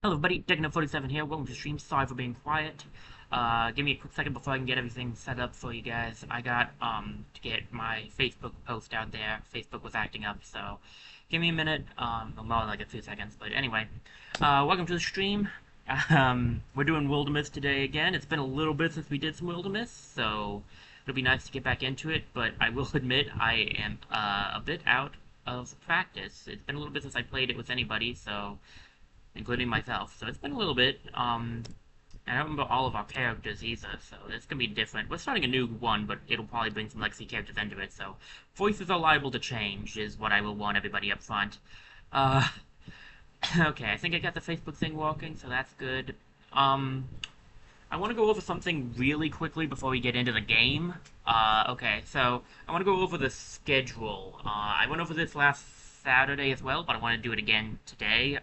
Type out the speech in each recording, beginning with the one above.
Hello everybody, Techno47 here, welcome to the stream, sorry for being quiet. Give me a quick second before I can get everything set up for you guys. I got, to get my Facebook post out there. Facebook was acting up, so give me a minute, well, more like a few seconds, but anyway. Welcome to the stream. We're doing Wildermyth today again. It's been a little bit since we did some Wildermyth, so it'll be nice to get back into it, but I will admit I am, a bit out of practice. It's been a little bit since I played it with anybody, so including myself. So it's been a little bit. I don't remember all of our characters either, so it's gonna be different. We're starting a new one, but it'll probably bring some legacy characters into it, so voices are liable to change, is what I will warn everybody up front. Uh, okay, I think I got the Facebook thing working, so that's good. I want to go over something really quickly before we get into the game. Okay, so I want to go over the schedule. I went over this last Saturday as well, but I want to do it again today.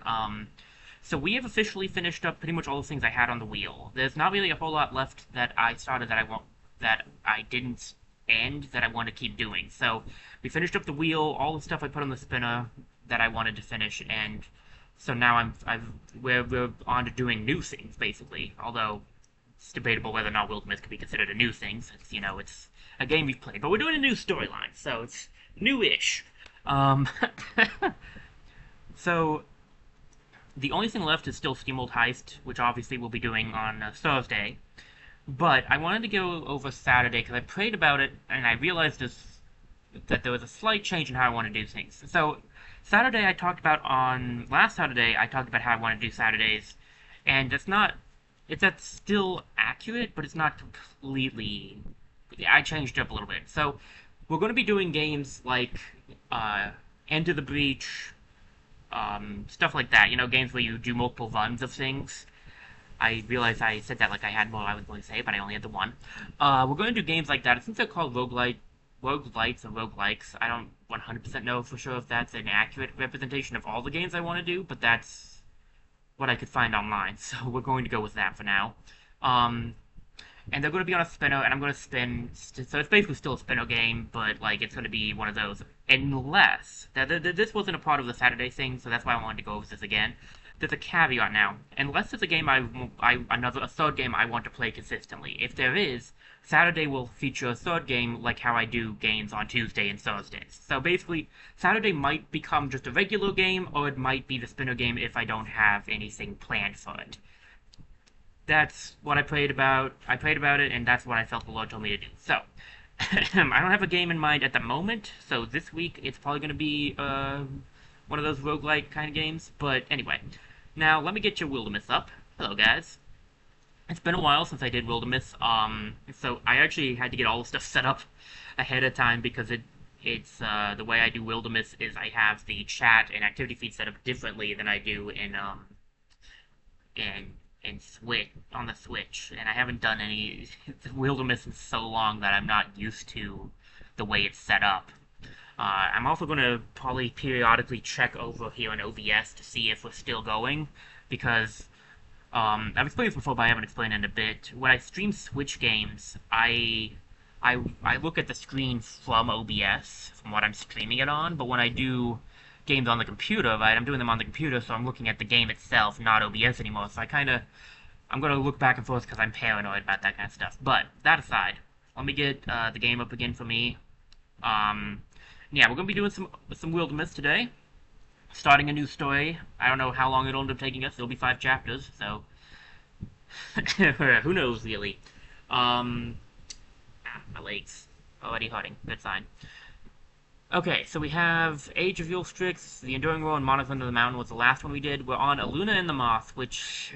So we have officially finished up pretty much all the things I had on the wheel. There's not really a whole lot left that I started that I didn't end that I want to keep doing. So we finished up the wheel, all the stuff I put on the spinner that I wanted to finish, and so now we're on to doing new things basically. Although it's debatable whether or not Wildermyth could be considered a new thing, since it's a game we've played. But we're doing a new storyline, so it's new-ish. So the only thing left is still SteamWorld Heist, which obviously we'll be doing on Thursday. But I wanted to go over Saturday, because I prayed about it, and I realized that there was a slight change in how I want to do things. So, Saturday last Saturday, I talked about how I want to do Saturdays, and that's still accurate, but it's not completely, I changed it up a little bit. So, we're going to be doing games like, Enter the Breach, stuff like that, games where you do multiple runs of things. I realized I said that like I had more I was going to say, but I only had the one. We're going to do games like that. I think they're called roguelites or roguelikes. I don't 100% know for sure if that's an accurate representation of all the games I want to do, but that's what I could find online, so we're going to go with that for now. And they're going to be on a spinner, and I'm going to spin, so it's basically still a spinner game, but, like, it's going to be one of those, unless, this wasn't a part of the Saturday thing, so that's why I wanted to go over this again. There's a caveat now. Unless it's a game a third game I want to play consistently. If there is, Saturday will feature a third game, like how I do games on Tuesday and Thursdays. So basically, Saturday might become just a regular game, or it might be the spinner game if I don't have anything planned for it. That's what I prayed about. I prayed about it, and that's what I felt the Lord told me to do. So, I don't have a game in mind at the moment, so this week it's probably going to be one of those roguelike kind of games. But anyway, now let me get your Wildermyth up. Hello, guys. It's been a while since I did Wildermyth, so I actually had to get all the stuff set up ahead of time because it's the way I do Wildermyth is I have the chat and activity feed set up differently than I do in Switch, on the Switch, and I haven't done any Wildermyth in so long that I'm not used to the way it's set up. I'm also going to probably periodically check over here in OBS to see if we're still going, because I've explained this before, but I haven't explained it in a bit. When I stream Switch games, I look at the screen from OBS, from what I'm streaming it on, but when I do games on the computer, right, I'm doing them on the computer, so I'm looking at the game itself, not OBS anymore, so I'm going to look back and forth because I'm paranoid about that kind of stuff. But, that aside, let me get the game up again for me. Yeah, we're going to be doing some Wildermyth today. Starting a new story. I don't know how long it'll end up taking us. It'll be 5 chapters, so who knows, really. My legs already hurting. Good sign. Okay, so we have Age of Yulstrix, The Enduring War, and Moth Under the Mountain was the last one we did. We're on Eluna and the Moth, which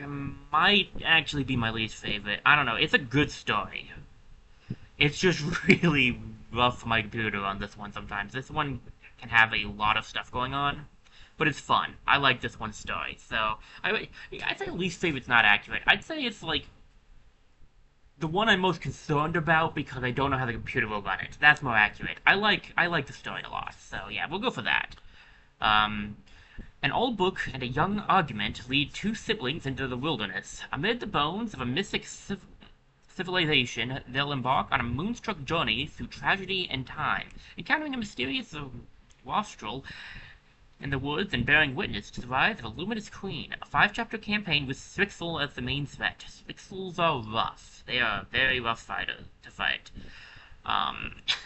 might actually be my least favorite. I don't know. It's a good story. It's just really rough for my computer on this one sometimes. This one can have a lot of stuff going on, but it's fun. I like this one's story. So, I'd say least favorite's not accurate. I'd say it's like the one I'm most concerned about because I don't know how the computer will run it. That's more accurate. I like the story a lot, so yeah, we'll go for that. An old book and a young argument lead 2 siblings into the wilderness. Amid the bones of a mystic civilization, they'll embark on a moonstruck journey through tragedy and time, encountering a mysterious wastrel in the woods and bearing witness to the rise of a luminous queen. A 5-chapter campaign with Strixel as the main threat. Strixels are rough. They are a very rough fighter to fight.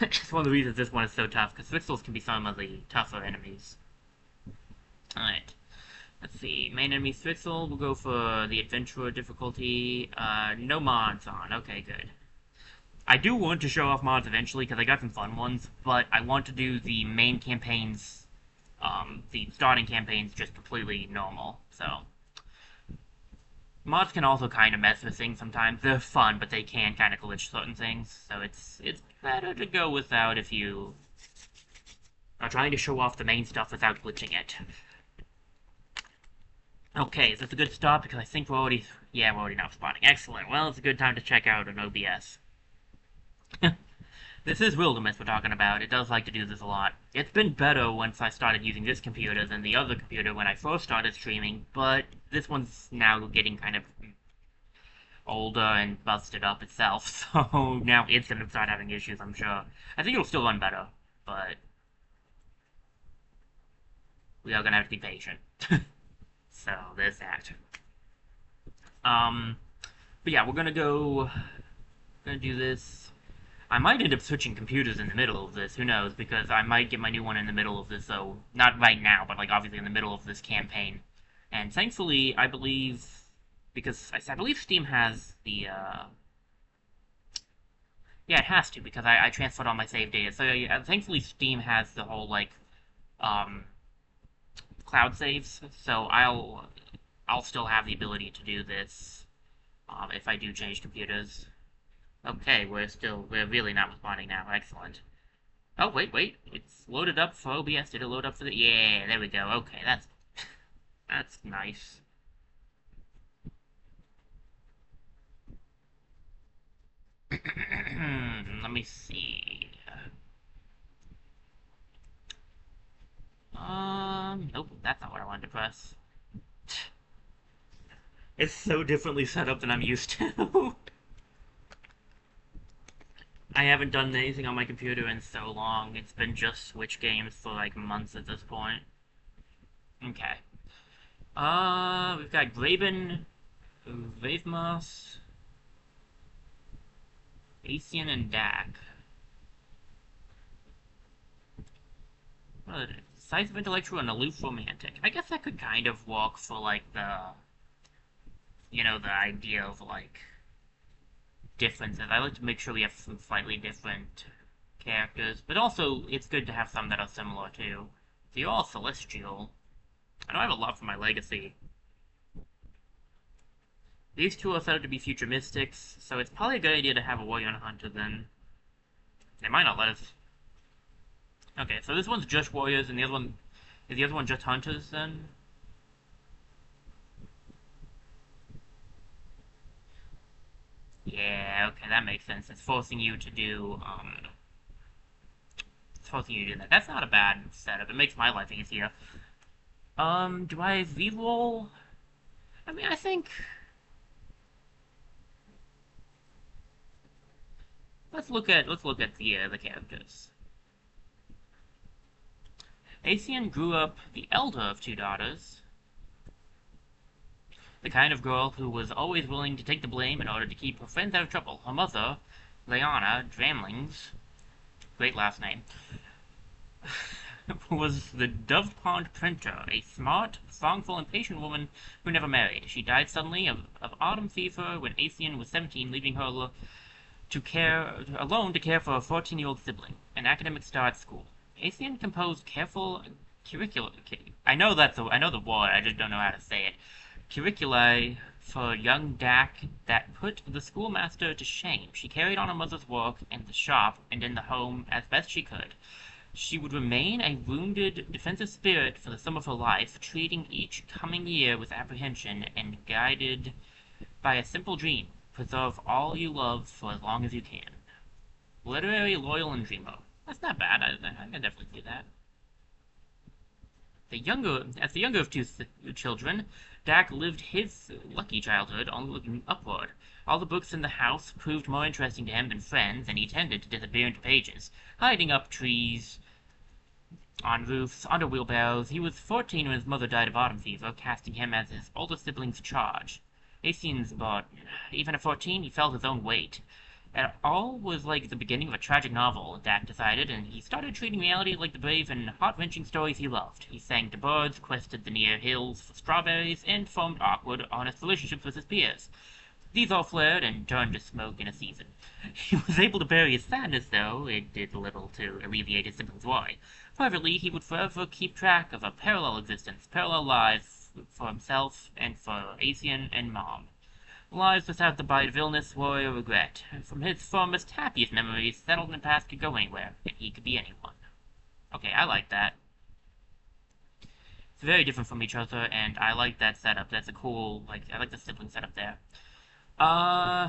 It's one of the reasons this one is so tough, because Strixels can be some of the tougher enemies. Alright. Let's see. Main enemy Strixel. We'll go for the Adventurer difficulty. No mods on. Okay, good. I do want to show off mods eventually, because I got some fun ones, but I want to do the main campaigns, the starting campaigns just completely normal, so. Mods can also kind of mess with things sometimes. They're fun, but they can kind of glitch certain things, so it's better to go without if you are trying to show off the main stuff without glitching it. Okay, is this a good start? Because I think we're already now spawning. Excellent. Well, it's a good time to check out an OBS. This is Wildermyth we're talking about. It does like to do this a lot. It's been better once I started using this computer than the other computer when I first started streaming, but this one's now getting kind of older and busted up itself, so now it's gonna start having issues, I'm sure. I think it'll still run better, but we are gonna have to be patient. So, there's that. But yeah, we're gonna do this. I might end up switching computers in the middle of this, who knows, because I might get my new one in the middle of this, so, not right now, but, like, obviously in the middle of this campaign. And thankfully, I believe, because I believe Steam has the, yeah, it has to, because I transferred all my save data, so yeah, thankfully Steam has the whole, like, cloud saves, so I'll still have the ability to do this, if I do change computers. Okay, we're really not responding now. Excellent. Oh, wait. It's loaded up for OBS. Did it load up for the... Yeah, there we go. Okay, that's nice. Let me see. Nope, that's not what I wanted to press. It's so differently set up than I'm used to. I haven't done anything on my computer in so long. It's been just Switch games for like months at this point. Okay. We've got Graven, Wildermyth, Asian, and Dak. Decisive intellectual and aloof romantic. I guess that could kind of work for like the, you know, the idea of like differences. I like to make sure we have some slightly different characters, but also it's good to have some that are similar too. So you're all celestial. I know I have a lot for my legacy. These two are set up to be future mystics, so it's probably a good idea to have a warrior and a hunter then. They might not let us. Okay, so this one's just warriors, and the other one just hunters then? Yeah, okay, that makes sense. It's forcing you to do, that. That's not a bad setup. It makes my life easier. Do I V-roll? I mean, I think... Let's look at the characters. Asian grew up the elder of 2 daughters. The kind of girl who was always willing to take the blame in order to keep her friends out of trouble. Her mother, Leona Dramlings, great last name, was the Dove Pond printer, a smart, songful, and patient woman who never married. She died suddenly of autumn fever when Asian was 17, leaving her alone to care for a 14-year-old sibling, an academic star at school. Asian composed careful curricula. I know the word, I just don't know how to say it. Curriculae for young Dak that put the schoolmaster to shame. She carried on her mother's work in the shop and in the home as best she could. She would remain a wounded, defensive spirit for the sum of her life, treating each coming year with apprehension and guided by a simple dream. Preserve all you love for as long as you can. Literary, loyal, and dreamer. That's not bad. I can definitely do that. As the younger of 2 children, Dak lived his lucky childhood on looking upward. All the books in the house proved more interesting to him than friends, and he tended to disappear into pages, hiding up trees, on roofs, under wheelbarrows. He was 14 when his mother died of autumn fever, casting him as his older sibling's charge. Hastings, but even at 14, he felt his own weight. It all was like the beginning of a tragic novel, Dak decided, and he started treating reality like the brave and heart-wrenching stories he loved. He sang to birds, quested the near hills for strawberries, and formed awkward, honest relationships with his peers. These all flared and turned to smoke in a season. He was able to bury his sadness, though it did little to alleviate his siblings' worry. Privately, he would forever keep track of a parallel existence, parallel lives for himself and for Asian and Mom. Lives without the bite of illness, worry, or regret. From his firmest, happiest memories, settled in the past could go anywhere, and he could be anyone. Okay, I like that. It's very different from each other, and I like that setup. That's a cool, I like the sibling setup there.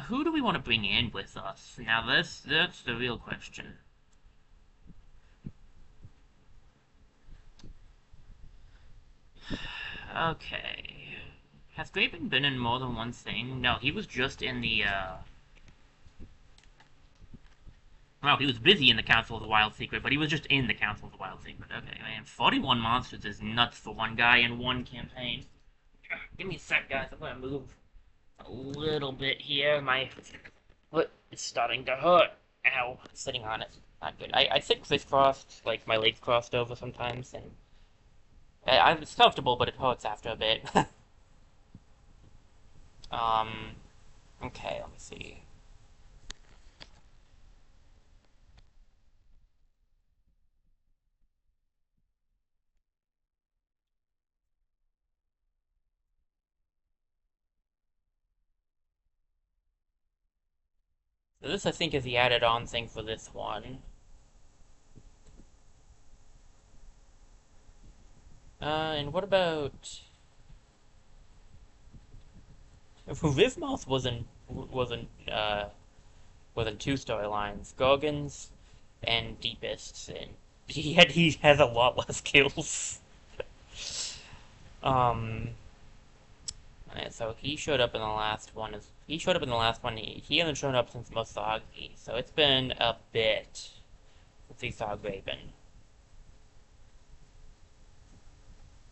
Who do we want to bring in with us? Now, that's the real question. Okay. Has Grapen been in more than one thing? No, he was just in the, well, he was busy in the Council of the Wild Secret, but he was just in the Council of the Wild Secret. Okay, man, 41 monsters is nuts for one guy in one campaign. Give me a sec, guys. I'm gonna move a little bit here. My foot is starting to hurt. Ow, sitting on it. Not good. I sit crisscrossed, like my legs crossed over sometimes, and it's comfortable, but it hurts after a bit. um, okay, let me see. So this, I think, is the added-on thing for this one. And what about... Moth wasn't two storylines. Gorgons and Deepists, and he has a lot less kills. um, so he showed up in the last one. He showed up in the last one. He hasn't shown up since Mosagi, so it's been a bit since he saw Graven.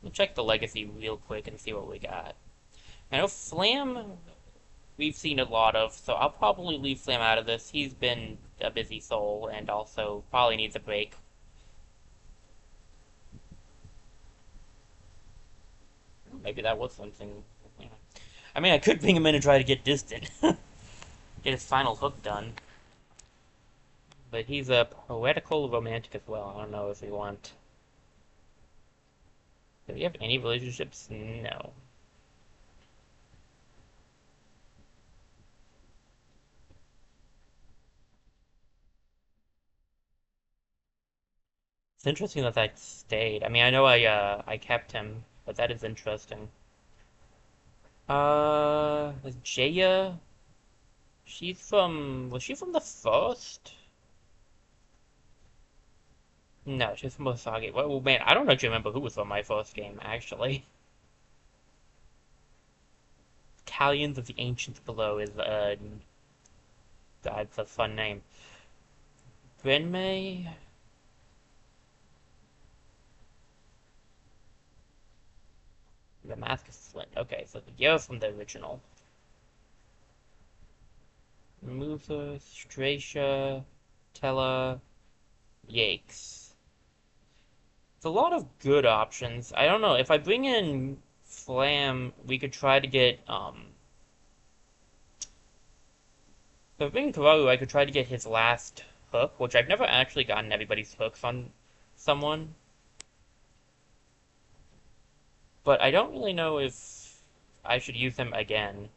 We'll check the legacy real quick and see what we got. I know Flam we've seen a lot of, so I'll probably leave Flam out of this. He's been a busy soul and also probably needs a break. Maybe that was something. I mean, I could bring him in and try to get distant. Get his final hook done. But he's a poetical romantic as well. I don't know if we want... Do we have any relationships? No. It's interesting that that stayed. I mean, I know I kept him, but that is interesting. Jaya? Was she from the first? No, she's from Osage. Well, man, I don't actually remember who was from my first game, actually. Italians of the Ancients Below is, that's a fun name. Brenmei? The Mask of Flint. Okay, so you're from the original. Muther, Stracia, Tella, Yakes. It's a lot of good options. I don't know, if I bring in Flam, we could try to get, if I bring Kararu, I could try to get his last hook, which I've never actually gotten everybody's hooks on someone. But I don't really know if I should use him again.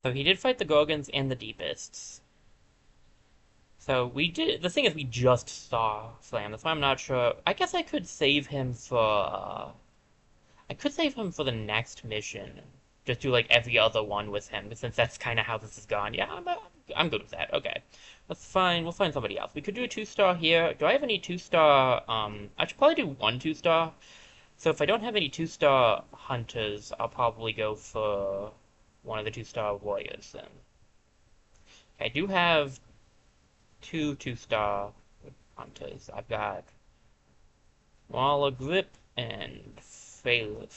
So he did fight the Gorgons and the Deepists. So we did. The thing is, we just saw Flam. That's why I'm not sure. I guess I could save him for. I could save him for the next mission. Just do like every other one with him, since that's kind of how this has gone. Yeah, I'm good with that. Okay, that's fine. We'll find somebody else. We could do a 2-star here. Do I have any 2-star? I should probably do one 2-star. So if I don't have any 2-star hunters, I'll probably go for one of the 2-star warriors then. I do have two 2-star hunters. I've got Waller Grip and Fail.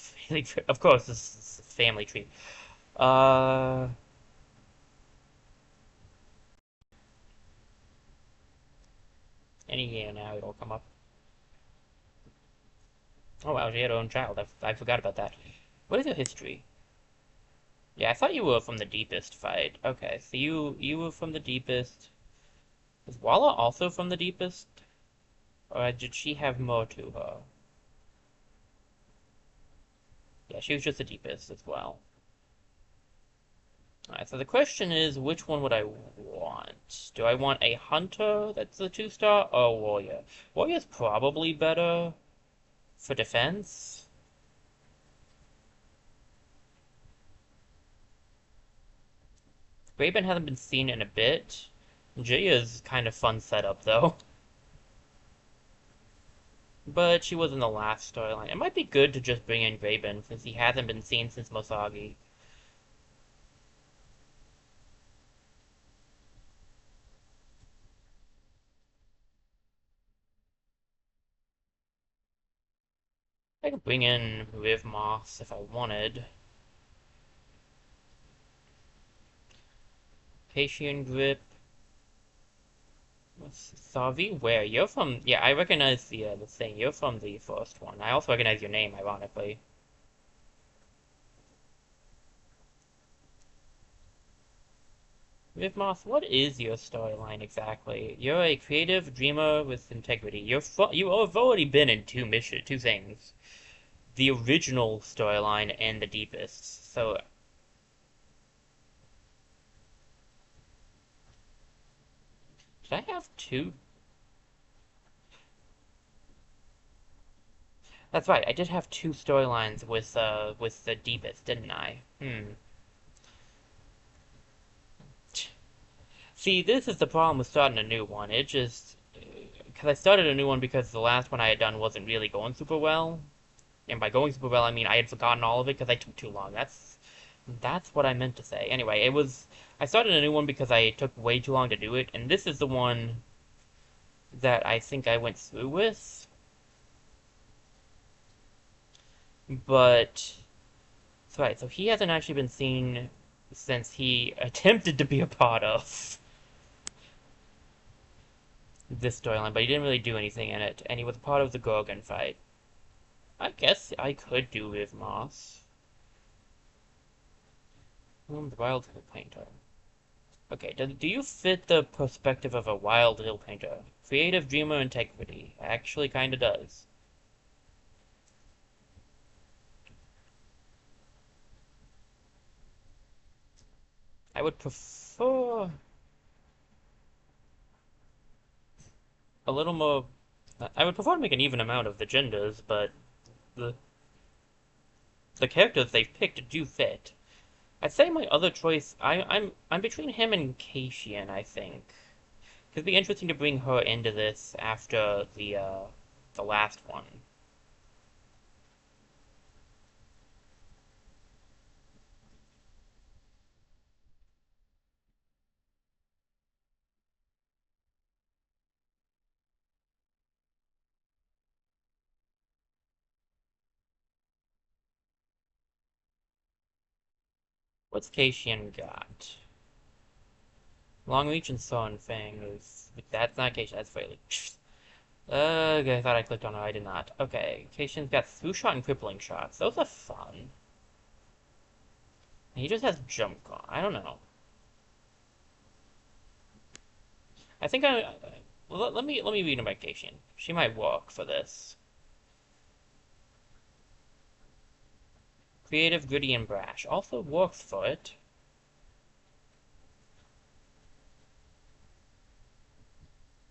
Of course, this is a family tree. Uh, any year now it'll come up. Oh wow, she had her own child. I forgot about that. What is your history? Yeah, I thought you were from the deepest fight. Okay, so you were from the deepest. Was Walla also from the deepest? Or did she have more to her? Yeah, she was just the deepest as well. Alright, so the question is, which one would I want? Do I want a hunter that's a 2-star or a warrior? Warrior's probably better for defense. Graben hasn't been seen in a bit. Jaya's kind of fun setup though. But she was in the last storyline. It might be good to just bring in Graben since he hasn't been seen since Mosagi. I could bring in Moth if I wanted. Patient Grip. Savi, where? You're from... Yeah, I recognize the thing. You're from the first one. I also recognize your name, ironically. Moth, what is your storyline exactly? You're a creative dreamer with integrity. You have already been in two things. The original storyline and the deepest. So did I have two? That's right, I did have two storylines with the deepest, didn't I? See, this is the problem with starting a new one. It just because I started a new one because the last one I had done wasn't really going super well. And by going super well, I mean I had forgotten all of it because I took too long. That's what I meant to say. Anyway, I started a new one because I took way too long to do it, and this is the one that I think I went through with. But so right, so he hasn't actually been seen since he attempted to be a part of this storyline, but he didn't really do anything in it, and he was part of the Gorgon fight. I guess I could do with Moss. The Wild Hill Painter. Okay, do you fit the perspective of a Wild Hill Painter? Creative dreamer integrity. Actually kinda does. I would prefer a little more... I would prefer to make an even amount of the genders, but the the characters they've picked do fit. I'd say my other choice, I'm between him and Cassian, I think. It'd be interesting to bring her into this after the last one. What's Cassian got? Long Reach and Sun Fang is... That's not Cassian, that's Fraley. Okay, I thought I clicked on her, I did not. Okay, Cassian's got Through Shot and Crippling Shots. Those are fun. He just has Jump Gun. I don't know. I think let me read about Cassian. She might work for this. Creative, gritty, and brash. Also works for it.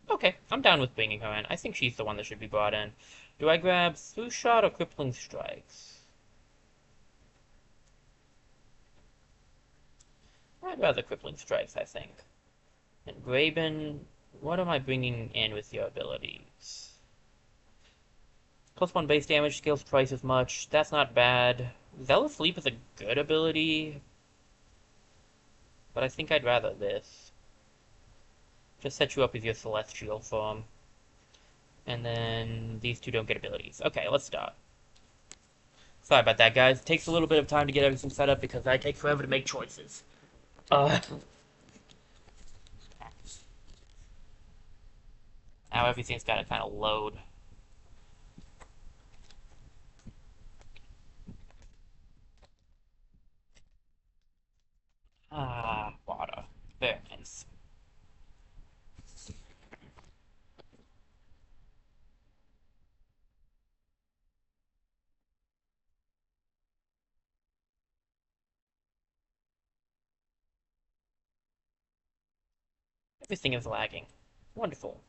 Okay, I'm down with bringing her in. I think she's the one that should be brought in. Do I grab Through Shot or Crippling Strikes? I'd rather Crippling Strikes, I think. And Graben, what am I bringing in with your abilities? +1 base damage, scales twice as much. That's not bad. Zealous Leap is a good ability, but I think I'd rather this. Just set you up with your Celestial form. And then these two don't get abilities. Okay, let's start. Sorry about that, guys. It takes a little bit of time to get everything set up because I take forever to make choices. Now everything's got to kind of load. Water. Very nice. Everything is lagging. Wonderful.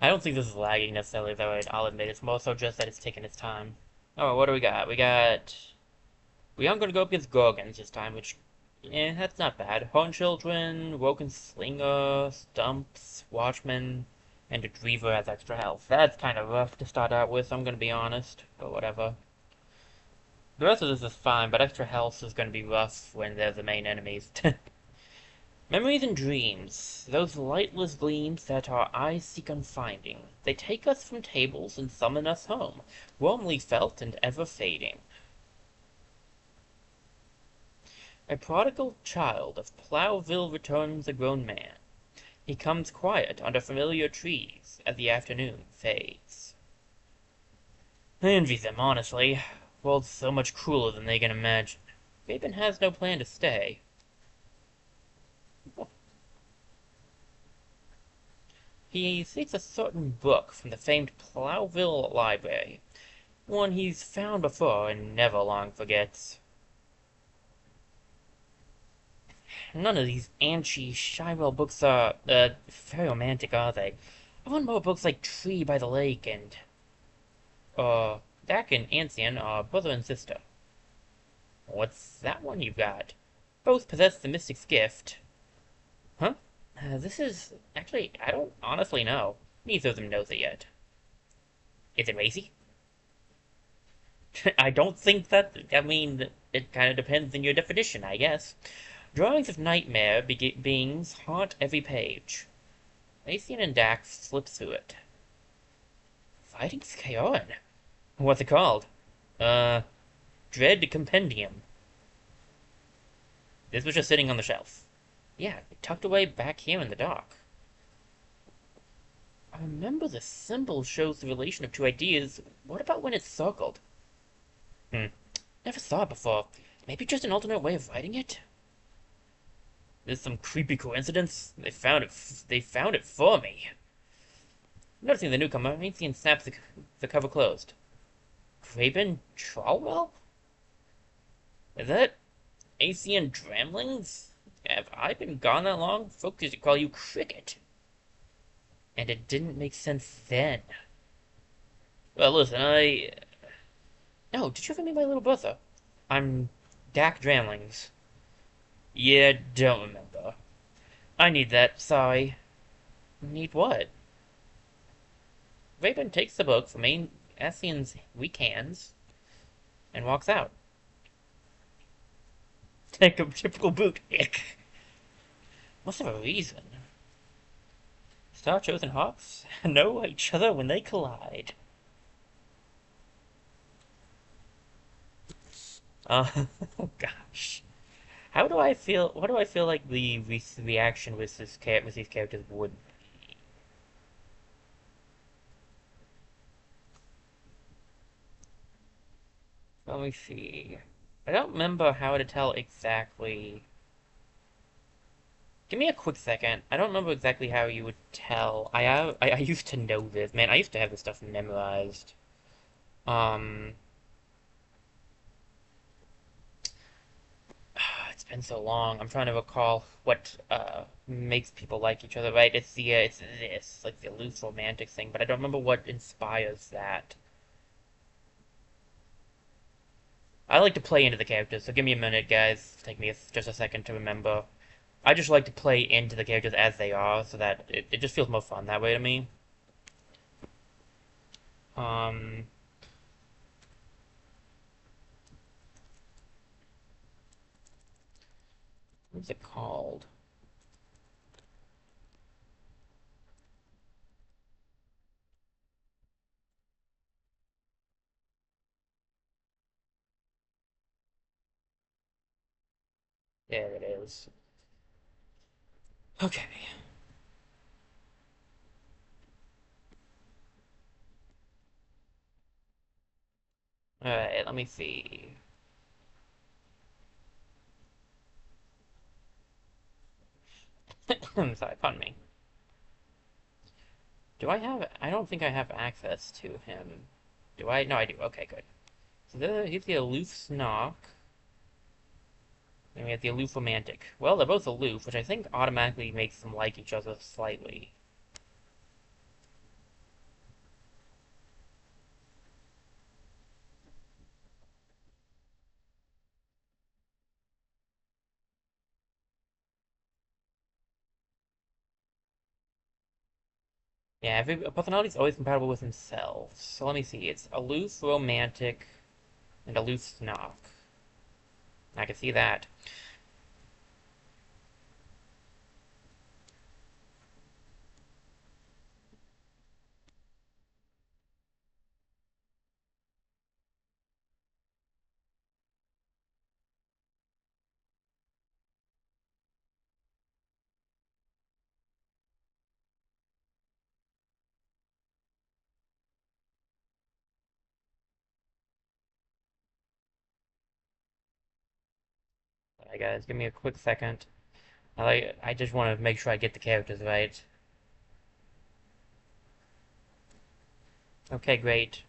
I don't think this is lagging necessarily, though. I'll admit it's more so just that it's taking its time. Oh, what do we got? We aren't going to go up against Gorgons this time, which, that's not bad. Horn Children, Woken Slinger, Stumps, Watchmen, and a Dreaver has extra health. That's kind of rough to start out with, I'm going to be honest, but whatever. The rest of this is fine, but extra health is going to be rough when they're the main enemies. Memories and dreams, those lightless gleams that our eyes seek unfinding. They take us from tables and summon us home, warmly felt and ever fading. A prodigal child of Plowville returns a grown man. He comes quiet under familiar trees as the afternoon fades. I envy them, honestly. World's so much crueler than they can imagine. Gaben has no plan to stay. He seeks a certain book from the famed Plowville Library, one he's found before and never long forgets. None of these Anchi Shywell books are, very romantic, are they? I want more books like Tree by the Lake and, Dak and Ancian are brother and sister. What's that one you've got? Both possess the mystic's gift. Huh? This is... Actually, I don't honestly know. Neither of them knows it yet. Is it racy? I don't think that... I mean, it kind of depends on your definition, I guess. Drawings of nightmare beings haunt every page. Acian and Dax flip through it. Fighting Scaoran? What's it called? Dread Compendium. This was just sitting on the shelf. Yeah, tucked away back here in the dock. I remember the symbol shows the relation of two ideas. What about when it's circled? Never saw it before. Maybe just an alternate way of writing it? This is some creepy coincidence. They found it for me. Noticing the newcomer, Ancient snaps the cover closed. Graben Tralwell? Is that Acian Dramlings? Have I been gone that long? Folks used to call you Cricket. And it didn't make sense then. Well, listen, No, did you ever meet my little brother? I'm Dak Dramlings. Yeah, don't remember. I need that, sorry. Need what? Raven takes the book from Acian's weak hands and walks out. Like a typical boot. Must have a reason. Star-chosen hawks know each other when they collide. Oh gosh. How do I feel? What do I feel like the reaction with these characters would be? Let me see. I don't remember how to tell exactly. Give me a quick second. I don't remember exactly how you would tell. I used to know this, man. I used to have this stuff memorized. It's been so long. I'm trying to recall what makes people like each other, right? It's this, like the loose romantic thing, but I don't remember what inspires that. I like to play into the characters, so give me a minute, guys. Take me just a second to remember. I just like to play into the characters as they are, so that it just feels more fun that way to me. Um, what's it called? There it is. Okay. Alright, let me see. I'm sorry, pardon me. I don't think I have access to him. Do I? No, I do. Okay, good. So he's the aloof snark. And we have the aloof romantic. Well, they're both aloof, which I think automatically makes them like each other slightly. Yeah, every personality is always compatible with themselves. So let me see. It's aloof, romantic, and aloof snark. I can see that. Alright, guys, give me a quick second. I just want to make sure I get the characters right. Okay, great.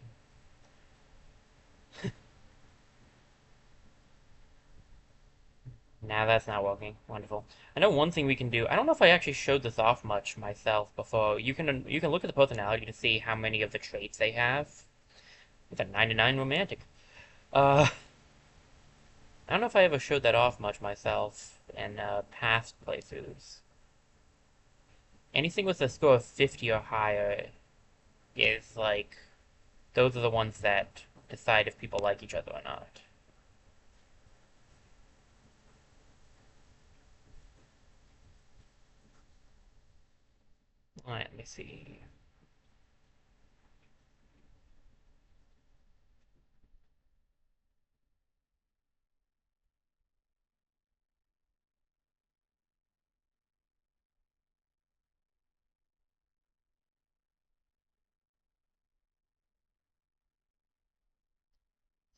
Now that's not working. Wonderful. I know one thing we can do. I don't know if I actually showed this off much myself before. You can look at the personality to see how many of the traits they have. It's a 99 romantic. I don't know if I ever showed that off much myself in past playthroughs. Anything with a score of 50 or higher is like those are the ones that decide if people like each other or not. Alright, let me see.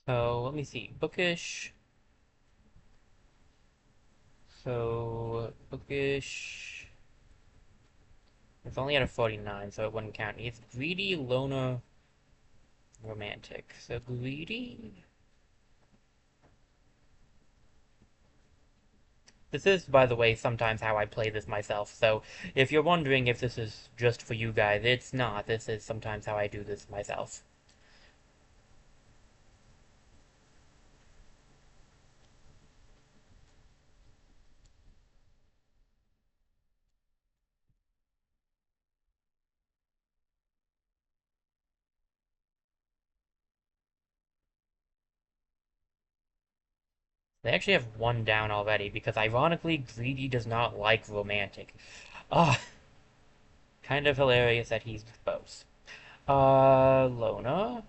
So let me see. Bookish. So bookish. It's only at a 49, so it wouldn't count. He's greedy, loner, romantic. So greedy. This is, by the way, sometimes how I play this myself. So if you're wondering if this is just for you guys, it's not. This is sometimes how I do this myself. They actually have one down already because ironically, greedy does not like romantic. Ah, kind of hilarious that he's both. Lona.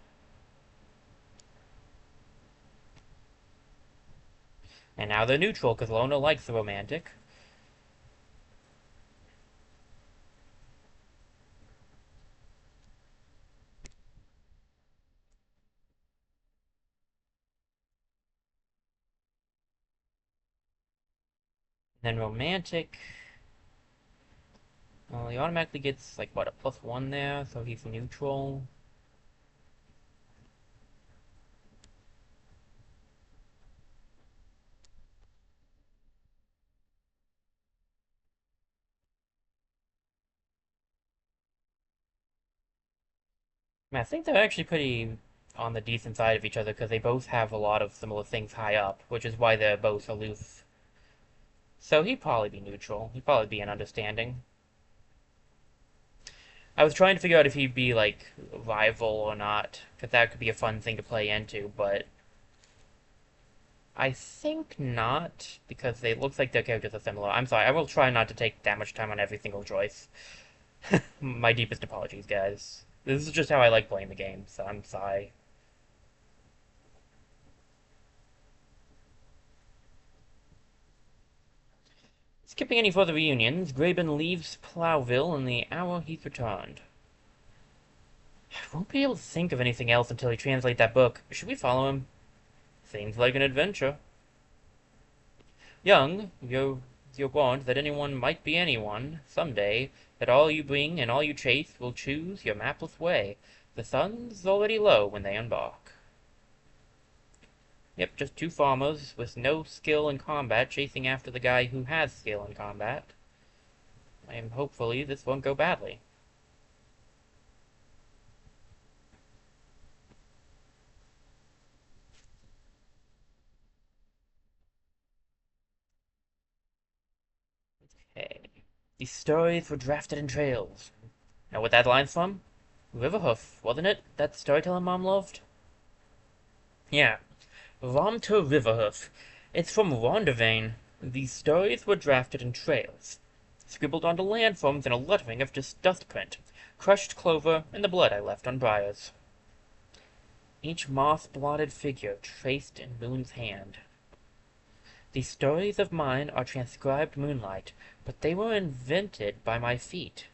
And now they're neutral because Lona likes the romantic. And then romantic. Well, he automatically gets, like, what, a +1 there, so he's neutral. I mean, I think they're actually pretty on the decent side of each other because they both have a lot of similar things high up, which is why they're both aloof. So he'd probably be neutral. He'd probably be an understanding. I was trying to figure out if he'd be, like, rival or not, because that could be a fun thing to play into, but I think not, because it looks like their characters are similar. I'm sorry, I will try not to take that much time on every single choice. My deepest apologies, guys. This is just how I like playing the game, so I'm sorry. Skipping any further reunions, Graben leaves Plowville in the hour he's returned. I won't be able to think of anything else until he translates that book. Should we follow him? Seems like an adventure. Young, you're warned that anyone might be anyone, someday, that all you bring and all you chase will choose your mapless way. The sun's already low when they embark. Yep, just two farmers with no skill in combat chasing after the guy who has skill in combat. Hopefully this won't go badly. Okay. These stories were drafted in trails. Know what that line's from? Riverhoof, wasn't it? That storytelling Mom loved? Yeah. Rom to Riverhoof. It's from Rondervane. These stories were drafted in trails, scribbled onto landforms in a lettering of just dust print, crushed clover, and the blood I left on briars. Each moth-blotted figure traced in Moon's hand. These stories of mine are transcribed moonlight, but they were invented by my feet.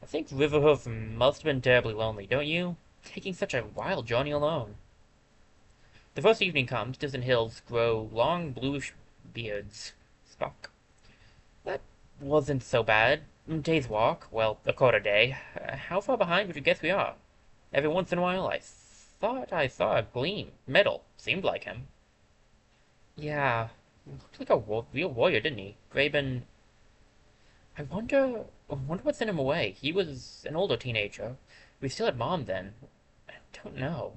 I think Riverhoof must have been terribly lonely, don't you? Taking such a wild journey alone. The first evening comes, distant hills grow long bluish beards. Spock. That wasn't so bad. Day's walk, well, a quarter day. How far behind would you guess we are? Every once in a while I thought I saw a gleam. Metal. Seemed like him. Yeah. Looked like a real warrior, didn't he? Graben. I wonder what sent him away. He was an older teenager. We still had Mom then. I don't know.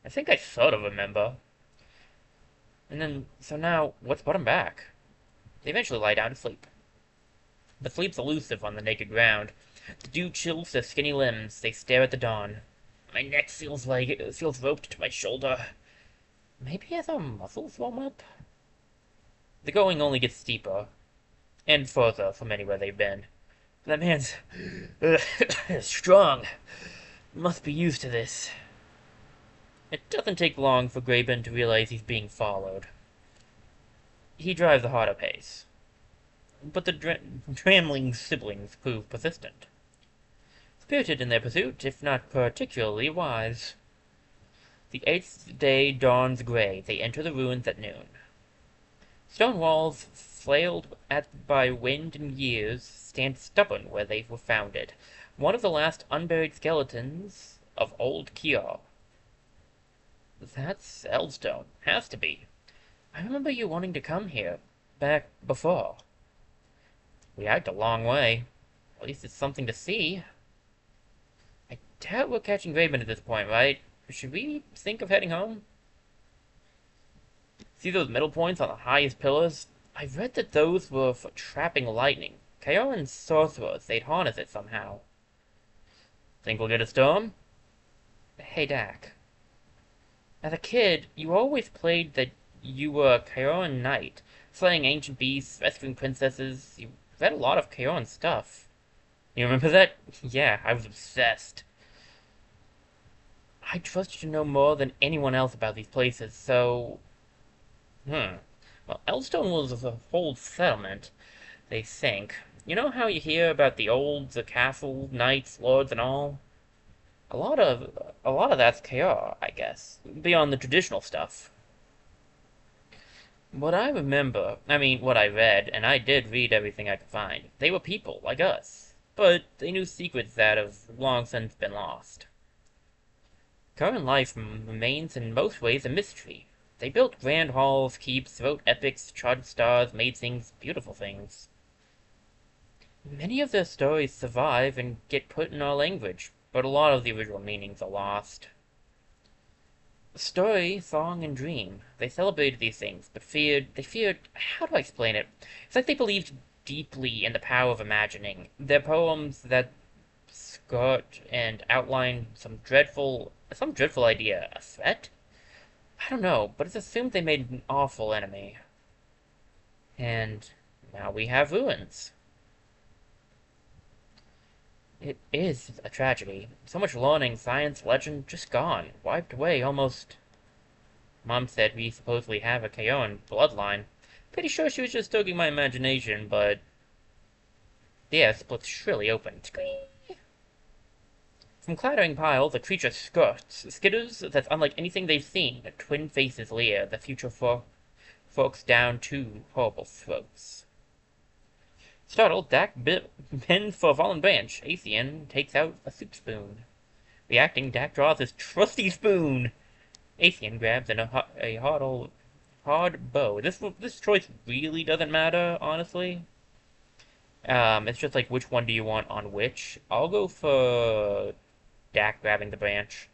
I think I sort of remember. And then, so now, what's brought him back? They eventually lie down to sleep. But sleep's elusive on the naked ground. The dew chills their skinny limbs. They stare at the dawn. My neck feels roped to my shoulder. Maybe as our muscles warm up? The going only gets steeper. And further from anywhere they've been. That man's strong. Must be used to this. It doesn't take long for Graben to realize he's being followed. He drives a harder pace. But the Dramling siblings prove persistent. Spirited in their pursuit, if not particularly wise. The 8th day dawns gray. They enter the ruins at noon. Stone walls, flailed at by wind and years, stand stubborn where they were founded. One of the last unburied skeletons of old Kior. That's Eldstone. Has to be. I remember you wanting to come here, back before. We hiked a long way. At least it's something to see. I doubt we're catching Graben at this point, right? Should we think of heading home? See those middle points on the highest pillars? I read that those were for trapping lightning. Kioran sorcerers, they'd harness it somehow. Think we'll get a storm? Hey, Dak. As a kid, you always played that you were a Kioran knight, slaying ancient beasts, rescuing princesses. You read a lot of Kioran stuff. You remember that? Yeah, I was obsessed. I trust you to know more than anyone else about these places, so... Well, Eldstone was a whole settlement, they think. You know how you hear about the castle, knights, lords, and all? A lot of that's Kjor, I guess, beyond the traditional stuff. What I read, and I did read everything I could find, they were people, like us. But they knew secrets that have long since been lost. Current life remains in most ways a mystery. They built grand halls, keeps, wrote epics, charted stars, made things, beautiful things. Many of their stories survive and get put in our language, but a lot of the original meanings are lost. Story, song, and dream. They celebrated these things, but they feared, how do I explain it? It's like they believed deeply in the power of imagining. Their poems that skirt and outline some dreadful idea. A threat? I don't know, but it's assumed they made an awful enemy. And now we have ruins. It is a tragedy. So much learning, science, legend, just gone. Wiped away, almost. Mom said we supposedly have a Kaon bloodline. Pretty sure she was just stoking my imagination, but the air splits shrilly open. From clattering piles, a creature skitters that's unlike anything they've seen. Twin faces leer, the future forks down two horrible throats. Startled, Dak bends for a fallen branch. Atheon takes out a soup spoon. Reacting, Dak draws his trusty spoon. Atheon grabs a hard bow. This choice really doesn't matter, honestly. It's just like which one do you want on which. I'll go for Dak grabbing the branch.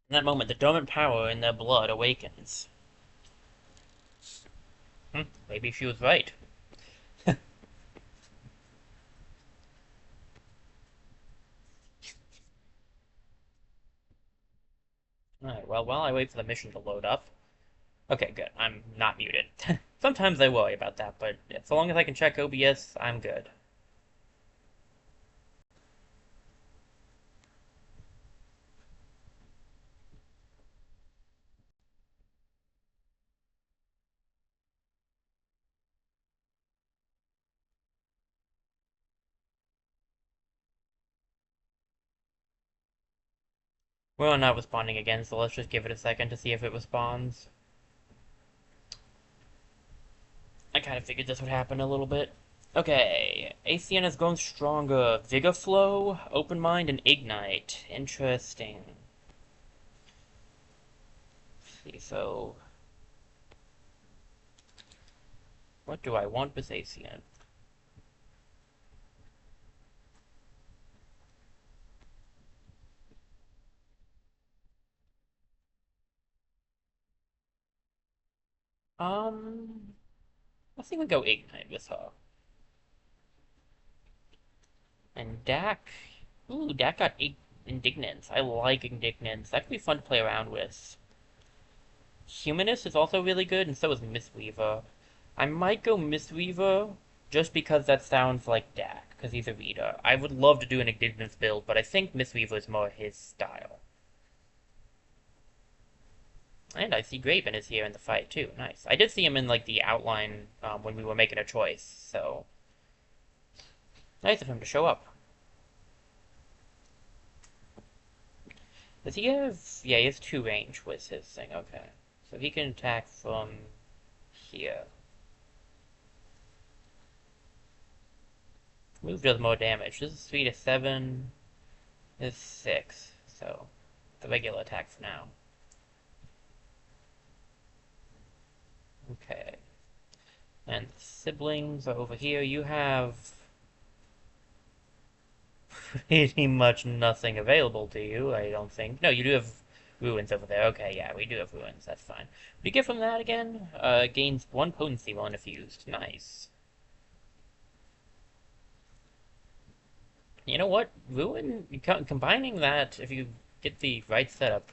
In that moment, the dormant power in their blood awakens. Maybe she was right. Alright, well, while I wait for the mission to load up. Okay, good. I'm not muted. Sometimes I worry about that, but so long as I can check OBS, I'm good. We're not responding again, so let's just give it a second to see if it responds. I kind of figured this would happen a little bit. Okay, ACN has grown stronger. Vigor Flow, Open Mind, and Ignite. Interesting. Let's see, so... what do I want with ACN? I think we go Ignite with her. And Dak... ooh, Dak got Indignance. I like Indignance. That could be fun to play around with. Humanist is also really good, and so is Mistweaver. I might go Mistweaver, just because that sounds like Dak, because he's a reader. I would love to do an Indignance build, but I think Mistweaver is more his style. And I see Graven is here in the fight, too. Nice. I did see him in, like, the outline when we were making a choice, so... nice of him to show up. Does he have... yeah, he has 2 range with his thing, okay. So he can attack from here. Move does more damage. This is 3 to 7. This is 6. So, the regular attack for now. Okay. And the siblings are over here. You have pretty much nothing available to you, I don't think. No, you do have ruins over there. Okay, yeah, we do have ruins. That's fine. What do you get from that again? Gains 1 potency while infused. Nice. You know what? Ruin, combining that, if you get the right setup,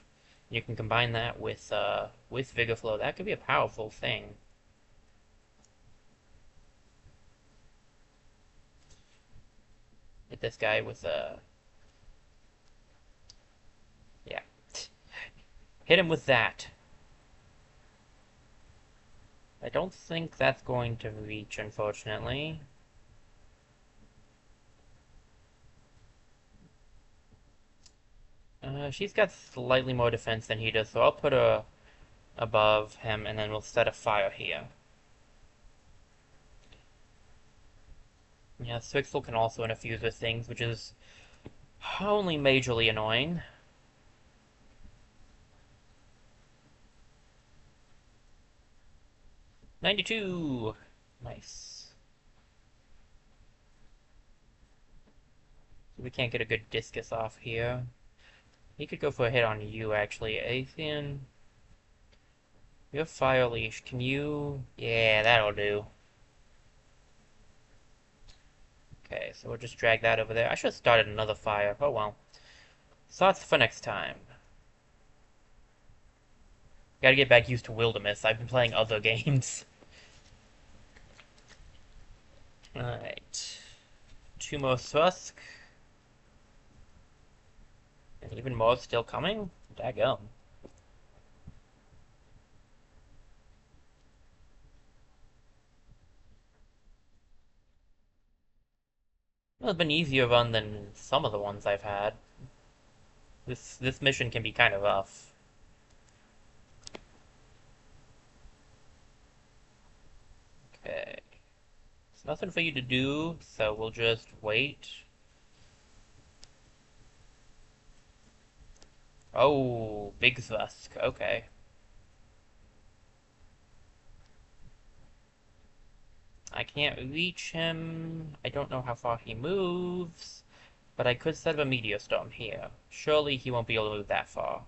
you can combine that with Vigor Flow. That could be a powerful thing. Hit this guy with yeah. Hit him with that. I don't think that's going to reach, unfortunately. She's got slightly more defense than he does, so I'll put her above him, and then we'll set a fire here. Yeah, Swixel can also infuse with things, which is only majorly annoying. 92! Nice. We can't get a good discus off here. He could go for a hit on you, actually. Athean, you have Fire Leash. Can you... Yeah, that'll do. Okay, so we'll just drag that over there. I should have started another fire. Oh well. Thoughts for next time. Gotta get back used to Wildermyth. I've been playing other games. Alright. 2 more Thrusk. And even more still coming? Daggum. Well, it's been easier run than some of the ones I've had. This mission can be kind of rough. Okay. There's nothing for you to do, so we'll just wait. Oh, big Thusk. Okay. I can't reach him. I don't know how far he moves. But I could set up a Meteor Storm here. Surely he won't be able to move that far.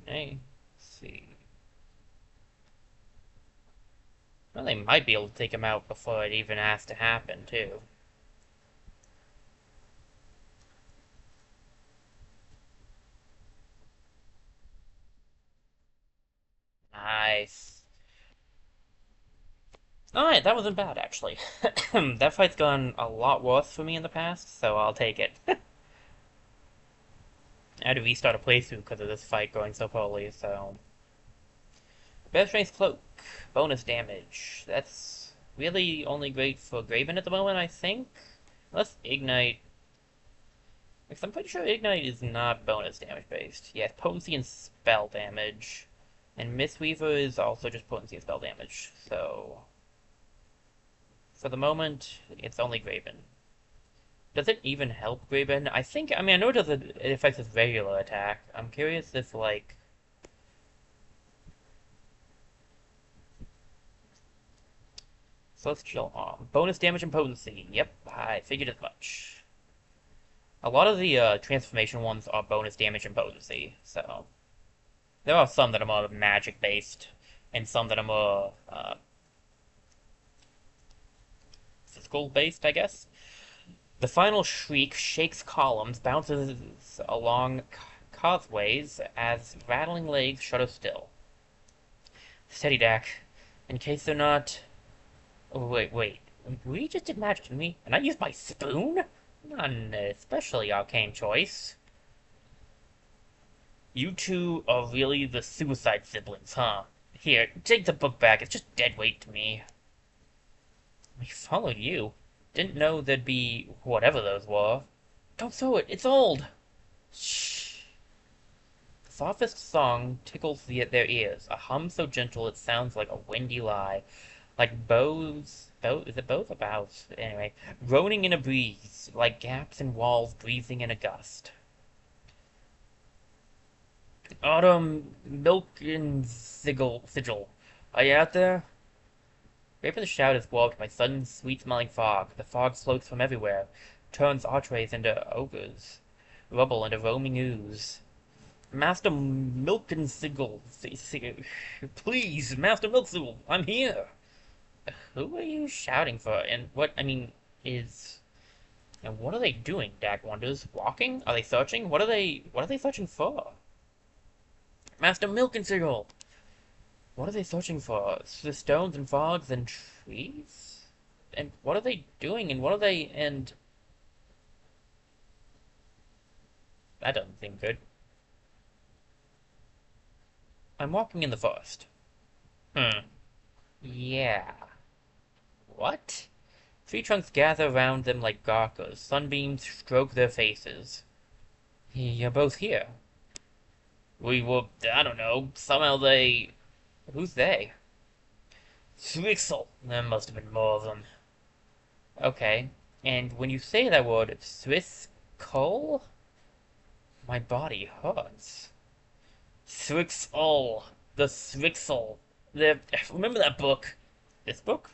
Okay. Let's see. Well, they might be able to take him out before it even has to happen, too. Nice. Alright, that wasn't bad, actually. That fight's gone a lot worse for me in the past, so I'll take it. I had to restart a playthrough because of this fight going so poorly, so... Bear Strength Cloak. Bonus damage. That's really only great for Graven at the moment, I think? Unless Ignite... Because I'm pretty sure Ignite is not bonus damage based. Yeah, potency and spell damage. And Mistweaver is also just potency and spell damage, so... For the moment, it's only Graven. Does it even help Graven? I think, I mean, I know it affects his regular attack. I'm curious if, like... Celestial Arm. Bonus damage and potency. Yep, I figured as much. A lot of the transformation ones are bonus damage and potency, so... There are some that are more magic-based, and some that are more, physical-based, I guess. The final shriek shakes columns, bounces along causeways as rattling legs shudder still. Steady, Dak. In case they're not... Oh, wait. We just did magic, didn't we? And I used my spoon? Not an especially arcane choice. You two are really the suicide siblings, huh? Here, take the book back. It's just dead weight to me. We followed you. Didn't know there'd be whatever those were. Don't throw it. It's old. Shh. The softest song tickles their ears. A hum so gentle it sounds like a windy lie. Like bows... Is it bows or bows? Anyway. Groaning in a breeze. Like gaps in walls breathing in a gust. Autumn, milk and sigil. Are you out there? Right for the shout is warped by sudden, sweet-smelling fog. The fog floats from everywhere, turns archways into ogres, rubble into roaming ooze. Master Milk and Sigil, please, Master Milk Sigil, I'm here. Who are you shouting for? And what, I mean, is... And what are they doing, Dak wonders? Walking? Are they searching? What are they searching for? Master Milk and Sigil! What are they searching for? The stones and fogs and trees? And what are they doing? And what are they... And... That doesn't seem good. I'm walking in the forest. Yeah. What? Tree trunks gather around them like gawkers. Sunbeams stroke their faces. You're both here. We were... I don't know. Somehow they... Who's they? Swixel. There must have been more of them. Okay. And when you say that word, Swixel? My body hurts. Swixel. The Swixel. Remember that book? This book?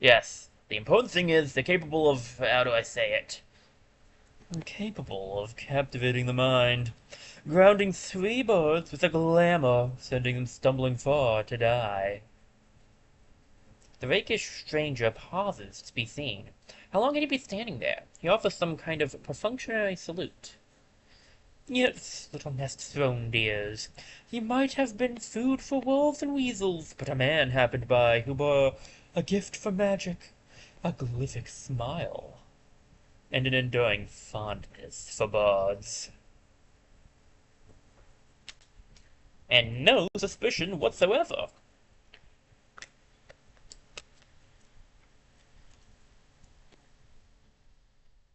Yes. The important thing is they're capable of, how do I say it? Capable of captivating the mind, grounding three birds with a glamour, sending them stumbling far to die. The rakish stranger pauses to be seen. How long had he been standing there? He offers some kind of perfunctory salute. Yes, little nest-thrown dears, he might have been food for wolves and weasels, but a man happened by who bore a gift for magic, a glyphic smile, and an enduring fondness for bards. And no suspicion whatsoever.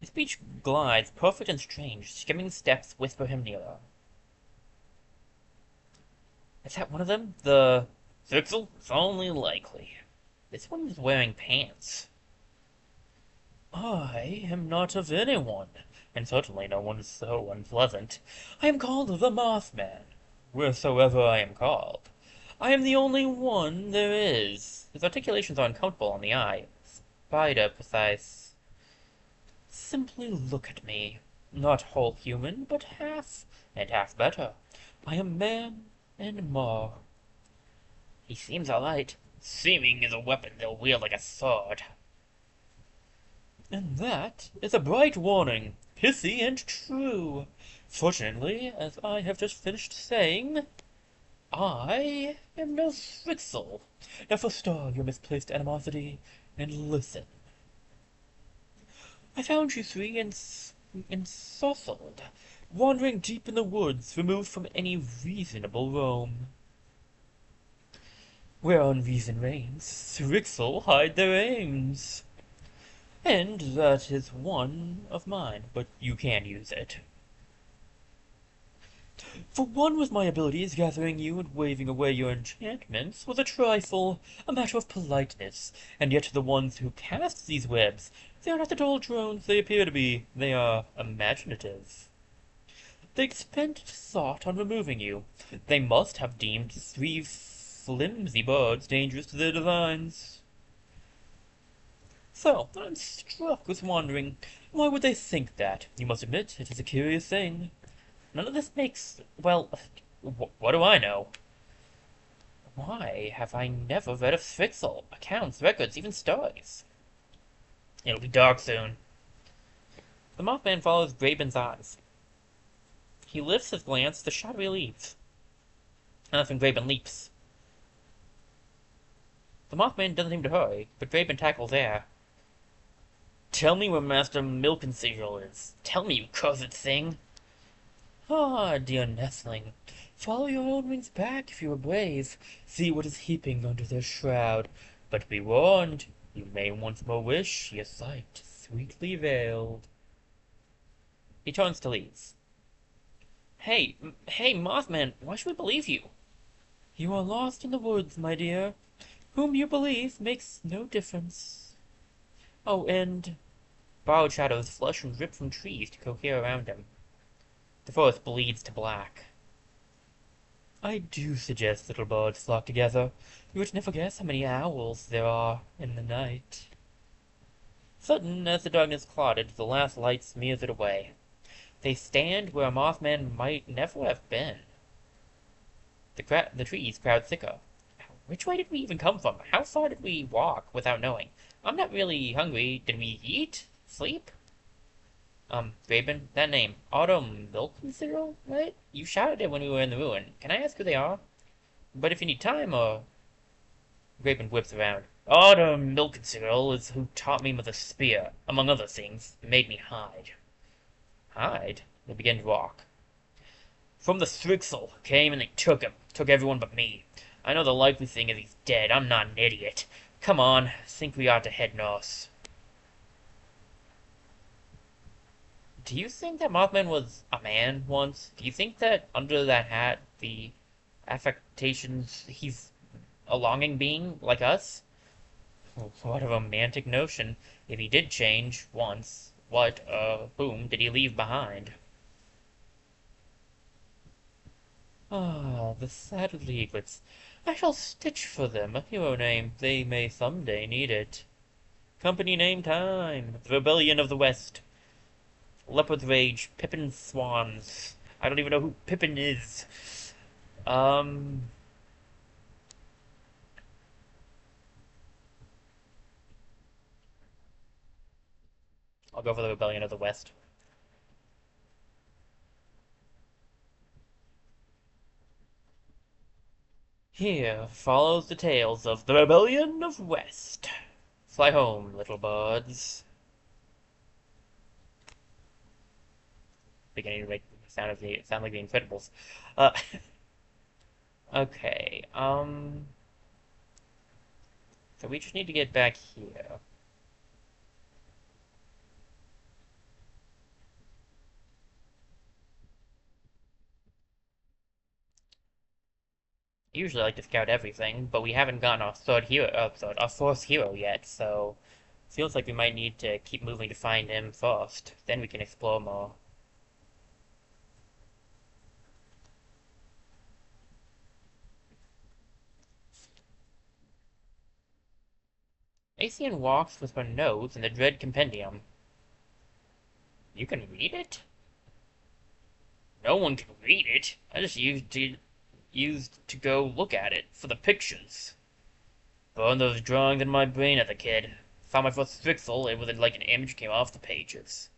His speech glides, perfect and strange, skimming steps whisper him nearer. Is that one of them? The Zixel? It's only likely. This one is wearing pants. I am not of anyone, and certainly no one so unpleasant. I am called the Mothman, wheresoever I am called. I am the only one there is. His articulations are uncomfortable on the eye. Spider precise. Simply look at me. Not whole human, but half, and half better. I am man and more. He seems all right. Seeming is a weapon they'll wield like a sword. And that is a bright warning, pithy and true. Fortunately, as I have just finished saying, I am no Thrixel. Now forestall your misplaced animosity, and listen. I found you three ensorcelled, wandering deep in the woods, removed from any reasonable roam. Where unreason reigns, Thrixel hide their aims. And that is one of mine, but you can use it. For one with my abilities, gathering you and waving away your enchantments was a trifle, a matter of politeness, and yet the ones who cast these webs, they are not the dull drones they appear to be, they are imaginative. They expended thought on removing you. They must have deemed three flimsy birds dangerous to their designs. So, I'm struck with wondering, why would they think that? You must admit, it is a curious thing. None of this makes, well, what do I know? Why have I never read of Thrixel? Accounts, records, even stories? It'll be dark soon. The Mothman follows Graben's eyes. He lifts his glance, the shadowy leaves. And that's when Graben leaps. The Mothman doesn't seem to hurry, but Graben tackles air. Tell me where Master Milkensiegel is. Tell me, you cursed thing. Ah, dear nestling, follow your own wings back if you are brave. See what is heaping under their shroud. But be warned, you may once more wish your sight sweetly veiled. He turns to leave. Hey, Mothman, why should we believe you? You are lost in the woods, my dear. Whom you believe makes no difference. Oh, and borrowed shadows flush and drip from trees to cohere around him. The forest bleeds to black. I do suggest little birds flock together. You would never guess how many owls there are in the night. Sudden, as the darkness clouded, the last light smears it away. They stand where a Mothman might never have been. The trees crowd thicker. Which way did we even come from? How far did we walk without knowing? I'm not really hungry. Did we eat? Sleep? Graben, that name, Autumn Milkensiegel, right? You shouted it when we were in the ruin. Can I ask who they are? But if you need time, or... Graben whips around. Autumn Milkensiegel is who taught me with a spear, among other things, and made me hide. Hide? They begin to walk. From the Thrixel, came and they took him. Took everyone but me. I know the likely thing is he's dead. I'm not an idiot. Come on, think we ought to head north. Do you think that Mothman was a man once? Do you think that under that hat, the affectations, he's a longing being like us? What a romantic notion. If he did change once, what, whom did he leave behind? Ah, the sad leaflets. I shall stitch for them a hero name. They may someday need it. Company name time. The Rebellion of the West. Leopard's Rage. Pippin Swans. I don't even know who Pippin is. Um, I'll go for the Rebellion of the West. Here follows the tales of the Rebellion of West. Fly home, little birds. Beginning to make sound like the Incredibles. Uh, okay. So we just need to get back here. Usually I like to scout everything, but we haven't gotten our our fourth hero yet, so feels like we might need to keep moving to find him first. Then we can explore more. Acian walks with her nose in the Dread Compendium. You can read it? No one can read it. I just used to go look at it for the pictures. Burned those drawings in my brain as a kid. Found my first Strixel, it was like an image came off the pages.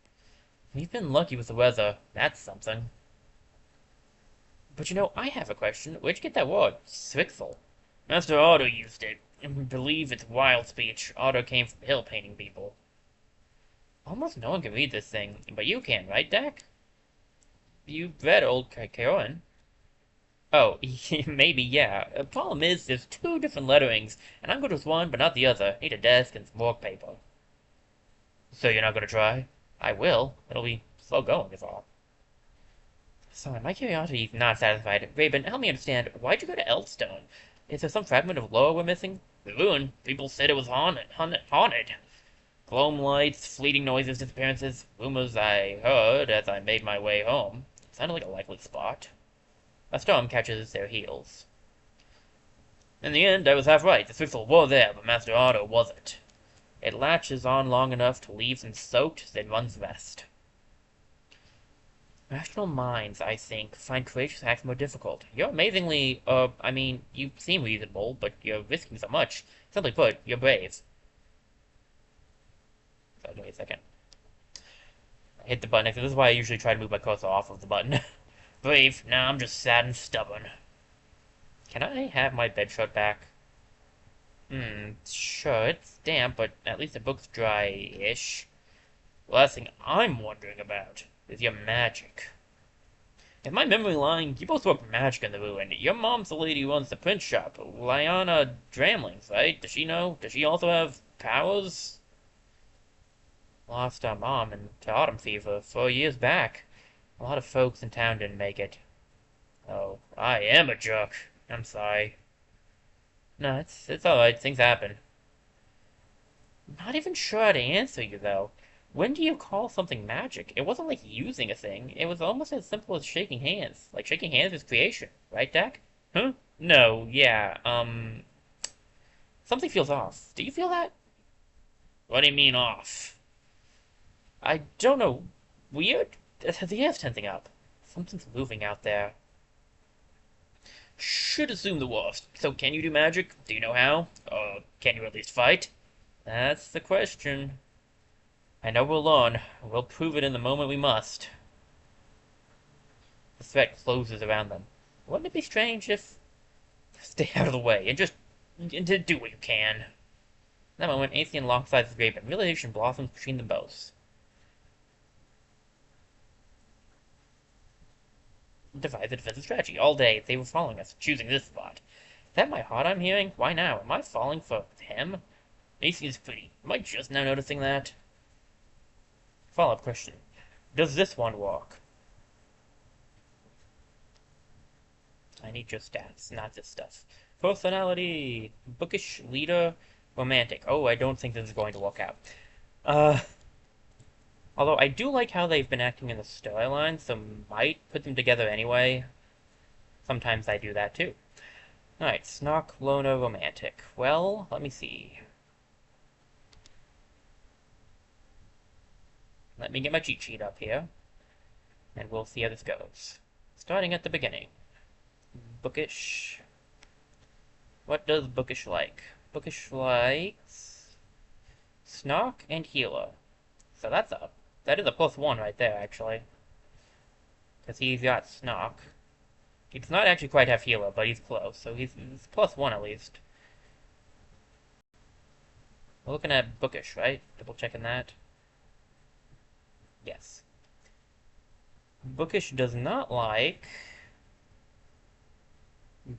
You've been lucky with the weather. That's something. But you know, I have a question. Where'd you get that word? Strixel? Master Otto used it. I believe it's wild speech. Otto came from hill painting people. Almost no one can read this thing, but you can, right, Dak? You read Old Karen. Oh, maybe, yeah. The problem is, there's two different letterings, and I'm good with one, but not the other. Need a desk and some work paper. So you're not gonna try? I will. It'll be slow going, is all. So, my curiosity is not satisfied. Raven, help me understand. Why'd you go to Elfstone? Is there some fragment of lore we're missing? The ruin. People said it was haunted. Gloam lights, fleeting noises, disappearances. Rumors I heard as I made my way home. Sounded like a likely spot. A storm catches their heels. In the end, I was half right. The Strixel were there, but Master Otto wasn't. It latches on long enough to leave them soaked, then runs west. Rational minds, I think, find courageous acts more difficult. You're amazingly, I mean, you seem reasonable, but you're risking so much. Simply put, you're brave. So, give me a second. I hit the button. This is why I usually try to move my cursor off of the button. Brave? Nah, I'm just sad and stubborn. Can I have my bed shut back? Sure, it's damp, but at least the book's dry-ish. The last thing I'm wondering about is your magic. If my memory lying, you both work magic in the ruin. Your mom's the lady who runs the print shop, Lyanna Dramlings, right? Does she know? Does she also have powers? Lost our mom to autumn fever 4 years back. A lot of folks in town didn't make it. Oh, I am a jerk. I'm sorry. No, it's alright. Things happen. Not even sure how to answer you, though. When do you call something magic? It wasn't like using a thing. It was almost as simple as shaking hands. Like, shaking hands is creation. Right, Dak? Huh? No, yeah, something feels off. Do you feel that? What do you mean off? I don't know. Weird? The air's tensing up. Something's moving out there. Should assume the worst. So can you do magic? Do you know how? Can you at least fight? That's the question. I know we're alone. We'll prove it in the moment we must. The threat closes around them. Wouldn't it be strange if... Stay out of the way and just do what you can. In that moment, Acian locks eyes with Graven. Realization blossoms between them both. Devise a defensive strategy. All day, they were following us, choosing this spot. Is that my heart I'm hearing? Why now? Am I falling for him? Acian's pretty. Am I just now noticing that? Follow-up question. Does this one work? I need your stats, not this stuff. Personality. Bookish, leader, romantic. Oh, I don't think this is going to work out. Although I do like how they've been acting in the storyline, so might put them together anyway. Sometimes I do that too. Alright, Snock, Lona, Romantic. Well, let me see. Let me get my cheat sheet up here, and we'll see how this goes. Starting at the beginning. Bookish. What does Bookish like? Bookish likes Snock and Healer. So that is a +1 right there, actually. Because he's got Snock. He does not actually quite have Healer, but he's close, so he's +1 at least. We're looking at Bookish, right? Double checking that. Yes. Bookish does not like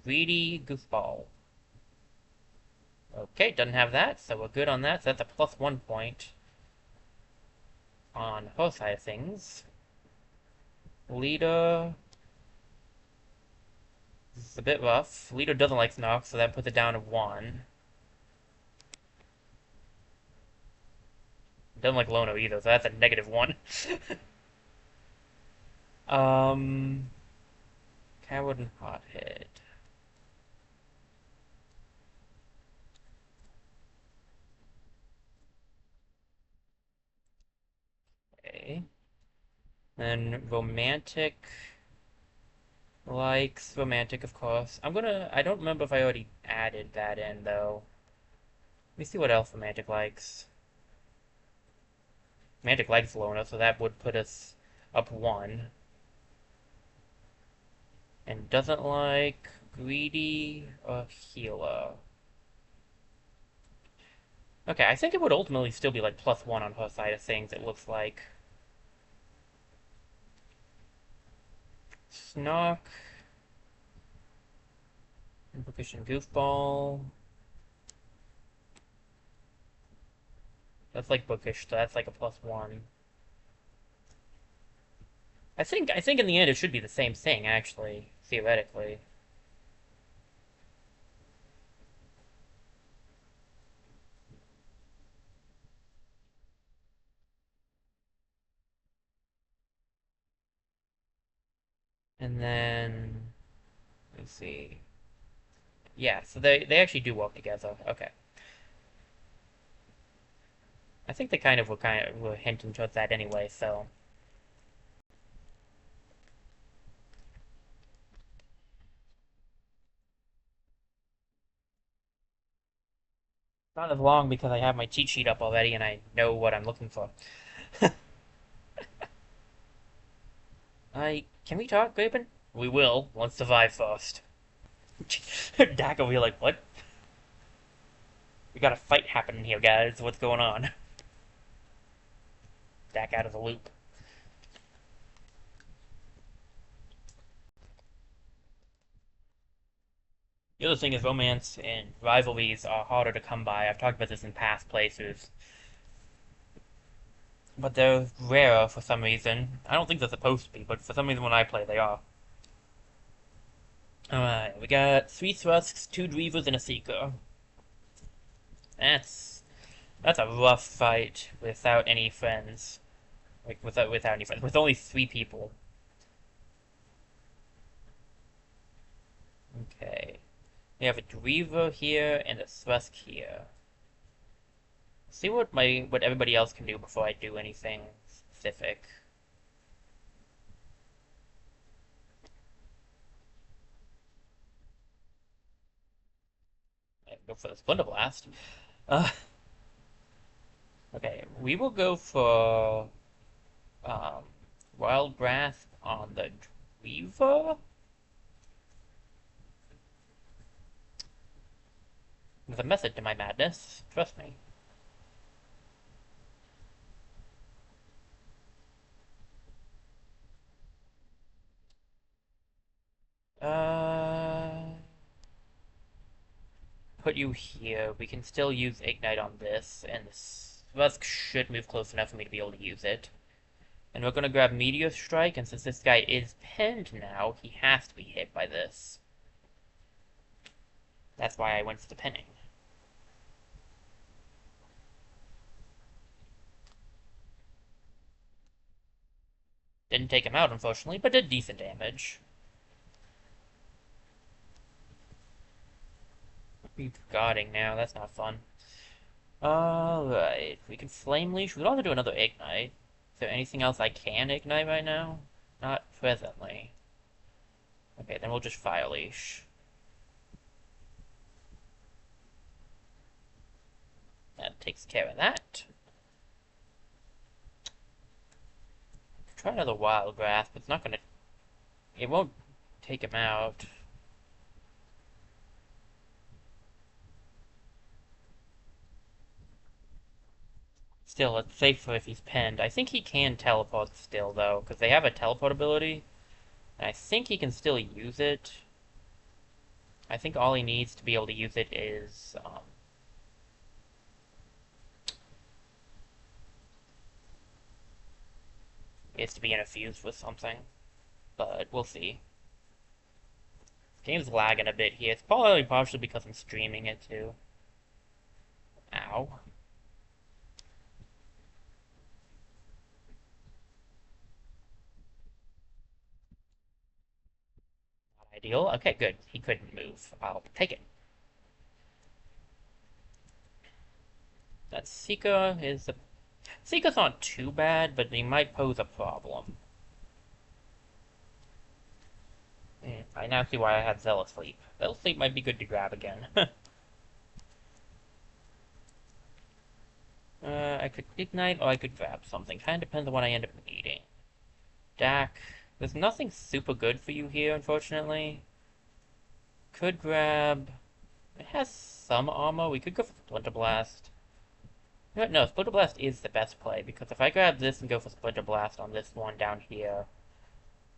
Greedy Goofball. Okay, doesn't have that, so we're good on that. So that's a +1 point on her side of things. Leader is a bit rough. Leader doesn't like Snock, so that puts it down to 1. Doesn't like Lono either, so that's a -1. Coward and Hothead. Okay. Then Romantic likes Romantic, of course. I don't remember if I already added that in, though. Let me see what else Romantic likes. Romantic likes Lona, so that would put us up 1. And doesn't like Greedy or Healer. Okay, I think it would ultimately still be like +1 on her side of things, it looks like. Snock. Bookish and Goofball. That's like Bookish, so that's like a +1. I think in the end it should be the same thing, actually, theoretically. And then let's see. Yeah, so they actually do work together. Okay. I think they were hinting towards that anyway, so not as long because I have my cheat sheet up already and I know what I'm looking for. Can we talk, Grapen? We will. Let's survive first. Dak will be like, what? We got a fight happening here, guys. What's going on? Dak out of the loop. The other thing is romance and rivalries are harder to come by. I've talked about this in past places. But they're rarer for some reason. I don't think they're supposed to be, but for some reason when I play, they are. Alright, we got 3 Thrusks, 2 Dreavers, and a Seeker. That's a rough fight without any friends. Like, without any friends. With only 3 people. Okay. We have a Dreaver here and a Thrusk here. See what everybody else can do before I do anything specific. I go for the Splinter Blast. Uh, okay, we will go for um, Wild Grasp on the Dreaver. There's a method to my madness. Trust me. Uh, put you here. We can still use Ignite on this, and this Rusk should move close enough for me to be able to use it. And we're gonna grab Meteor Strike, and since this guy is pinned now, he has to be hit by this. That's why I went for the pinning. Didn't take him out, unfortunately, but did decent damage. Be guarding now, that's not fun. Alright, we can Flame Leash. We could also do another Ignite. Is there anything else I can Ignite right now? Not presently. Okay, then we'll just Fire Leash. That takes care of that. Try another Wild Grasp, but it's not gonna... It won't take him out. Still, it's safer if he's pinned. I think he can teleport still, though, because they have a teleport ability. And I think he can still use it. I think all he needs to be able to use it is to be infused with something. But we'll see. Game's lagging a bit here. It's probably partially because I'm streaming it, too. Ow. Not ideal. Okay, good. He couldn't move. I'll take it. That Seeker is a... Seeker's not too bad, but he might pose a problem. I now see why I had Zealous Sleep. Zealous Sleep might be good to grab again. I could Ignite or I could grab something. Kind of depends on what I end up needing. Dak. There's nothing super good for you here, unfortunately. Could grab... It has some armor. We could go for Splinter Blast. No, Splinter Blast is the best play, because if I grab this and go for Splinter Blast on this one down here,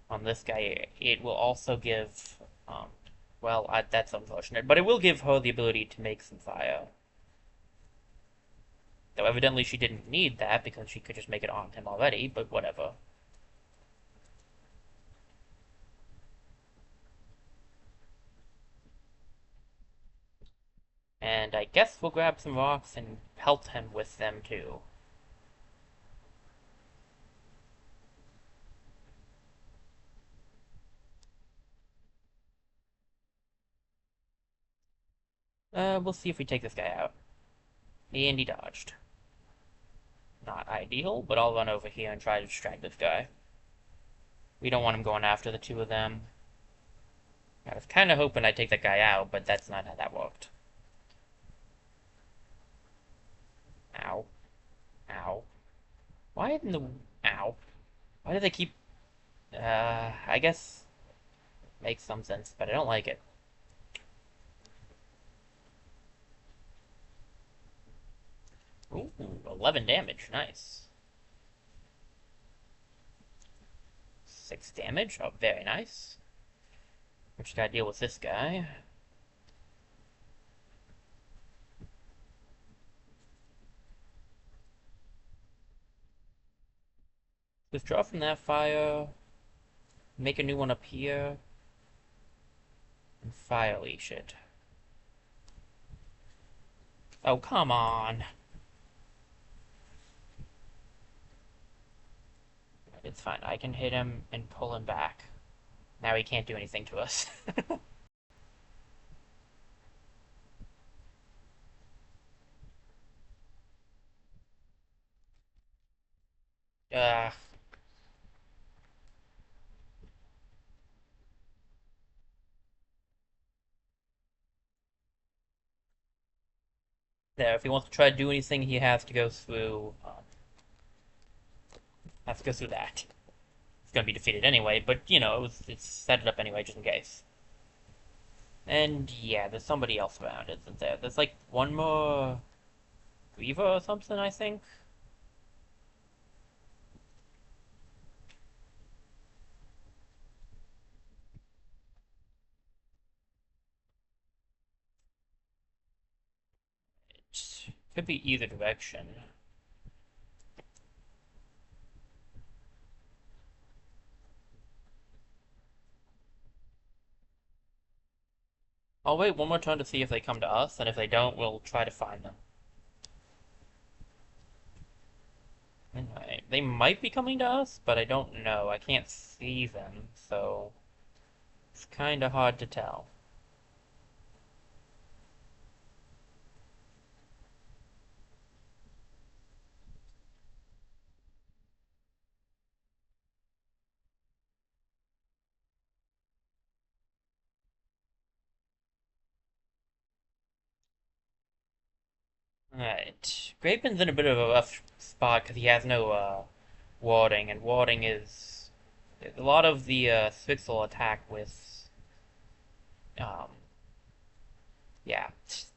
on this guy, it will also give... well, that's unfortunate, but it will give her the ability to make some fire. Though evidently she didn't need that, because she could just make it on him already, but whatever. And I guess we'll grab some rocks and pelt him with them, too. We'll see if we take this guy out. And he dodged. Not ideal, but I'll run over here and try to distract this guy. We don't want him going after the two of them. I was kind of hoping I'd take that guy out, but that's not how that worked. Ow. Ow. Why in the... Ow. Why do they keep... I guess... Makes some sense, but I don't like it. Ooh, 11 damage. Nice. 6 damage. Oh, very nice. We just gotta deal with this guy. Withdraw from that fire. Make a new one up here. And fire leash it. Oh, come on. It's fine. I can hit him and pull him back. Now he can't do anything to us. uh, there, if he wants to try to do anything, he has to go through... has to go through that. It's gonna be defeated anyway, but, you know, it's set it up anyway, just in case. And, yeah, there's somebody else around, isn't there? There's, like, one more... Reaver or something, I think? It could be either direction. I'll wait one more turn to see if they come to us, and if they don't, we'll try to find them. Anyway, they might be coming to us, but I don't know. I can't see them, so it's kind of hard to tell. Alright. Graven's in a bit of a rough spot because he has no, warding, and warding is... A lot of the, Spix will attack with, um, yeah,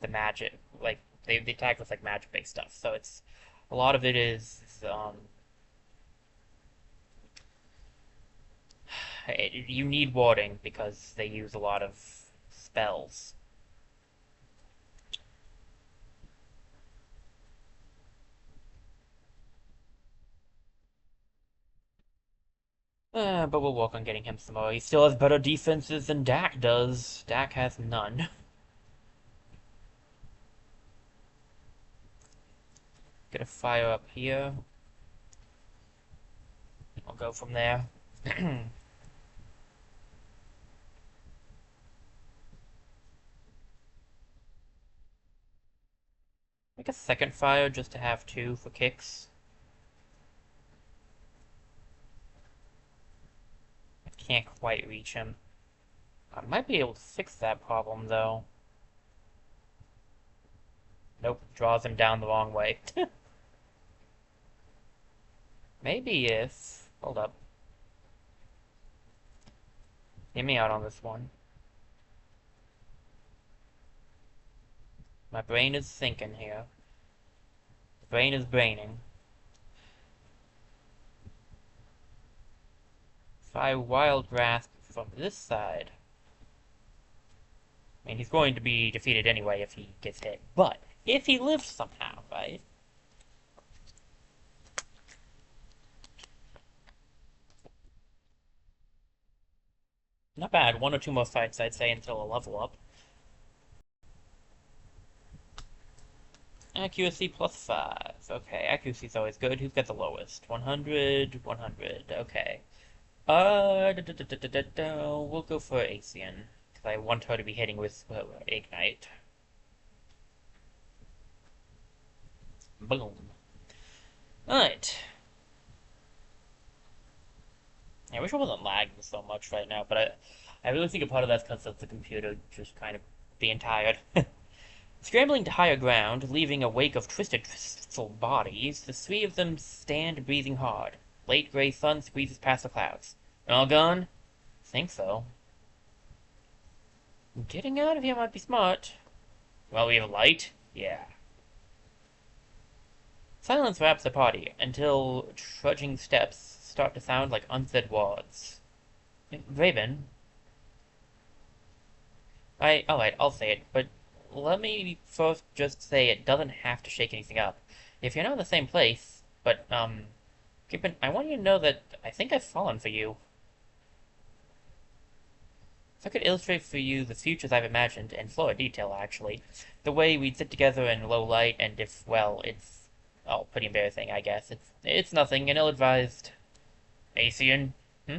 the magic, like, they attack with, like, magic-based stuff, so it's... A lot of it is, you need warding because they use a lot of spells. But we'll work on getting him some more. He still has better defenses than Dak does. Dak has none. Get a fire up here. I'll go from there. Make a second fire just to have two for kicks. I can't quite reach him. I might be able to fix that problem, though. Nope, draws him down the wrong way. Maybe if... Hold up. Hear me out on this one. My brain is thinking here. The brain is braining. If I wild grasp from this side... I mean, he's going to be defeated anyway if he gets hit. But, if he lives somehow, right? Not bad. One or two more fights, I'd say, until a level up. Accuracy plus 5. Okay, accuracy's always good. Who's got the lowest? 100, 100. Okay. We'll go for Asian. Because I want her to be hitting with Ignite. Boom. Alright. I wish I wasn't lagging so much right now, but I really think a part of that's because of the computer just kind of being tired. Scrambling to higher ground, leaving a wake of twisted bodies, the three of them stand breathing hard. Late gray sun squeezes past the clouds. All gone? Think so. Getting out of here might be smart. Well, we have light? Yeah. Silence wraps the party until trudging steps start to sound like unsaid words. Raven. Alright, I'll say it, but let me first just say it doesn't have to shake anything up. If you're not in the same place, but, I want you to know that I think I've fallen for you. If I could illustrate for you the futures I've imagined, in fuller detail, actually, the way we'd sit together in low light, and if, well, it's, oh, pretty embarrassing, I guess. It's nothing, an ill-advised... Asian? Hmm?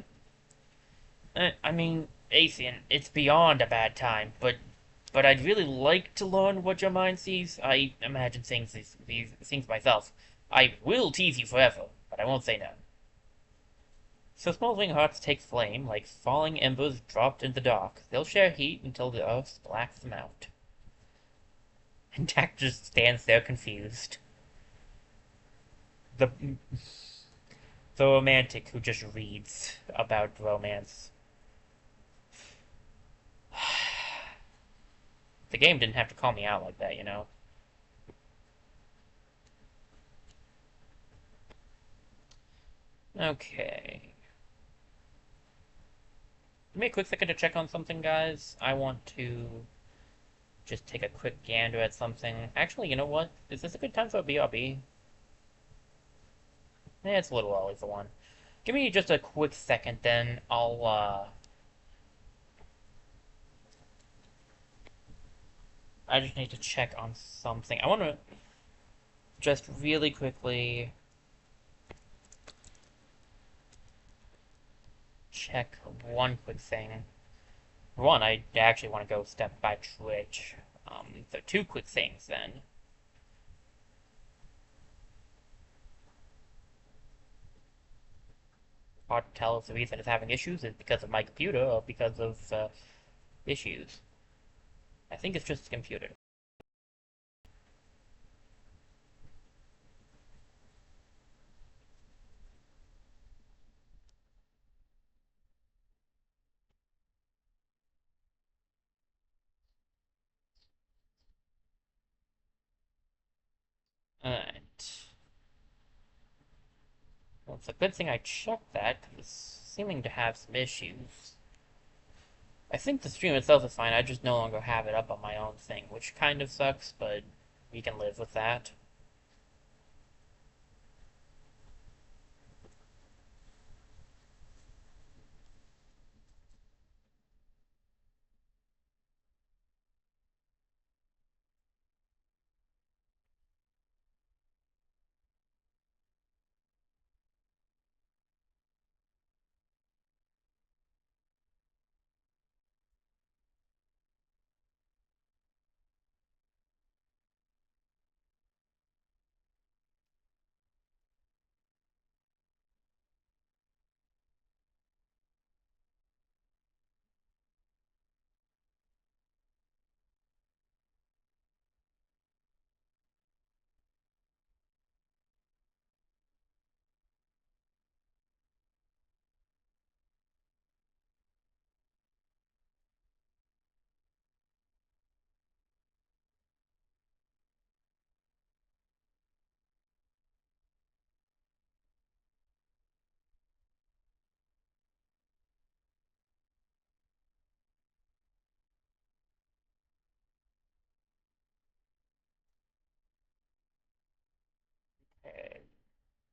I mean, Asian, it's beyond a bad time, but I'd really like to learn what your mind sees. I imagine these things myself. I will tease you forever, but I won't say no. So smoldering hearts take flame, like falling embers dropped in the dark. They'll share heat until the earth blacks them out. And Dak just stands there confused. The romantic who just reads about romance. The game didn't have to call me out like that, you know? Okay. Give me a quick second to check on something, guys. I want to just take a quick gander at something. Actually, you know what? Is this a good time for a BRB? Yeah, it's a little early for one. Give me just a quick second, then I just need to check on something. I want to just really quickly check one quick thing. One, I actually want to go step by Twitch. So two quick things, then. Hard to tell if the reason it's having issues is because of my computer or because of, issues. I think it's just the computer. Well, it's a good thing I checked that, because it's seeming to have some issues. I think the stream itself is fine, I just no longer have it up on my own thing, which kind of sucks, but we can live with that.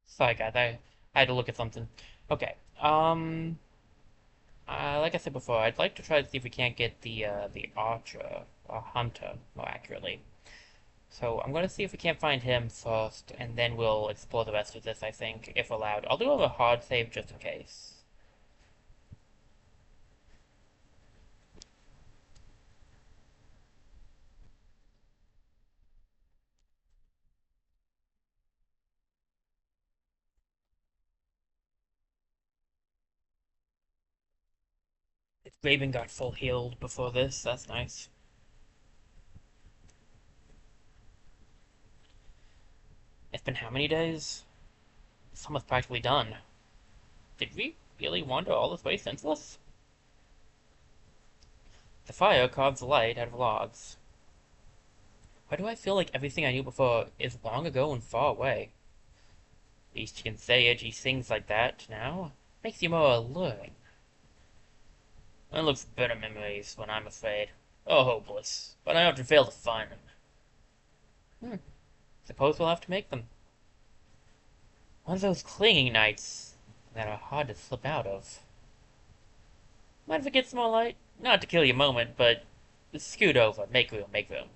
Sorry guys, I had to look at something. Okay, like I said before, I'd like to try to see if we can't get the archer, or hunter, more accurately. So I'm gonna see if we can't find him first, and then we'll explore the rest of this, I think, if allowed. I'll do a hard save just in case. If Raven got full healed before this, that's nice. It's been how many days? It's almost practically done. Did we really wander all this way senseless? The fire carves the light out of logs. Why do I feel like everything I knew before is long ago and far away? At least you can say edgy things like that now. Makes you more alluring. I look for better memories when I'm afraid. Oh, hopeless. But I often fail to find them. Hmm. Suppose we'll have to make them. One of those clinging nights that are hard to slip out of. Mind if I get some more light? Not to kill your moment, but scoot over. Make room, make room.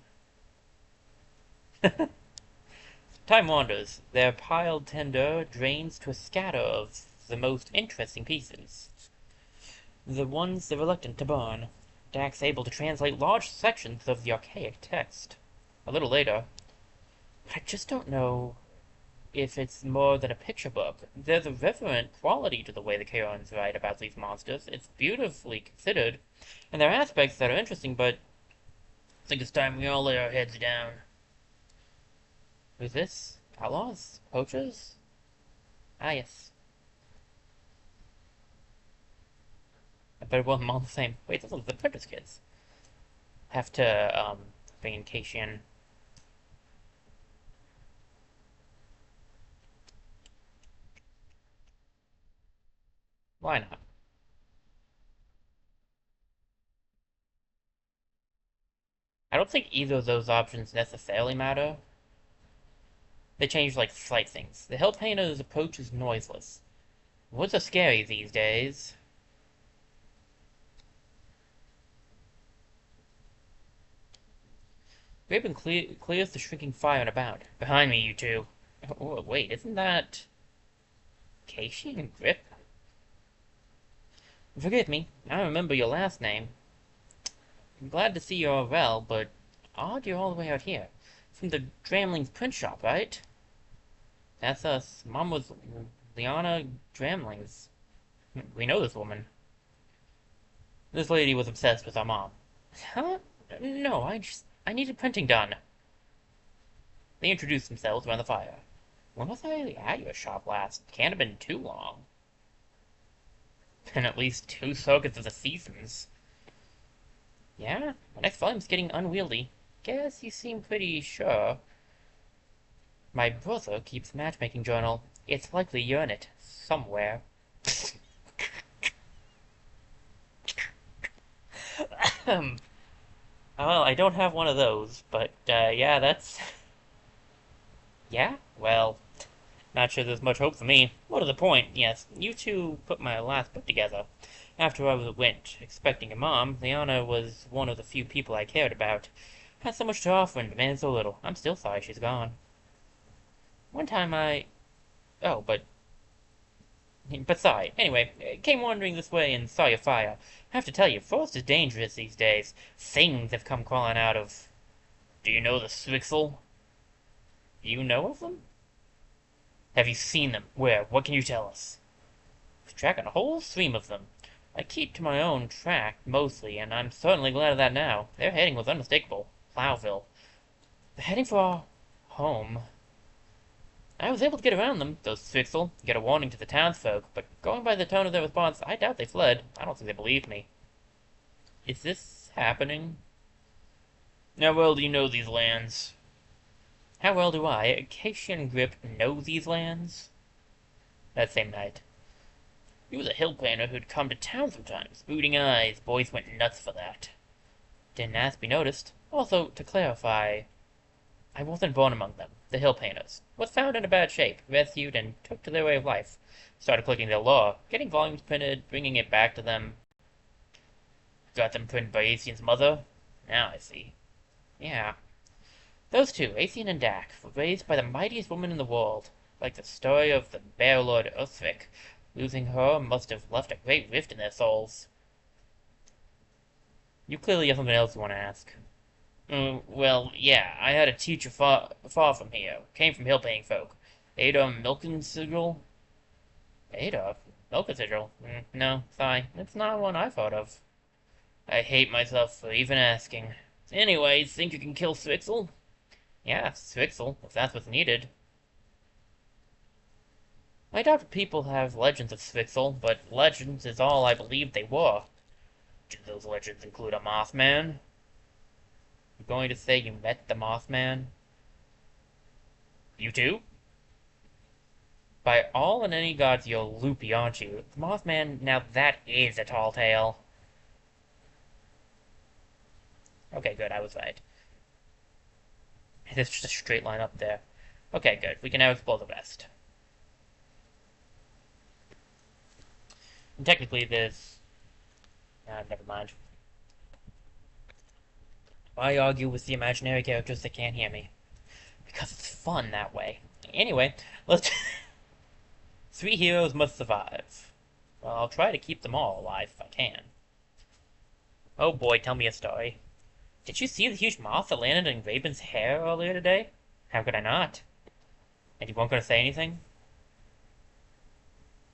Time wanders. Their piled tinder drains to a scatter of the most interesting pieces. The ones they're reluctant to burn. Dax able to translate large sections of the archaic text. A little later. But I just don't know if it's more than a picture book. There's a reverent quality to the way the Chaons write about these monsters. It's beautifully considered, and there are aspects that are interesting, but I think it's time we all lay our heads down. Who's this? Outlaws? Poachers? Ah, yes. I better want them all the same. Wait, those are the Apprentice kids. Have to, bring in Cassian. Why not? I don't think either of those options necessarily matter. They change, like, slight things. The Hill Painter's approach is noiseless. Woods are scary these days. Graben clears the shrinking fire and about. Behind me, you two. Oh, wait, isn't that Casey and Grip? Forgive me, I don't remember your last name. I'm glad to see you're well, but odd you're all the way out here. From the Dramling's print shop, right? That's us. Mom was Liana Dramling's. We know this woman. This lady was obsessed with our mom. Huh? No, I needed printing done. They introduced themselves around the fire. When was I at your shop last? Can't have been too long. Been at least 2 circuits of the seasons. Yeah? My next volume's getting unwieldy. Guess you seem pretty sure. My brother keeps matchmaking journal. It's likely you're in it. somewhere. Well, I don't have one of those, but yeah, that's yeah. Well, not sure there's much hope for me. More to the point, yes, you two put my last book together. After I went expecting a mom, Leona was one of the few people I cared about. Had so much to offer and demanded so little. I'm still sorry she's gone. One time I. Oh, but sorry. Anyway, came wandering this way and saw your fire. Have to tell you, forest is dangerous these days. Things have come crawling out of. Do you know the Swixel? You know of them? Have you seen them? Where? What can you tell us? We're tracking a whole stream of them. I keep to my own track, mostly, and I'm certainly glad of that now. Their heading was unmistakable. Plowville. They're heading for our home. I was able to get around them, those Swixel, get a warning to the townsfolk, but going by the tone of their response, I doubt they fled. I don't think they believed me. Is this happening? How well do you know these lands? How well do I, Acacia and Grip, know these lands? That same night. He was a hill climber who'd come to town sometimes. Booting eyes, boys went nuts for that. Didn't ask to be noticed. Also, to clarify, I wasn't born among them. The hill painters. Was found in a bad shape, rescued, and took to their way of life. Started collecting their lore, getting volumes printed, bringing it back to them. Got them printed by Acian's mother? Now I see. Yeah. Those two, Acian and Dak, were raised by the mightiest woman in the world. Like the story of the Bear Lord Uthric. Losing her must have left a great rift in their souls. You clearly have something else you want to ask. Well, yeah, I had a teacher far from here. Came from hill painting folk. Ada Milkensigil? Ada? Milkensigil? No, sorry. It's not one I thought of. I hate myself for even asking. Anyway, think you can kill Swixel? Yeah, Swixel, if that's what's needed. I doubt people have legends of Swixel, but legends is all I believe they were. Do those legends include a Mothman? You going to say you met the Mothman? You too? By all and any gods, you're loopy, aren't you? The Mothman, now that is a tall tale. Okay, good, I was right. There's just a straight line up there. Okay, good, we can now explore the rest. And technically, there's... never mind. Why argue with the imaginary characters that can't hear me? Because it's fun that way. Anyway, let's... 3 heroes must survive. Well, I'll try to keep them all alive if I can. Oh boy, tell me a story. Did you see the huge moth that landed in Raven's hair earlier today? How could I not? And you weren't going to say anything?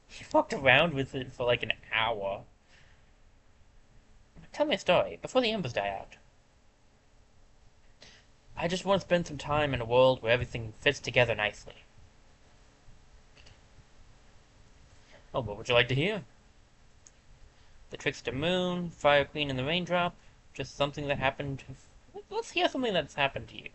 He walked around with it for like an hour. Tell me a story, before the embers die out. I just want to spend some time in a world where everything fits together nicely. Oh, what would you like to hear? The Trickster Moon, Fire Queen and the Raindrop, just something that happened... Let's hear something that's happened to you.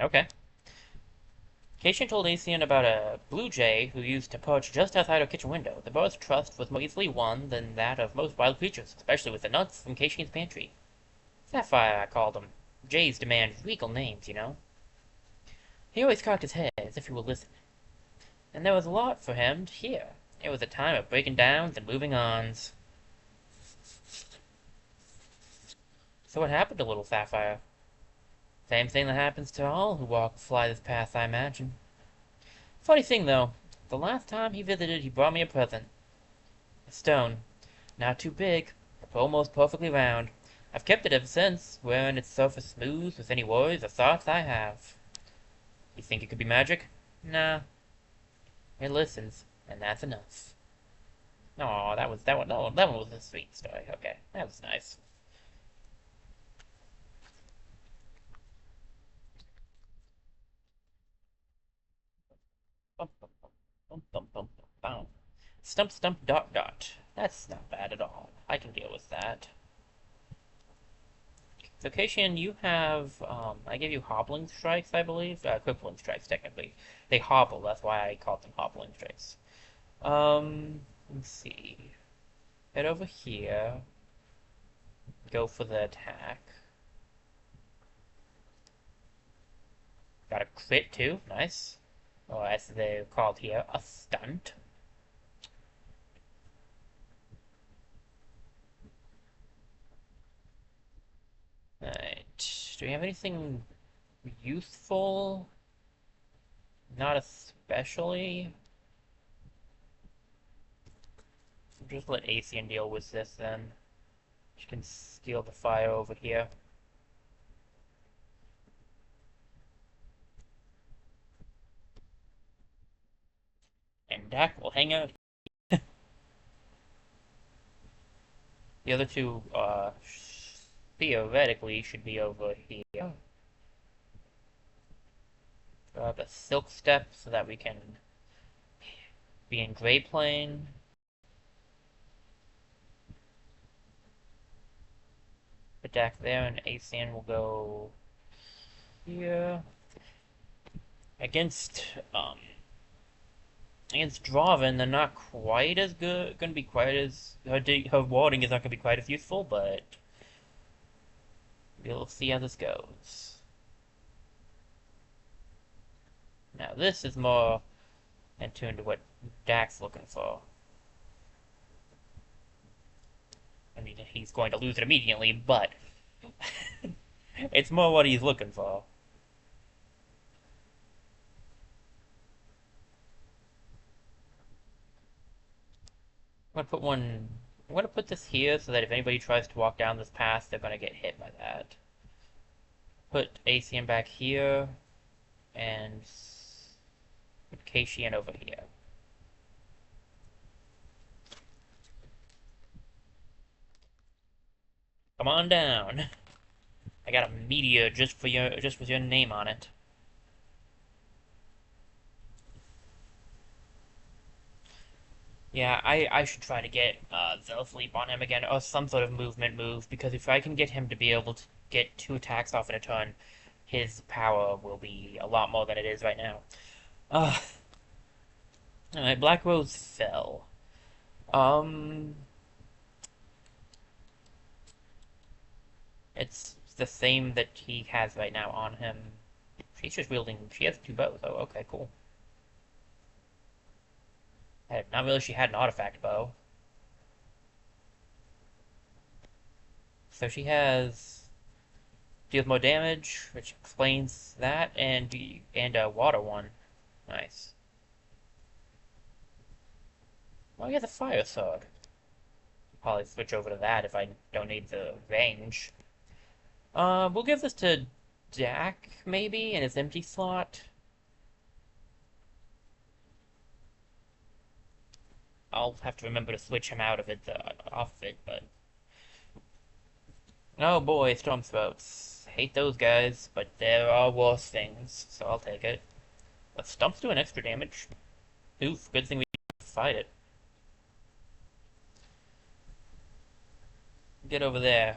Okay. Cation told Acian about a blue jay who used to perch just outside her kitchen window. The bird's trust was more easily won than that of most wild creatures, especially with the nuts from Cation's pantry. Sapphire, I called him. Jays demand regal names, you know. He always cocked his head as if he would listen. And there was a lot for him to hear. It was a time of breaking downs and moving ons. So what happened to little Sapphire? Same thing that happens to all who walk fly this path, I imagine. Funny thing, though. The last time he visited, he brought me a present. A stone. Not too big, but almost perfectly round. I've kept it ever since, wearing its surface smooth with any worries or thoughts I have. You think it could be magic? Nah. It listens, and that's enough. Oh, that one was a sweet story. Okay, that was nice. Bum, bum, bum, bum, bum, bum, bum. Stump, stump, dot, dot. That's not bad at all. I can deal with that. So, Cation, you have, I gave you hobbling strikes, I believe? Crippling strikes, technically. They hobble, that's why I called them hobbling strikes. Let's see. Head over here. Go for the attack. Got a crit, too. Nice. Or as they're called here, a stunt. Alright. Do we have anything useful? Not especially. Just let Asian deal with this then. She can steal the fire over here. And Dak will hang out. The other two, theoretically, should be over here. Grab a silk step so that we can be in gray plane. Put Dak there, and Asian will go here. Against Draven, they're not quite as good. Going to be quite as her warding is not going to be quite as useful, but we'll see how this goes. Now this is more in tune to what Dak's looking for. I mean, he's going to lose it immediately, but it's more what he's looking for. I'm gonna put this here so that if anybody tries to walk down this path, they're gonna get hit by that. Put ACM back here, and put Kashian over here. Come on down. I got a meteor just with your name on it. Yeah, I should try to get Zealous Leap on him again, or some sort of movement move, because if I can get him to be able to get 2 attacks off in a turn, his power will be a lot more than it is right now. Alright, Black Rose fell. It's the same that he has right now on him. She's just wielding, she has 2 bows. Oh, okay, cool. I did not realize she had an artifact bow. So she deals more damage, which explains that, and a water one. Nice. Well, I got the fire sword. Probably switch over to that if I don't need the range. We'll give this to Dak, maybe, in his empty slot. I'll have to remember to switch him out of it, off of it, but... Oh boy, storm spouts. Hate those guys, but there are worse things, so I'll take it. But Stump's doing extra damage. Oof, good thing we didn't fight it. Get over there.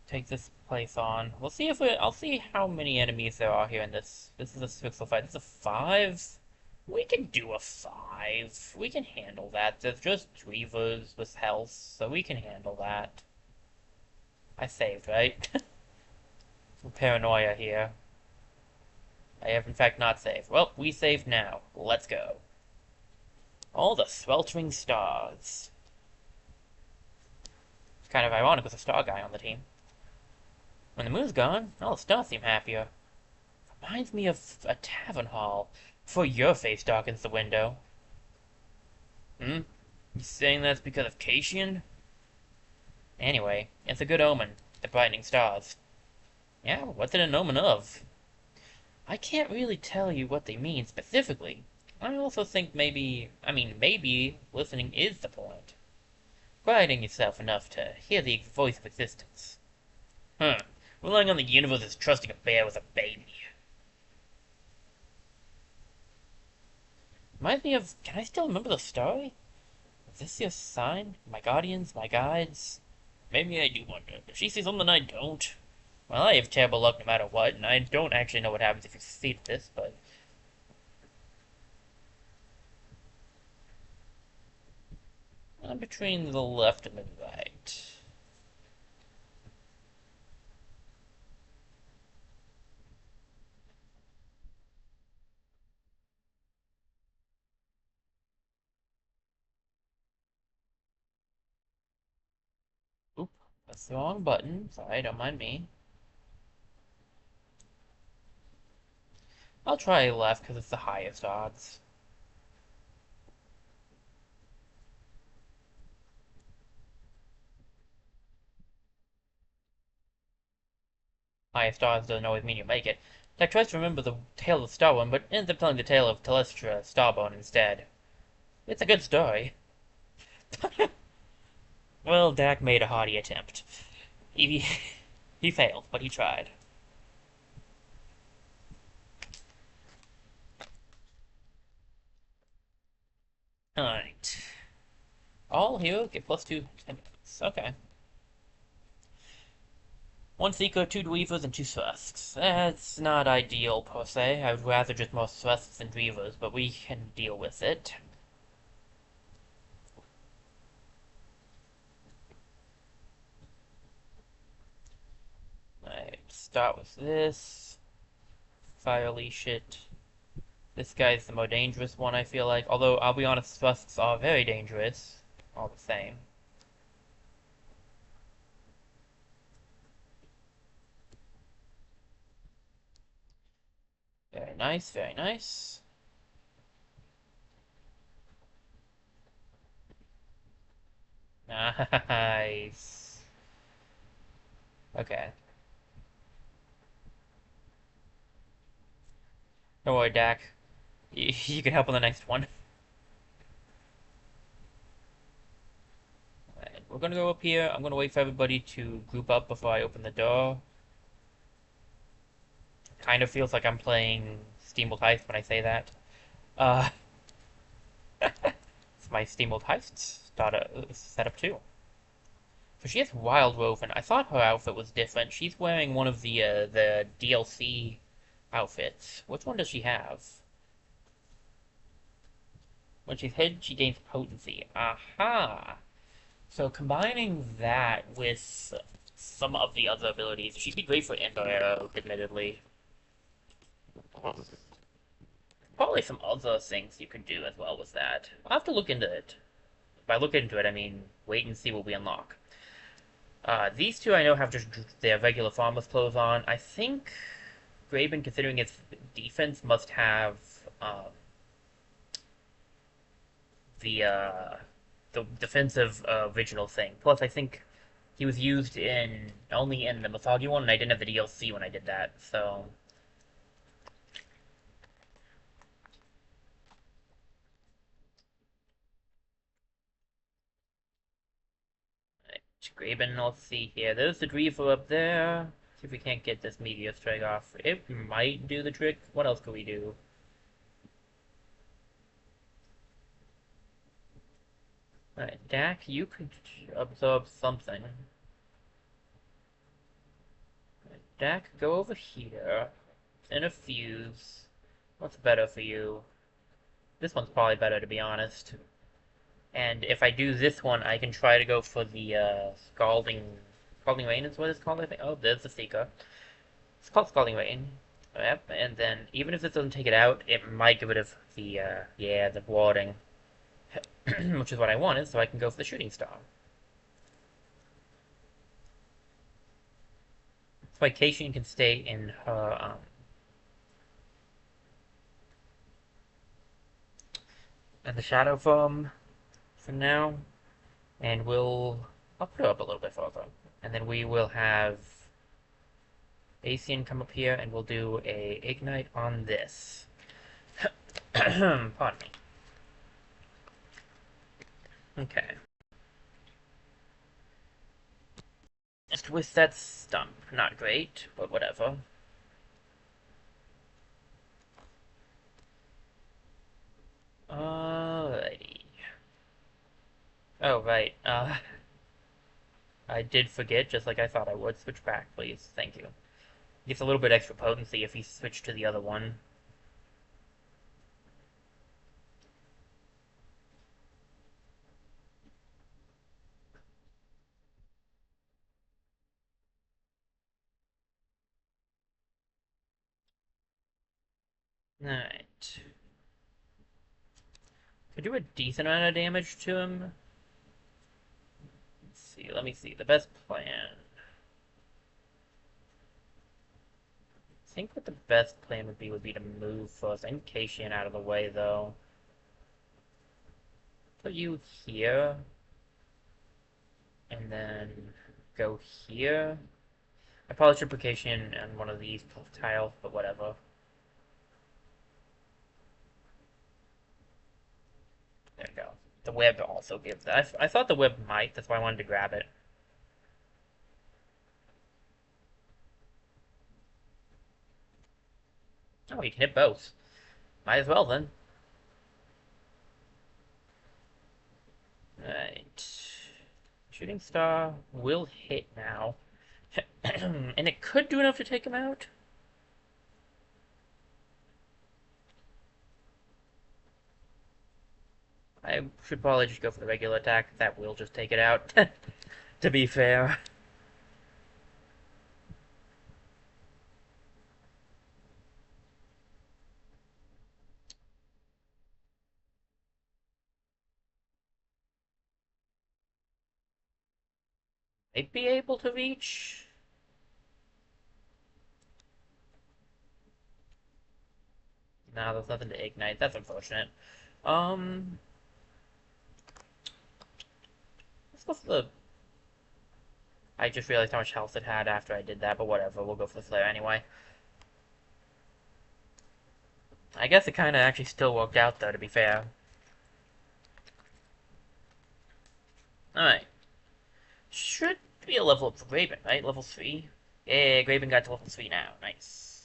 Take this place on. We'll see if I'll see how many enemies there are here in this. This is a 605. This is a 5? We can do a 5. We can handle that. There's just Reavers with health, so we can handle that. I saved, right? Some paranoia here. I have in fact not saved. Well, we saved now. Let's go. All the sweltering stars. It's kind of ironic with a star guy on the team. When the moon's gone, all the stars seem happier. Reminds me of a tavern hall, before your face darkens the window. You saying that's because of Cation? Anyway, it's a good omen, the brightening stars. Yeah, what's it an omen of? I can't really tell you what they mean specifically. I also think maybe listening is the point. Quieting yourself enough to hear the voice of existence. Relying on the universe is trusting a bear with a baby. Reminds me of, can I still remember the story? Is this your sign? My guardians, my guides? Maybe I do wonder. If she sees something I don't, well, I have terrible luck no matter what, and I don't actually know what happens if you succeed at this, but I'm between the left and the right. Oop, that's the wrong button. Sorry, don't mind me. I'll try left because it's the highest odds. Highest odds doesn't always mean you make it. Jack tries to remember the tale of Starbone, but ends up telling the tale of Telestra Starbone instead. It's a good story. Well, Dak made a hearty attempt. He, he failed, but he tried. Alright. All heroes get +2 enemies. Okay. One Seeker, two Dweevers, and two Thrusks. That's not ideal, per se. I would rather just more Thrusks than Dweevers, but we can deal with it. Alright, start with this. Fire leash it. This guy's the more dangerous one, I feel like. Although, I'll be honest, Thrusts are very dangerous. All the same. Very nice, very nice. Nice. Okay. Don't worry, Dak. You can help on the next one. Alright, we're gonna go up here. I'm gonna wait for everybody to group up before I open the door. Kind of feels like I'm playing Steamboat Heist when I say that. Uh, it's my Steamboat Heist starter setup too. So she has Wild Woven. I thought her outfit was different. She's wearing one of the DLC outfits. Which one does she have? When she's hidden, she gains potency. Aha! So combining that with some of the other abilities, she'd be great for Ember Arrow, admittedly. Probably some other things you could do as well with that. I'll have to look into it. By look into it, I mean wait and see what we unlock. These two I know have just their regular farmer's clothes on. I think Graben, considering its defense, must have the the defensive original thing. Plus, I think he was used in only in the Masagi one, and I didn't have the DLC when I did that. So Graben, let's see here. There's the Dreaver up there. See if we can't get this Meteor Strike off. It might do the trick. What else could we do? Alright, Dak, you could absorb something. Dak, go over here. In a fuse. What's better for you? This one's probably better, to be honest. And if I do this one, I can try to go for the Scalding Rain is what it's called, I think. Oh, there's the Seeker. It's called Scalding Rain. Yep, and then even if this doesn't take it out, it might get rid of the, yeah, the warding. Which is what I wanted, so I can go for the Shooting Star. That's why Keishin can stay in her, in the Shadow Form for now. And I'll put it up a little bit further. And then we will have Asian come up here, and we'll do a Ignite on this. Pardon me. Okay. Just with that stump. Not great, but whatever. Alrighty. Oh, right. I did forget, just like I thought I would. Switch back, please. Thank you. Gets a little bit extra potency if you switch to the other one. Alright. Could do a decent amount of damage to him. Let's see, let me see. The best plan. I think what the best plan would be to move first. I need Kashian out of the way though. Put you here. And then go here. I probably should put Kashian on one of these tiles, but whatever. There we go. The web also gives that. I thought the web might, that's why I wanted to grab it. Oh, you can hit both. Might as well then. Alright. Shooting Star will hit now. And it could do enough to take him out. I should probably just go for the regular attack. That will just take it out. To be fair. Might be able to reach. No, there's nothing to ignite. That's unfortunate. Um, let's go for the. I just realized how much health it had after I did that, but whatever. We'll go for the flare anyway. I guess it kind of actually still worked out, though, to be fair. Alright. Should be a level up for Graven, right? Level 3? Yeah, Graven got to level 3 now. Nice.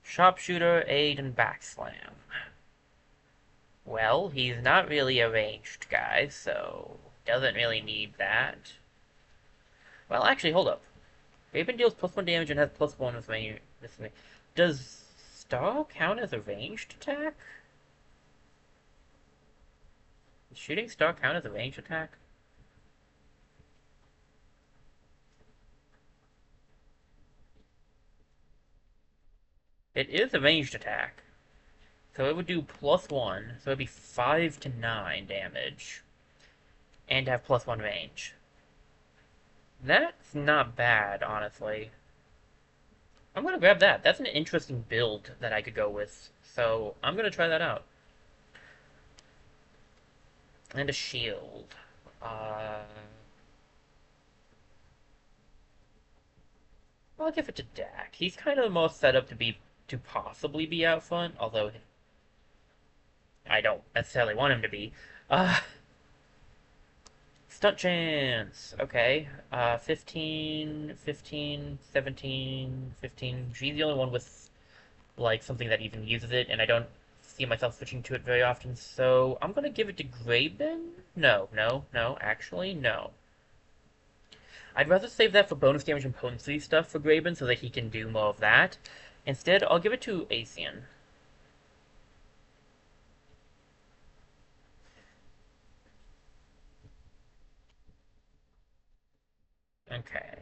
Sharpshooter, aid, and backslam. Well, he's not really a ranged guy, so doesn't really need that. Well, actually, hold up. Raven deals +1 damage and has +1 with range. Does Star count as a ranged attack? Does shooting Star count as a ranged attack? It is a ranged attack. So it would do +1, so it'd be 5 to 9 damage. And have +1 range. That's not bad, honestly. I'm gonna grab that. That's an interesting build that I could go with. So I'm gonna try that out. And a shield. I'll give it to Dak. He's kind of the most set up to possibly be out front, although I don't necessarily want him to be. Uh, Stunt chance. Okay. 15, 15, 17, 15. She's the only one with, like, something that even uses it, and I don't see myself switching to it very often, so I'm gonna give it to Graben? No, no, no, actually, no. I'd rather save that for bonus damage and potency stuff for Graben so that he can do more of that. Instead, I'll give it to Asian. Okay.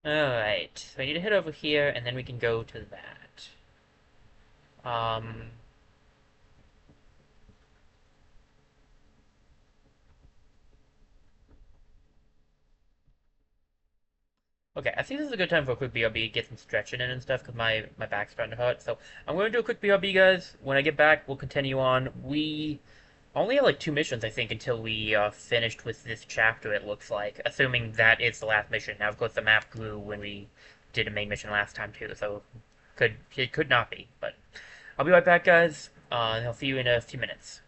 Alright, so I need to head over here, and then we can go to that. Um... Okay, I think this is a good time for a quick BRB, get some stretching in and stuff, because my back's starting to hurt. So I'm going to do a quick BRB, guys. When I get back, we'll continue on. We only have like 2 missions, I think, until we finished with this chapter, it looks like. Assuming that is the last mission. Now, of course, the map grew when we did a main mission last time, too, so it could not be. But I'll be right back, guys. I'll see you in a few minutes.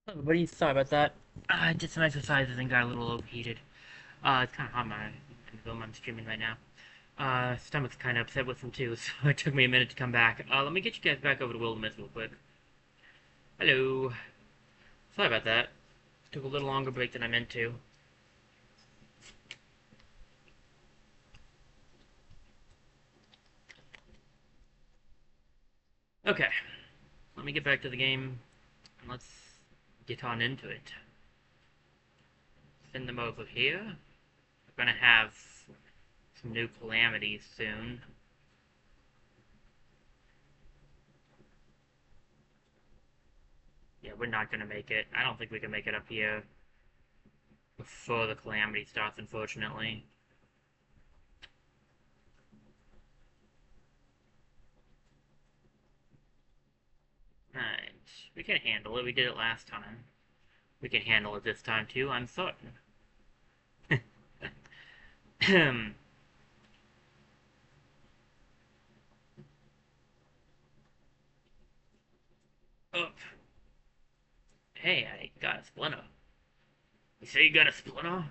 Everybody, sorry about that. I did some exercises and got a little overheated. It's kind of hot in the film I'm streaming right now. Stomach's kind of upset with them too, so it took me a minute to come back. Let me get you guys back over to Wildermyth real quick. Hello. Sorry about that. Took a little longer break than I meant to. Okay, let me get back to the game, and let's get on into it. Send them over here. We're gonna have some new calamities soon. Yeah, we're not gonna make it. I don't think we can make it up here before the calamity starts, unfortunately. Alright, we can handle it. We did it last time. We can handle it this time too, I'm certain. Oh, hey, I got a splinter. You say you got a splinter?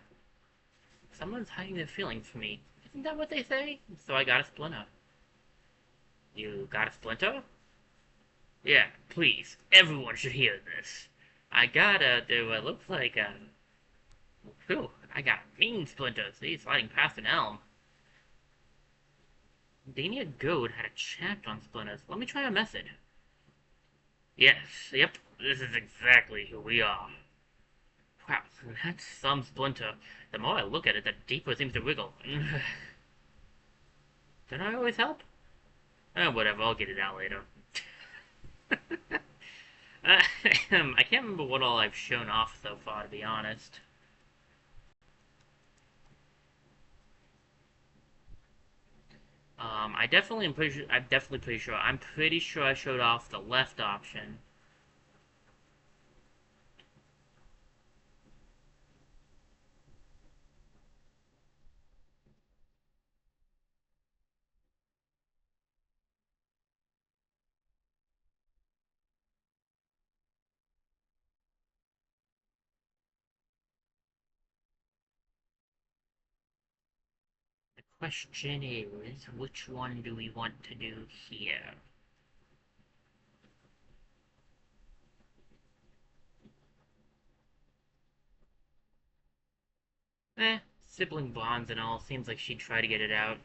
Someone's hiding their feelings from me. Isn't that what they say? So I got a splinter. You got a splinter? Yeah, please. Everyone should hear this. I got looks like, phew, I got mean splinters. He's sliding past an elm. Dania Goad had a chat on splinters. Let me try a method. Yes, yep, this is exactly who we are. Wow, that's some splinter. The more I look at it, the deeper it seems to wiggle. Don't I always help? Whatever, I'll get it out later. I can't remember what all I've shown off so far, to be honest. I definitely am pretty sure. I'm definitely pretty sure. I'm pretty sure I showed off the left option. The question is, which one do we want to do here? Sibling bonds and all. Seems like she'd try to get it out.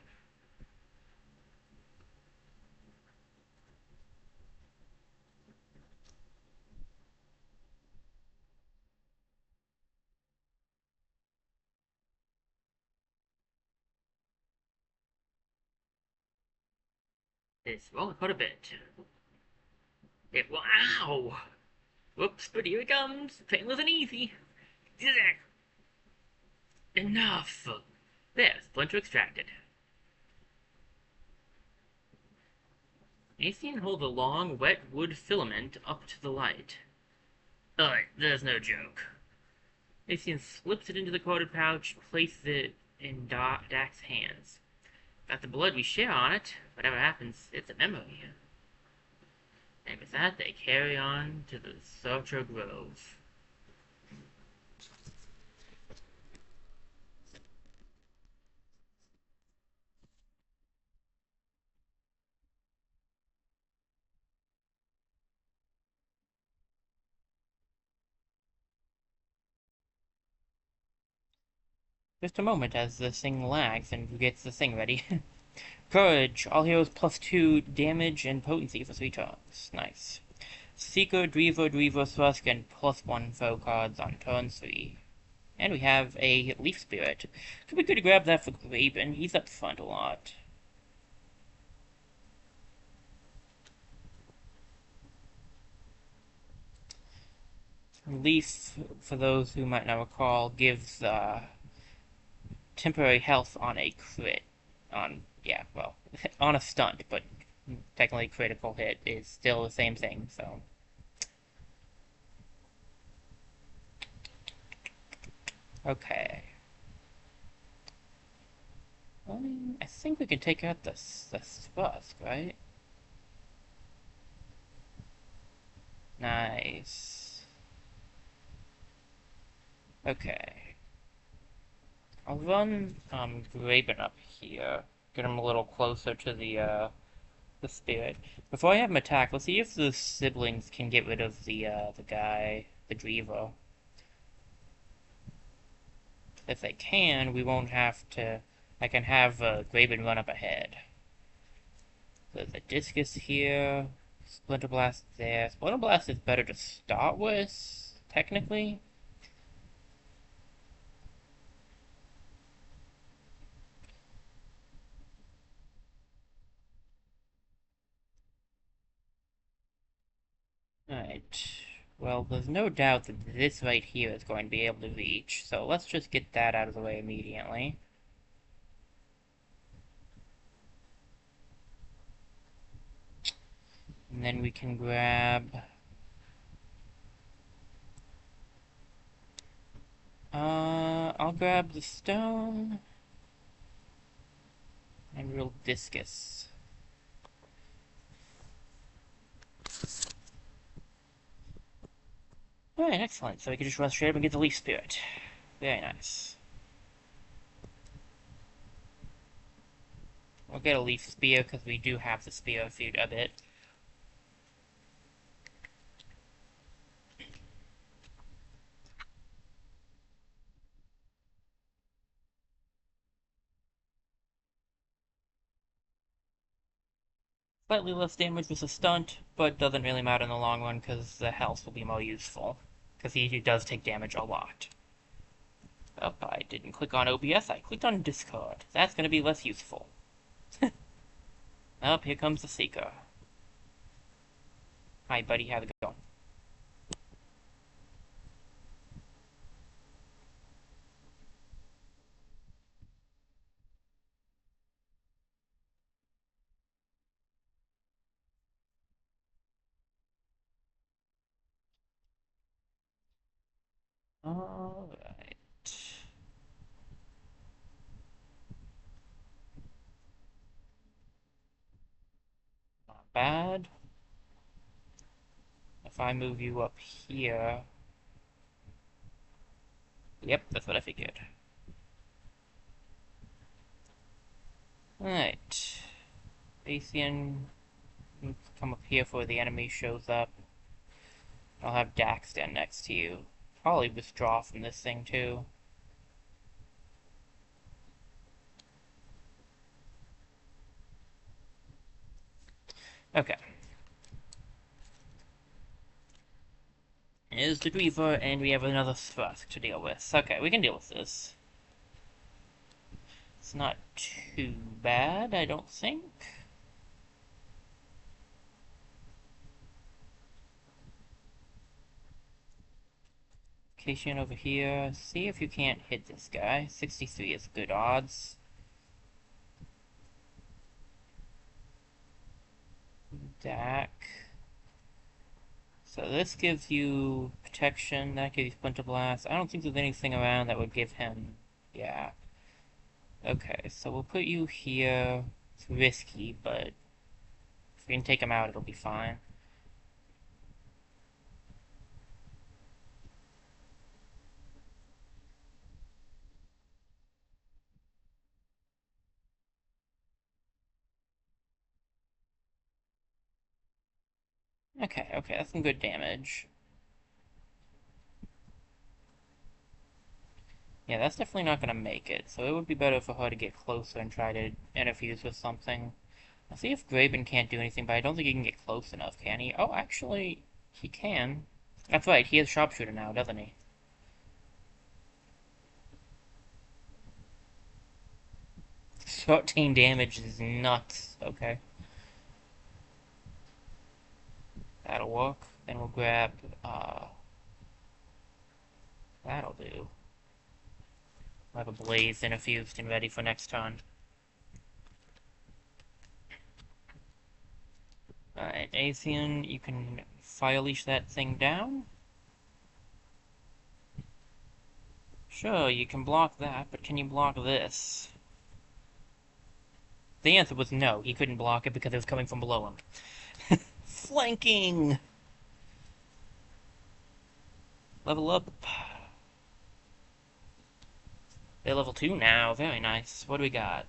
This won't hurt a bit. It will. Ow! Whoops, but here it comes. Pain wasn't easy. Enough! There, splinter extracted. Acian holds a long, wet wood filament up to the light. There's no joke. Acian slips it into the corded pouch, places it in Dak's hands. Got the blood we share on it. Whatever happens, it's a memory. And with that, they carry on to the Sartre Grove. Just a moment as the thing lags and gets the thing ready. Courage. All heroes +2 damage and potency for 3 turns. Nice. Seeker, Dreaver, Thrust, and +1 foe cards on turn 3. And we have a Leaf Spirit. Could be good to grab that for Graven. He's up front a lot. Leaf, for those who might not recall, gives temporary health on a crit. On a stunt, but technically critical hit is still the same thing, so. Okay. I think we can take out this Tusk, right? Nice. Okay. I'll run Graben up here. Get him a little closer to the spirit. Before I have him attack, let's see if the siblings can get rid of the guy, the Dreaver. If they can, we won't have to. I can have Graben run up ahead. There's a Discus here. Splinter Blast there. Splinter Blast is better to start with, technically. Alright. Well, there's no doubt that this right here is going to be able to reach, so let's just get that out of the way immediately. And then we can grab... I'll grab the stone... and real Discus. Alright, excellent. So we can just run straight up and get the Leaf Spirit. Very nice. We'll get a Leaf Spear, because we do have the Spear a bit. Slightly less damage with a stunt, but doesn't really matter in the long run, because the health will be more useful. Because he does take damage a lot. Oh, I didn't click on OBS, I clicked on Discord. That's going to be less useful. Oh, here comes the Seeker. Hi, buddy, how's it going? Alright. Not bad. If I move you up here... Yep, that's what I figured. Alright. Bathian, come up here before the enemy shows up. I'll have Dax stand next to you. Probably withdraw from this thing too. Okay. Here's the Griever, and we have another Thrusk to deal with. Okay, we can deal with this. It's not too bad, I don't think. Cation over here. See if you can't hit this guy. 63 is good odds. Dak. So this gives you protection. That gives you Splinter Blast. I don't think there's anything around that would give him... Yeah. Okay, so we'll put you here. It's risky, but if we can take him out, it'll be fine. Okay, okay, that's some good damage. Yeah, that's definitely not gonna make it, so it would be better for her to get closer and try to interfuse with something. I'll see if Graben can't do anything, but I don't think he can get close enough, can he? Oh, actually, he can. That's right, he has Sharpshooter now, doesn't he? 13 damage is nuts. Okay. That'll work. Then we'll grab, that'll do. We'll have a Blaze infused and ready for next turn. Alright, Atheon, you can Fire Leash that thing down. Sure, you can block that, but can you block this? The answer was no, he couldn't block it because it was coming from below him. Flanking! Level up. They're level 2 now. Very nice. What do we got?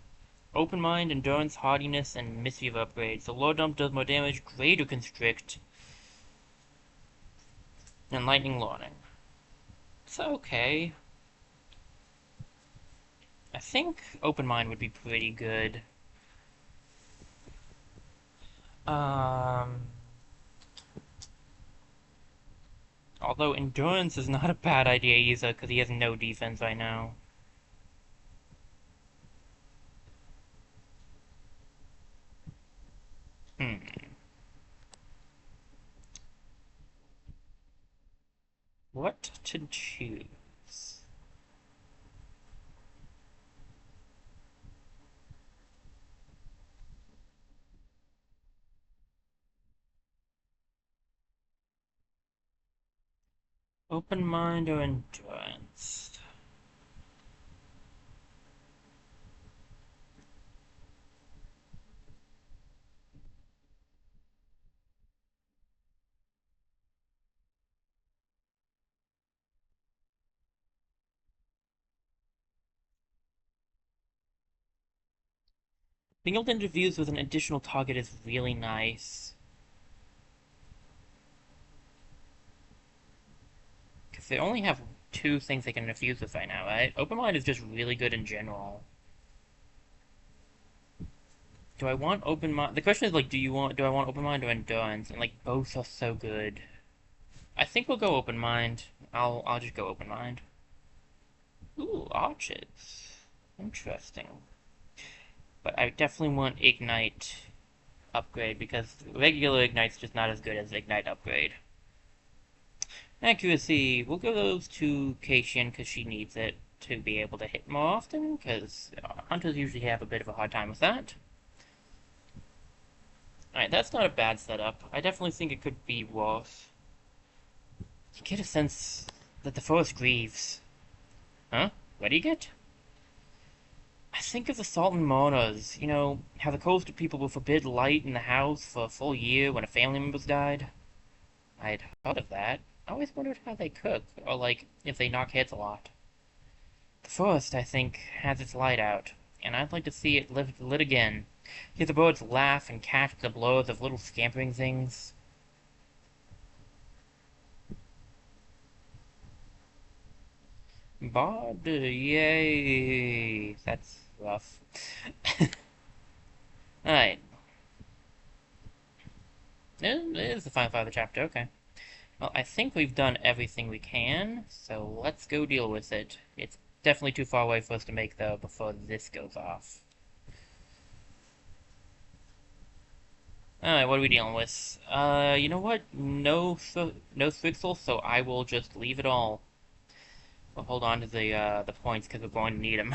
Open Mind, Endurance, Hardiness, and Mischief upgrades. The Low Dump does more damage, Greater Constrict, and Lightning Warning. It's okay. I think Open Mind would be pretty good. Um, Although Endurance is not a bad idea either, because he has no defense right now. Hmm. What to choose? Open Mind or Endurance? Being able to interviews with an additional target is really nice. Because they only have two things they can infuse with right now, right? Open Mind is just really good in general. Do I want Open Mind? The question is, like, do I want Open Mind or Endurance? And, like, both are so good. I think we'll go Open Mind. I'll just go Open Mind. Ooh, Arches. Interesting. But I definitely want Ignite upgrade, because regular Ignite's just not as good as Ignite upgrade. Accuracy, we'll give those to Keishin because she needs it to be able to hit more often, because hunters usually have a bit of a hard time with that. Alright, that's not a bad setup. I definitely think it could be worse. You get a sense that the forest grieves. Huh? What do you get? I think of the Salt and Mourners. You know, how the coastal people will forbid light in the house for a full year when a family member's died? I'd heard of that. I always wondered how they cook, or like, if they knock heads a lot. The forest, I think, has its light out, and I'd like to see it lit again. Hear the birds laugh and catch the blows of little scampering things. Bard, yay! That's rough. Alright. It is the final part of the chapter, okay. Well, I think we've done everything we can, so let's go deal with it. It's definitely too far away for us to make, though, before this goes off. Alright, what are we dealing with? You know what? No Swixel, so I will just leave it all. We'll hold on to the points, because we're going to need them.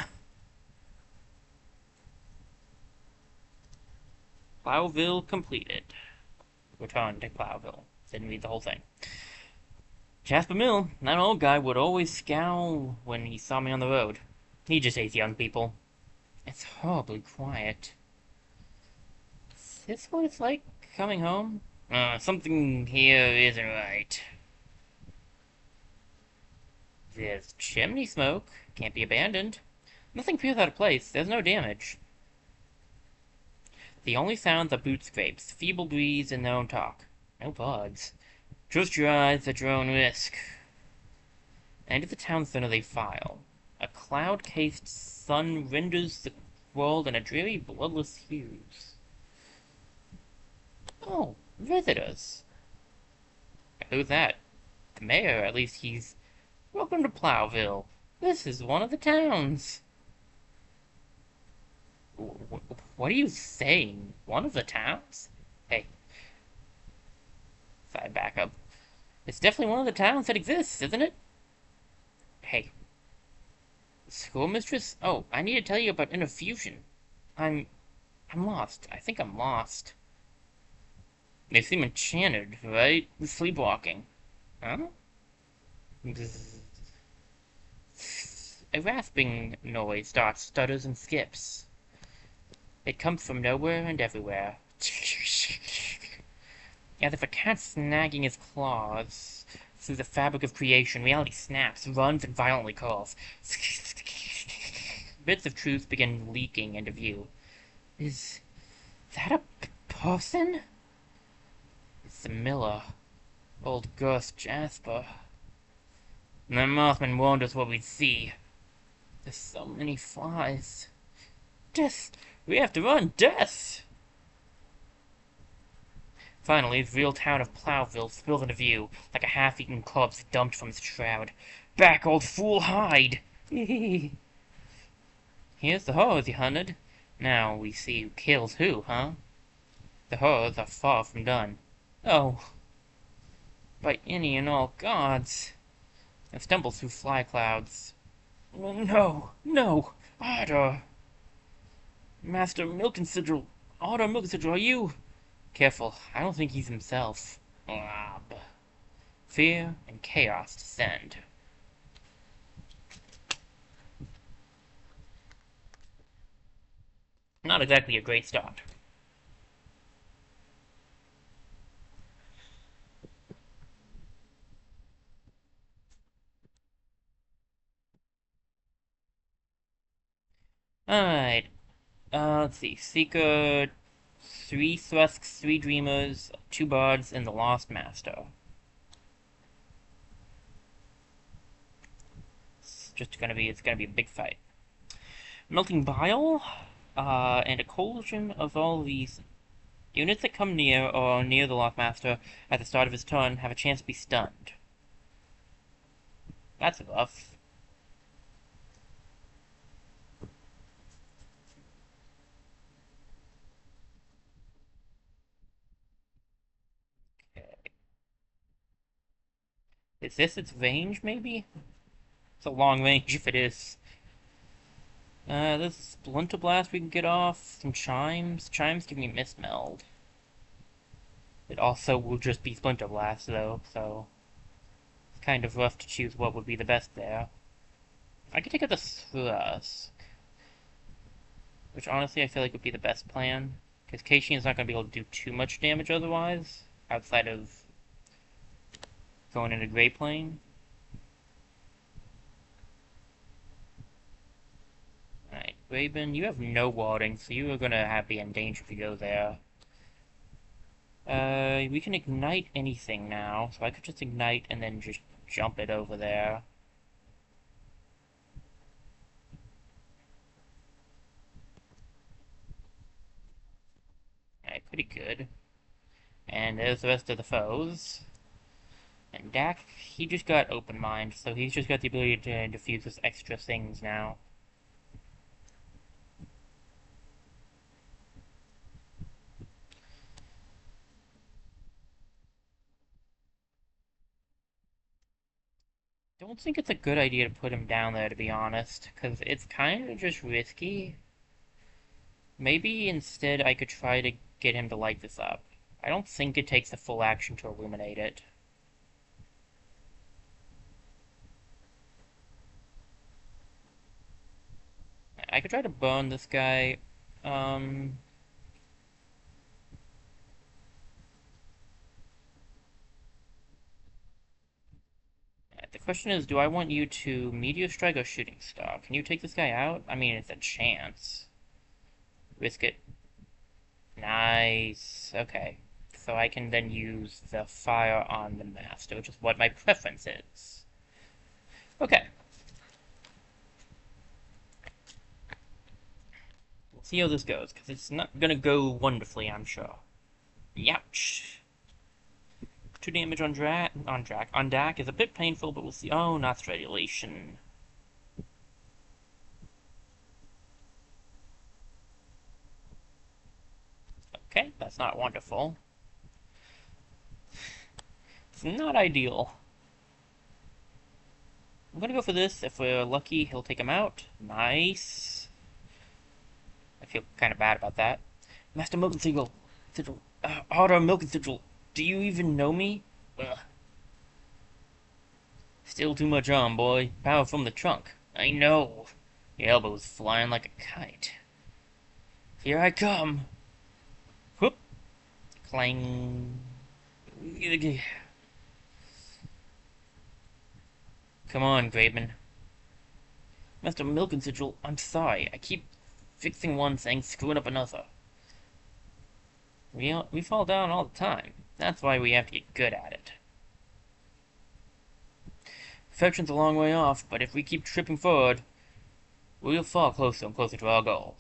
Plowville completed. Return to Plowville. Didn't read the whole thing. Jasper Mill, that old guy would always scowl when he saw me on the road. He just hates young people. It's horribly quiet. Is this what it's like coming home? Something here isn't right. There's chimney smoke. Can't be abandoned. Nothing feels out of place. There's no damage. The only sounds are boot scrapes, feeble breeze, and their own talk. No bugs. Trust your eyes at your own risk. And at the town center they file. A cloud-cased sun renders the world in a dreary, bloodless hues. Oh, visitors. Who's that? The mayor, at least he's... Welcome to Plowville. This is one of the towns. What are you saying? One of the towns? Hey. Side backup. It's definitely one of the towns that exists, isn't it? Hey. Schoolmistress? Oh, I need to tell you about interfusion. I'm lost. I think I'm lost. They seem enchanted, right? Sleepwalking. Huh? A rasping noise starts, stutters, and skips. It comes from nowhere and everywhere. As if a cat snagging his claws through the fabric of creation, reality snaps, runs, and violently calls. bits of truth begin leaking into view. Is that a person? It's the miller. Old Gus Jasper. And the Mothman warned us what we'd see. There's so many flies. Death! We have to run! Death! Finally, the real town of Plowville spills into view, like a half-eaten corpse dumped from its shroud. Back, old fool, hide! Here's the horrors you hunted. Now we see who kills who, huh? The horrors are far from done. Oh, by any and all gods! And stumbles through fly clouds. No, no, Otter! Master Milk and Sigil, Otter Milk and Sigil, are you? Careful, I don't think he's himself. Blob. Fear and chaos descend. Not exactly a great start. Alright, let's see. Seeker, 3 Thrusks, 3 Dreamers, 2 Bards, and the Lost Master. It's gonna be a big fight. Melting Bile, and a coalition of all these units that come near or near the Lost Master at the start of his turn have a chance to be stunned. That's rough. Okay. Is this its range, maybe? It's a long range if it is. There's a Splinter Blast we can get off. Some Chimes. Chimes give me Mismeld. It also will just be Splinter Blast, though, so it's kind of rough to choose what would be the best there. I could take out the Thrusk, which honestly I feel like would be the best plan, because Keishin is not going to be able to do too much damage otherwise, outside of going into Grey Plane. Alright, Raven, you have no warding, so you are going to be in danger if you go there. We can ignite anything now, so I could just ignite and then just jump it over there. Alright, pretty good. And there's the rest of the foes. And Dak, he just got open mind, so he's just got the ability to defuse with extra things now. Don't think it's a good idea to put him down there, to be honest, because it's kind of just risky. Maybe instead I could try to get him to light this up. I don't think it takes a full action to illuminate it. I could try to burn this guy. The question is, do I want you to Meteor Strike or Shooting Star? Can you take this guy out? I mean, it's a chance. Risk it. Nice. Okay. So I can then use the Fire on the Master, which is what my preference is. Okay. We'll see how this goes, because it's not gonna go wonderfully, I'm sure. Youch. 2 damage on Dak is a bit painful, but we'll see. Oh, not Stridulation. Okay, that's not wonderful. It's not ideal. I'm gonna go for this. If we're lucky, he'll take him out. Nice. I feel kind of bad about that. Master Milk and Sigil. Otter Milk and Sigil. Do you even know me? Ugh. Still too much on, boy. Power from the trunk. I know. Your elbow's flying like a kite. Here I come. Whoop. Clang. Come on, Graveman. Master Milk and Sigil, I'm sorry. I keep fixing one thing, screwing up another. We fall down all the time. That's why we have to get good at it. Perfection's a long way off, but if we keep tripping forward, we'll fall closer and closer to our goal.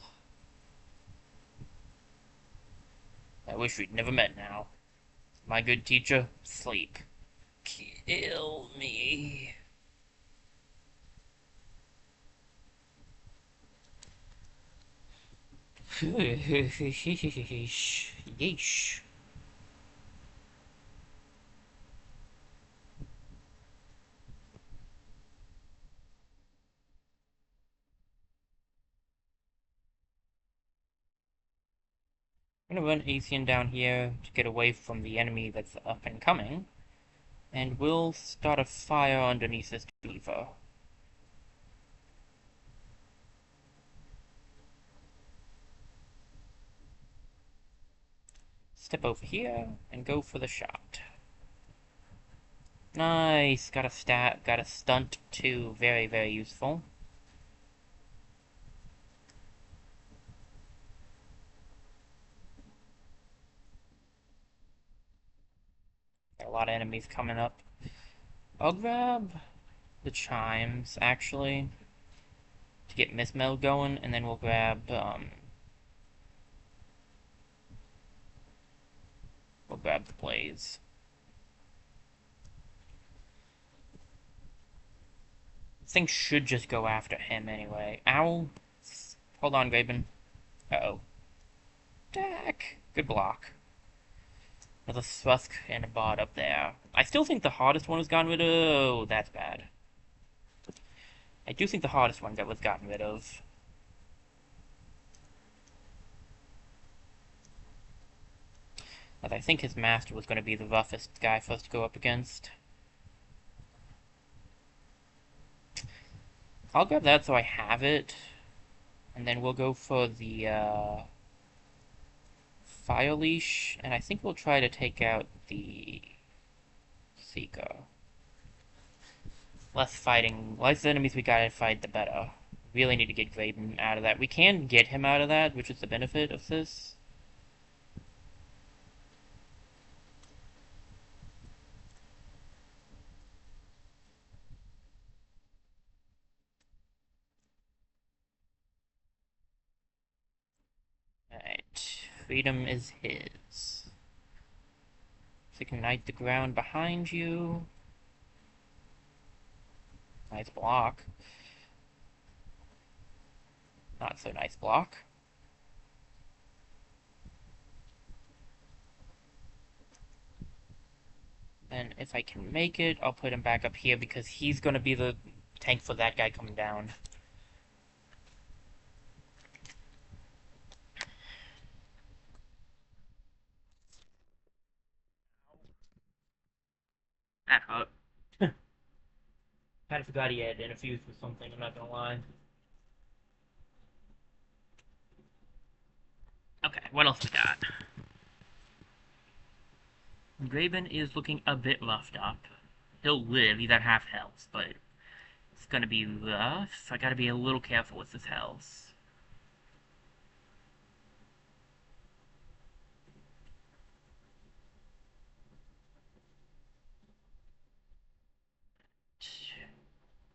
I wish we'd never met now. My good teacher, sleep. Kill me. Yeesh. I'm gonna run Acian down here to get away from the enemy that's up and coming, and we'll start a fire underneath this beaver. Step over here and go for the shot. Nice, got a stat, got a stunt too, very, very useful. Got a lot of enemies coming up. I'll grab the chimes, actually, to get Miss Mel going, and then we'll grab, the blaze. This thing should just go after him anyway. Ow! Hold on, Graben. Uh-oh. Dak! Good block. There's a Thrusk and a bot up there. I still think the hardest one was gotten rid of. Oh, that's bad. I do think the hardest one that was gotten rid of. As I think his master was going to be the roughest guy for us to go up against. I'll grab that so I have it. And then we'll go for the Fire Leash. And I think we'll try to take out the Seeker. Less enemies we gotta fight, the better. Really need to get Graydon out of that. We can get him out of that, which is the benefit of this. Alright. Freedom is his. So ignite the ground behind you. Nice block. Not so nice block. Then if I can make it, I'll put him back up here because he's gonna be the tank for that guy coming down. That hurt. Kinda forgot he had interfused with something, I'm not gonna lie. Okay, what else we got? Graven is looking a bit roughed up. He'll live, he's at half health, but it's gonna be rough. I gotta be a little careful with his health.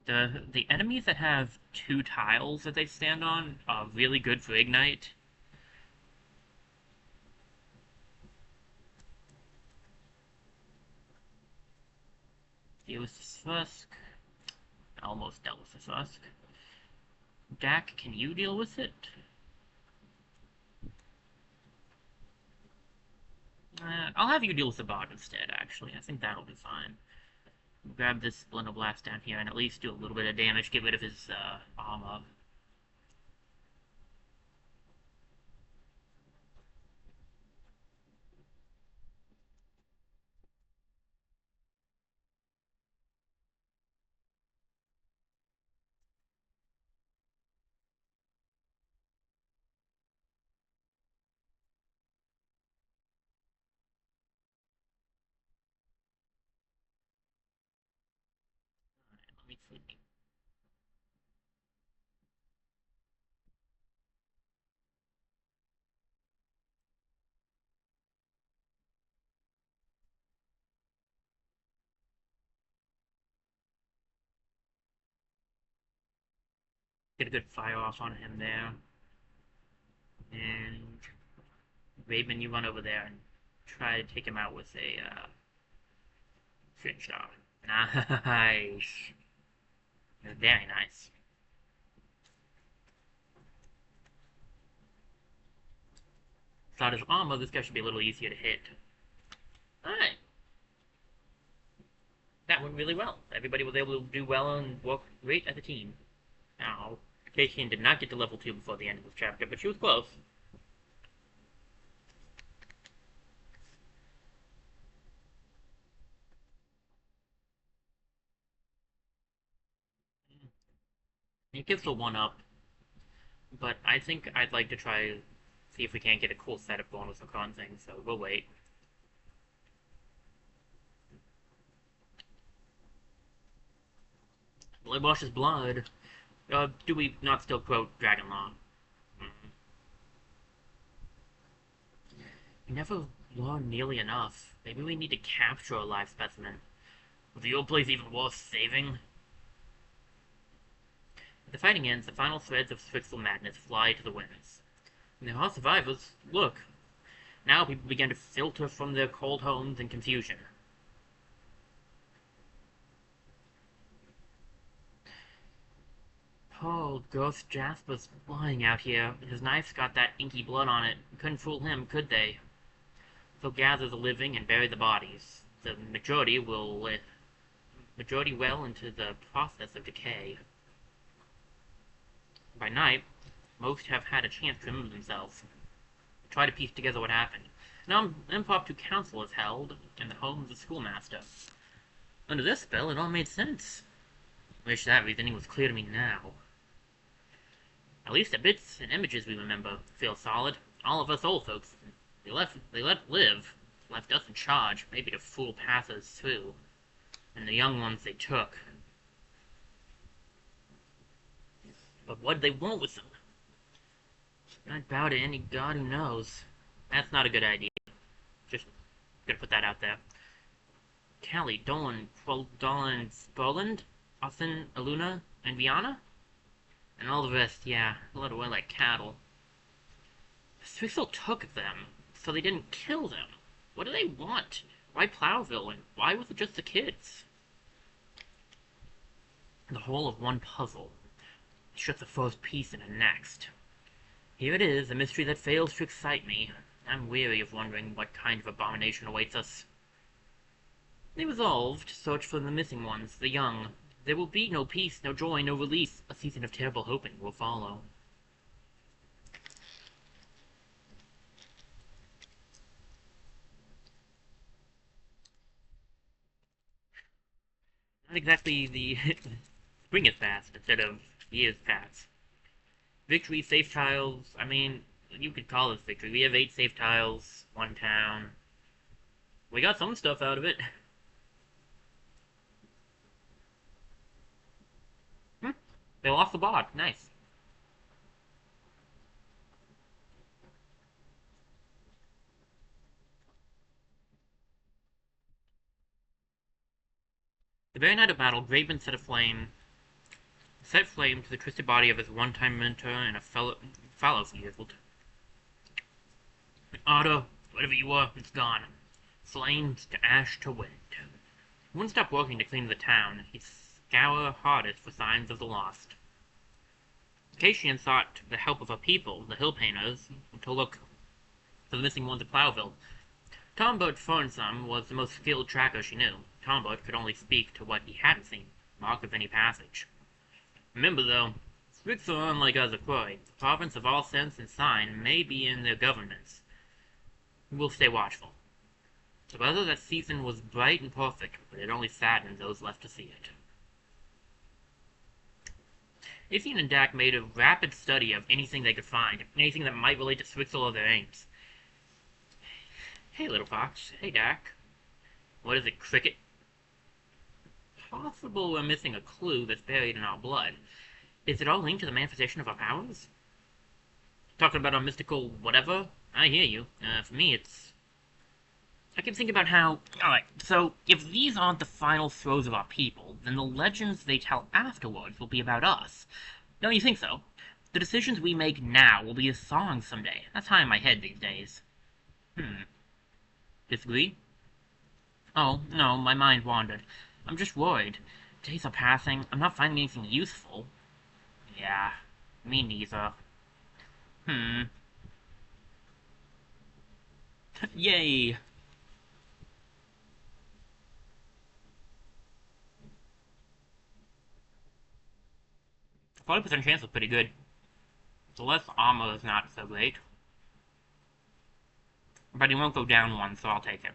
The enemies that have 2 tiles that they stand on are really good for Ignite. Deal with the Thrusk. Almost dealt with the Thrusk. Dak, can you deal with it? I'll have you deal with the bot instead, actually. I think that'll be fine. Grab this Splinter Blast down here and at least do a little bit of damage, get rid of his armor. Let me see. Get a good fire off on him there. And Raven, you run over there and try to take him out with a French star. Nice. Very nice. Without his armor, this guy should be a little easier to hit. Alright. That went really well. Everybody was able to do well and work great as a team. Now, Keishin did not get to level 2 before the end of this chapter, but she was close. It gives the 1-up, but I think I'd like to try see if we can't get a cool setup going with some con things, so we'll wait. Blood washes blood. Do we not still quote Dragon Law? We never learn nearly enough. Maybe we need to capture a live specimen. Was the old place even worth saving? As the fighting ends, the final threads of Strixel madness fly to the winds. And there are survivors. Look. Now people begin to filter from their cold homes in confusion. Poor Ghost Jasper's flying out here. His knife's got that inky blood on it. Couldn't fool him, could they? They'll gather the living and bury the bodies. The majority well into the process of decay. By night, most have had a chance to remove themselves. Try to piece together what happened. Now an impromptu council is held in the home of the schoolmaster. Under this spell, it all made sense. Wish that reasoning was clear to me now. At least the bits and images we remember feel solid. All of us old folks, they let live, left us in charge, maybe to fool passers too. And the young ones they took. But what'd they want with them? I'd bow to any god who knows. That's not a good idea. Just gonna put that out there. Callie, Dolan, Spoland, Austin, Eluna, and Viana? And all the rest, yeah, led away like cattle. Strixel took them, so they didn't kill them. What do they want? Why Plowville, and why was it just the kids? The whole of one puzzle. Shook the first piece in the next. Here it is, a mystery that fails to excite me. I'm weary of wondering what kind of abomination awaits us. They resolved to search for the missing ones, the young. There will be no peace, no joy, no release. A season of terrible hoping will follow. Not exactly the spring is past instead of years past. Victory, safe tiles. I mean, you could call this victory. We have 8 safe tiles, 1 town. We got some stuff out of it. They lost the bot. Nice. The very night of battle, Graven set flame to the twisted body of his one-time mentor and a fellow field. Otto, whatever you were, it's gone. Flames to ash to wind. He wouldn't stop working to clean the town. He'd scour hardest for signs of the lost. Cassian sought the help of her people, the hill painters, to look for the missing ones at Plowville. Tombert Fernsum was the most skilled tracker she knew. Tombert could only speak to what he hadn't seen, mark of any passage. Remember, though, Strix are unlike other quarry. The province of all sense and sign may be in their governance. We'll stay watchful. The weather that season was bright and perfect, but it only saddened those left to see it. Isian and Dak made a rapid study of anything they could find, anything that might relate to Strixel or their aims. Hey, little fox. Hey, Dak. What is it, cricket? Possible we're missing a clue that's buried in our blood. Is it all linked to the manifestation of our powers? Talking about our mystical whatever? I hear you. For me, it's... I keep thinking about how... Alright, so if these aren't the final throes of our people, then the legends they tell afterwards will be about us. Don't you think so? The decisions we make now will be a song someday. That's high in my head these days. Hmm. Disagree? Oh, no, my mind wandered. I'm just worried. Days are passing. I'm not finding anything useful. Yeah, me neither. Hmm. Yay! 40% chance is pretty good. The less armor is not so great. But he won't go down one, so I'll take it.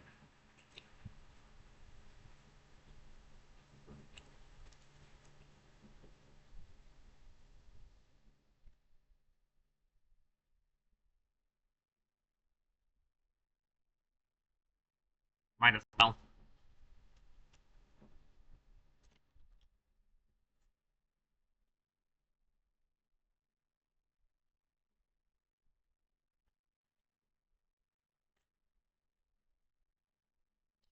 Might as well.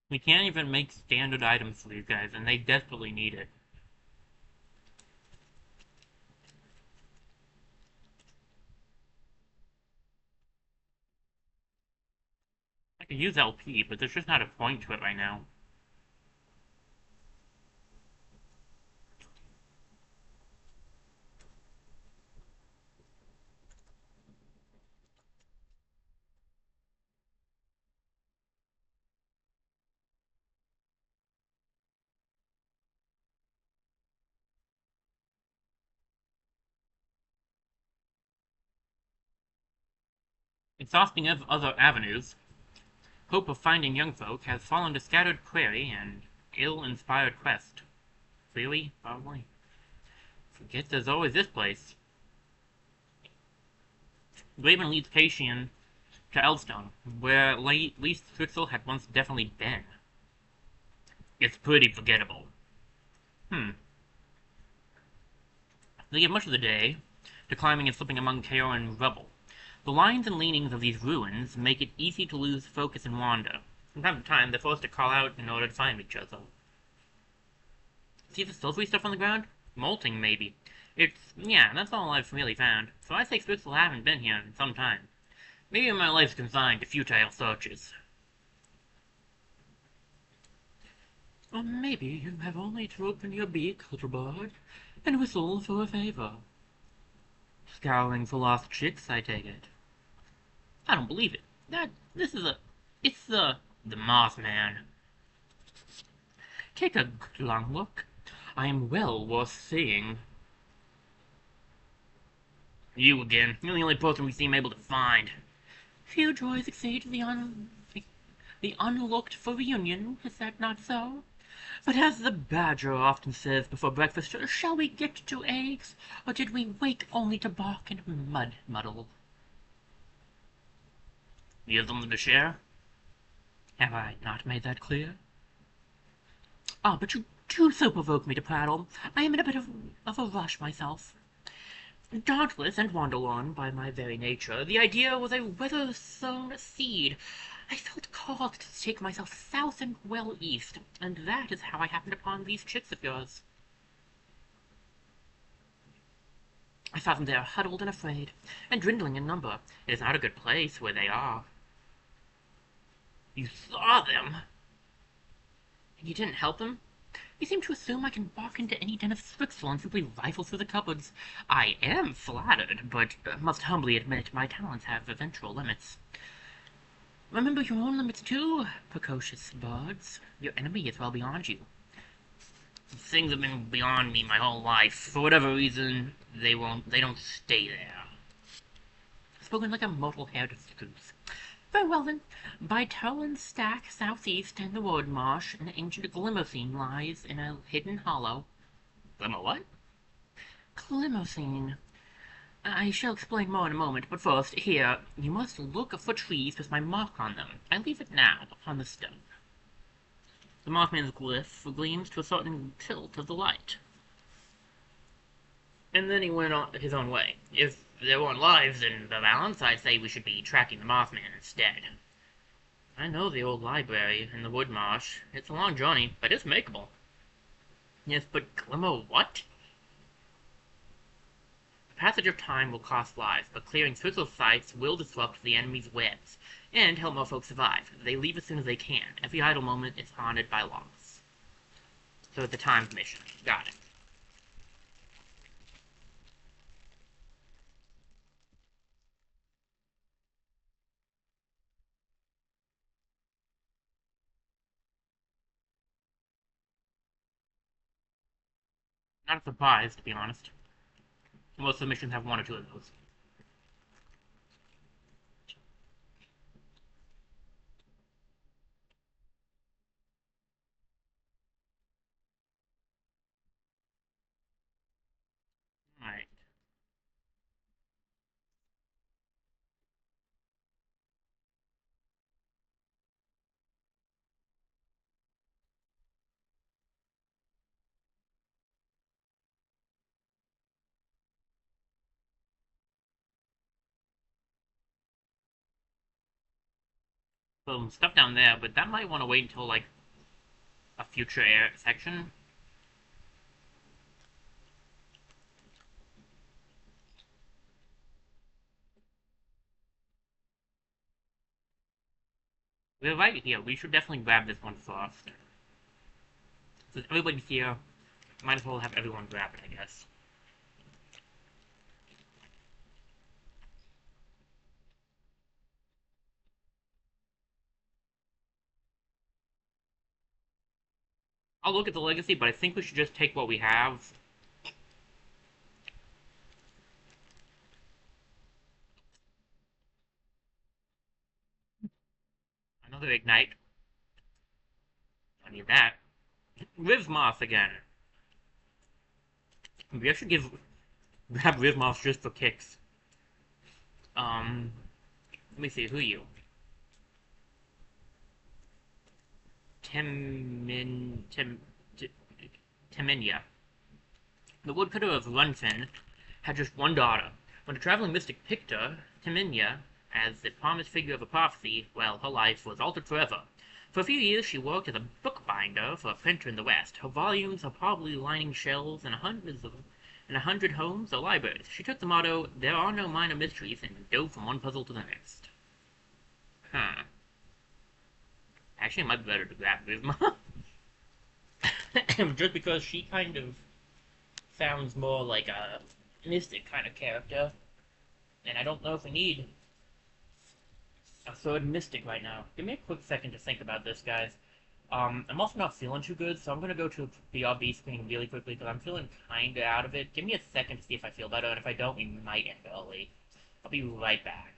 We can't even make standard items for these guys, and they desperately need it. I could use LP, but there's just not a point to it right now. Exhausting of other avenues, hope of finding young folk has fallen to scattered query and ill-inspired quest. Really? Probably. Forget there's always this place. Graven leads Cassian to Eldstone, where Least Strixel had once definitely been. It's pretty forgettable. They give much of the day to climbing and slipping among Kaoran rubble. The lines and leanings of these ruins make it easy to lose focus and wander. From time to time, they're forced to call out in order to find each other. See the silvery stuff on the ground? Molting, maybe. Yeah, that's all I've really found. So I say Strixel haven't been here in some time. Maybe my life's consigned to futile searches. Or maybe you have only to open your beak, little bird, and whistle for a favor. Scouring for lost chicks, I take it. I don't believe it. It's the Mothman. Take a good long look. I am well worth seeing. You again. You're the only person we seem able to find. Few joys exceed the unlooked-for reunion, is that not so? But as the badger often says before breakfast, shall we get to eggs, or did we wake only to bark and muddle? You have something to share? Have I not made that clear? Ah, but you do so provoke me to prattle. I am in a bit of a rush myself. Dauntless and wanderlorn by my very nature, the idea was a weather-sown seed. I felt called to take myself south and well east, and that is how I happened upon these chicks of yours. I saw them there, huddled and afraid, and dwindling in number. It is not a good place where they are. You saw them? And you didn't help them? You seem to assume I can walk into any den of Strixel and simply rifle through the cupboards. I am flattered, but must humbly admit my talents have eventual limits. Remember your own limits too, precocious birds. Your enemy is well beyond you. Things have been beyond me my whole life. For whatever reason, they don't stay there. Spoken like a mortal-haired spruce. Very well then. By Towan's Stack, southeast in the wood marsh, an ancient glimmercene lies in a hidden hollow. Glimmer what? Glimmercene. I shall explain more in a moment, but first, here, you must look for trees with my mark on them. I leave it now upon the stone. The Mothman's glyph gleams to a certain tilt of the light. And then he went on his own way. If there weren't lives in the balance, I'd say we should be tracking the Mothman instead. I know the old library in the wood marsh. It's a long journey, but it's makeable. Yes, but Glimmer what? Passage of time will cost lives, but clearing critical sites will disrupt the enemy's webs and help more folks survive. They leave as soon as they can. Every idle moment is haunted by loss. So it's a timed mission. Got it. Not surprised, to be honest. Most of the missions have one or two of those. Alright. Some stuff down there, but that might want to wait until, like, a future air section. We're right here. We should definitely grab this one first. Since everybody's here, might as well have everyone grab it, I guess. I'll look at the legacy, but I think we should just take what we have. Another ignite. I need that. Riv Moth again. Maybe I should grab Riv Moth just for kicks. Let me see, who are you? Timinia. The woodcutter of Runfin had just one daughter. When the traveling mystic picked her, Timinia, as the promised figure of a prophecy, well, her life was altered forever. For a few years she worked as a bookbinder for a printer in the West. Her volumes are probably lining shelves in a hundred homes or libraries. She took the motto, "There are no minor mysteries," and dove from one puzzle to the next. Huh. Actually, it might be better to grab Rizma. Just because she kind of sounds more like a mystic kind of character. And I don't know if we need a third mystic right now. Give me a quick second to think about this, guys. I'm also not feeling too good, so I'm gonna go to the RB screen really quickly because I'm feeling kinda out of it. Give me a second to see if I feel better, and if I don't, we might end early. I'll be right back.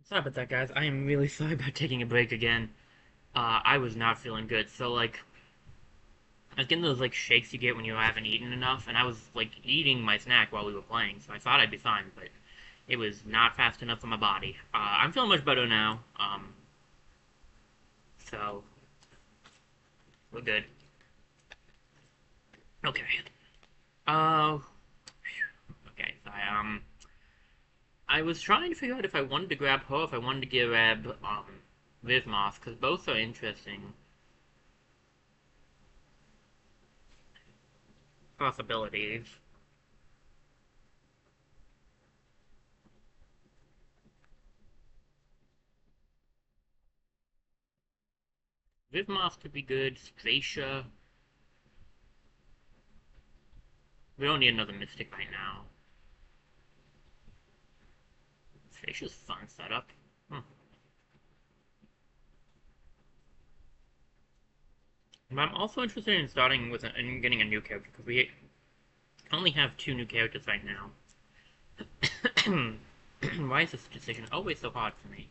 Sorry about that, guys. I am really sorry about taking a break again. I was not feeling good, so like, I was getting those like shakes you get when you haven't eaten enough, and I was like eating my snack while we were playing, so I thought I'd be fine, but it was not fast enough for my body. I'm feeling much better now, so we're good. Okay. Uh, okay. I was trying to figure out if I wanted to grab her, if I wanted to grab Moth, because both are interesting possibilities. Moth could be good. Stracia. We don't need another Mystic right now. Stracia's fun setup. Hmm. But I'm also interested in starting with and getting a new character because we only have two new characters right now. Why is this decision always so hard for me?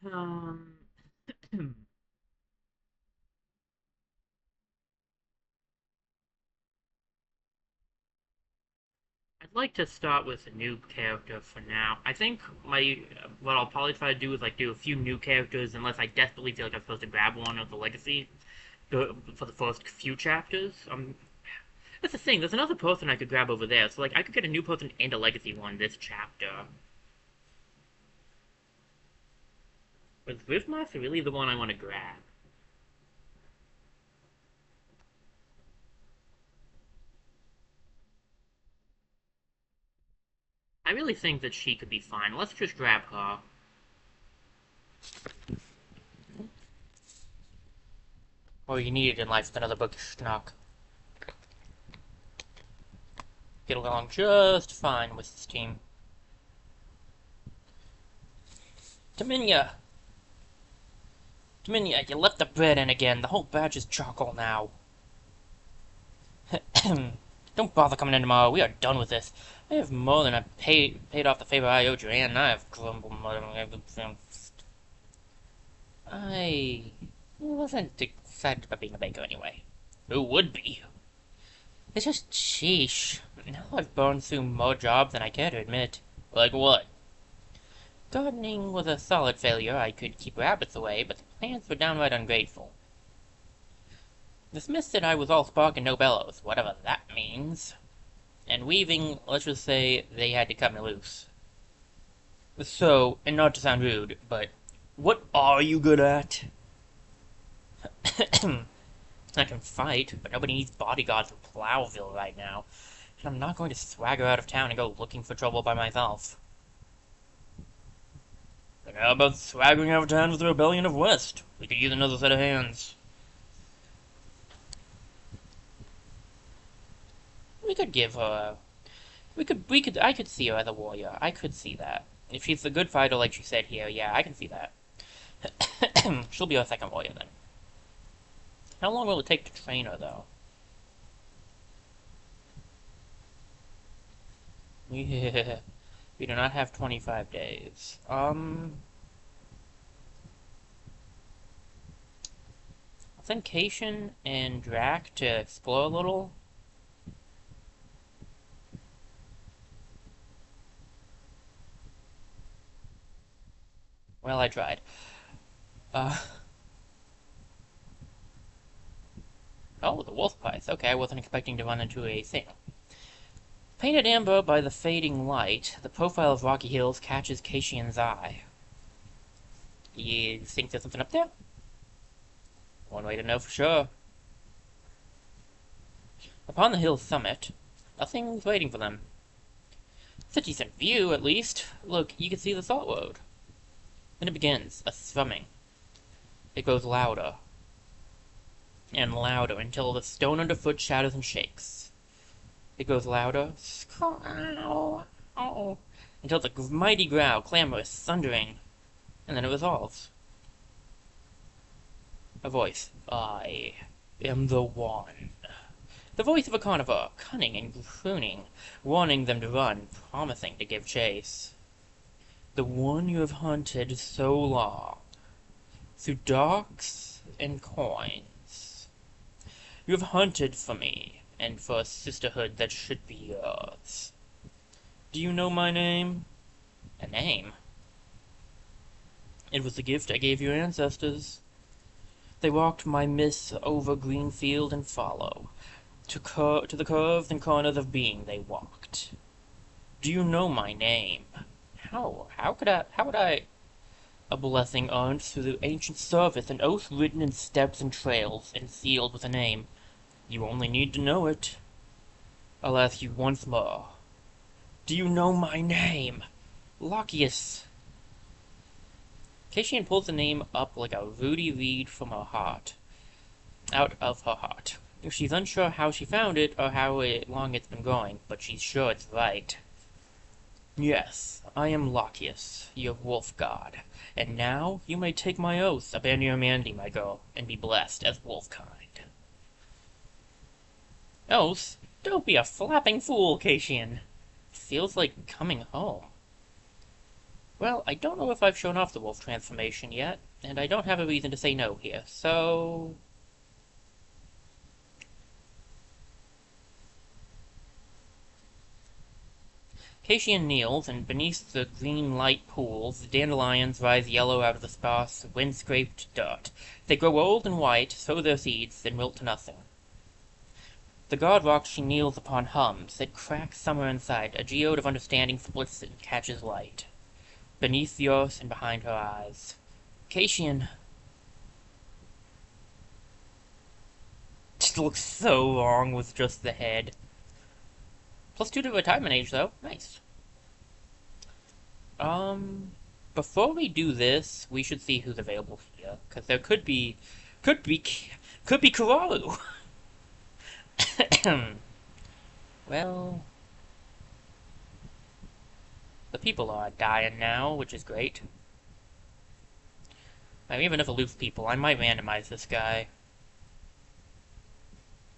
Um, I'd like to start with a new character for now. I think what I'll probably try to do is like do a few new characters unless I desperately feel like I'm supposed to grab one of the legacy for the first few chapters. That's the thing. There's another person I could grab over there, so like I could get a new person and a legacy one this chapter. But Wildermyth really the one I want to grab. I really think that she could be fine. Let's just grab her. All you needed in life is another book schnock. Get along just fine with this team. Dominia! Dominia, you left the bread in again. The whole batch is charcoal now. Don't bother coming in tomorrow. We are done with this. I have more than I paid off the favor I owed you, and I have grumbled. I wasn't excited about being a baker anyway. Who would be? It's just sheesh. Now I've burned through more jobs than I care to admit. Like what? Gardening was a solid failure. I could keep rabbits away, but the plants were downright ungrateful. The smith said I was all spark and no bellows, whatever that means. And weaving, let's just say they had to cut me loose. So, and not to sound rude, but what are you good at? I can fight, but nobody needs bodyguards in Plowville right now. And I'm not going to swagger out of town and go looking for trouble by myself. But how about swaggering out of town with the Rebellion of West? We could use another set of hands. We could give her. I could see her as a warrior. I could see that. If she's a good fighter like she said here, yeah, I can see that. She'll be our second warrior then. How long will it take to train her, though? Yeah, we do not have 25 days. Authentication and Drac to explore a little. Well, I tried. Uh, oh, the wolf pies. Okay, I wasn't expecting to run into a thing. Painted amber by the fading light, the profile of Rocky Hills catches Caitian's eye. You think there's something up there? One way to know for sure. Upon the hill's summit, nothing's waiting for them. It's a decent view, at least. Look, you can see the salt road. Then it begins, a thrumming. It grows louder and louder until the stone underfoot shatters and shakes. It grows louder, until the mighty growl, clamorous, thundering, and then it resolves. A voice. I am the one. The voice of a carnivore, cunning and crooning, warning them to run, promising to give chase. The one you have hunted so long, through darks and coins. You have hunted for me, and for a sisterhood that should be yours. Do you know my name? A name? It was the gift I gave your ancestors. They walked my myth over green field and fallow. To the curves and corners of being they walked. Do you know my name? How would I? A blessing earned through the ancient service, an oath written in steps and trails, and sealed with a name. You only need to know it. I'll ask you once more. Do you know my name? Lockius. Cassian pulls the name up like a ruddy reed from her heart. Out of her heart. She's unsure how she found it or how long it's been growing, but she's sure it's right. Yes, I am Lockius, your wolf god, and now you may take my oath, abandon your humanity, my girl, and be blessed as wolfkind. Oath? Don't be a flapping fool, Cassian. Feels like coming home. Well, I don't know if I've shown off the wolf transformation yet, and I don't have a reason to say no here, so... Cassian kneels, and beneath the green light pools, the dandelions rise yellow out of the sparse, wind-scraped dirt. They grow old and white, sow their seeds, then wilt to nothing. The guard rock she kneels upon hums. It cracks somewhere inside. A geode of understanding splits and catches light. Beneath the earth and behind her eyes. Cassian. It looks so wrong with just the head. +2 to retirement age, though. Nice. Before we do this, we should see who's available here, because there could be Kararu. Well, the people are dying now, which is great. Now, even if aloof people, I might randomize this guy.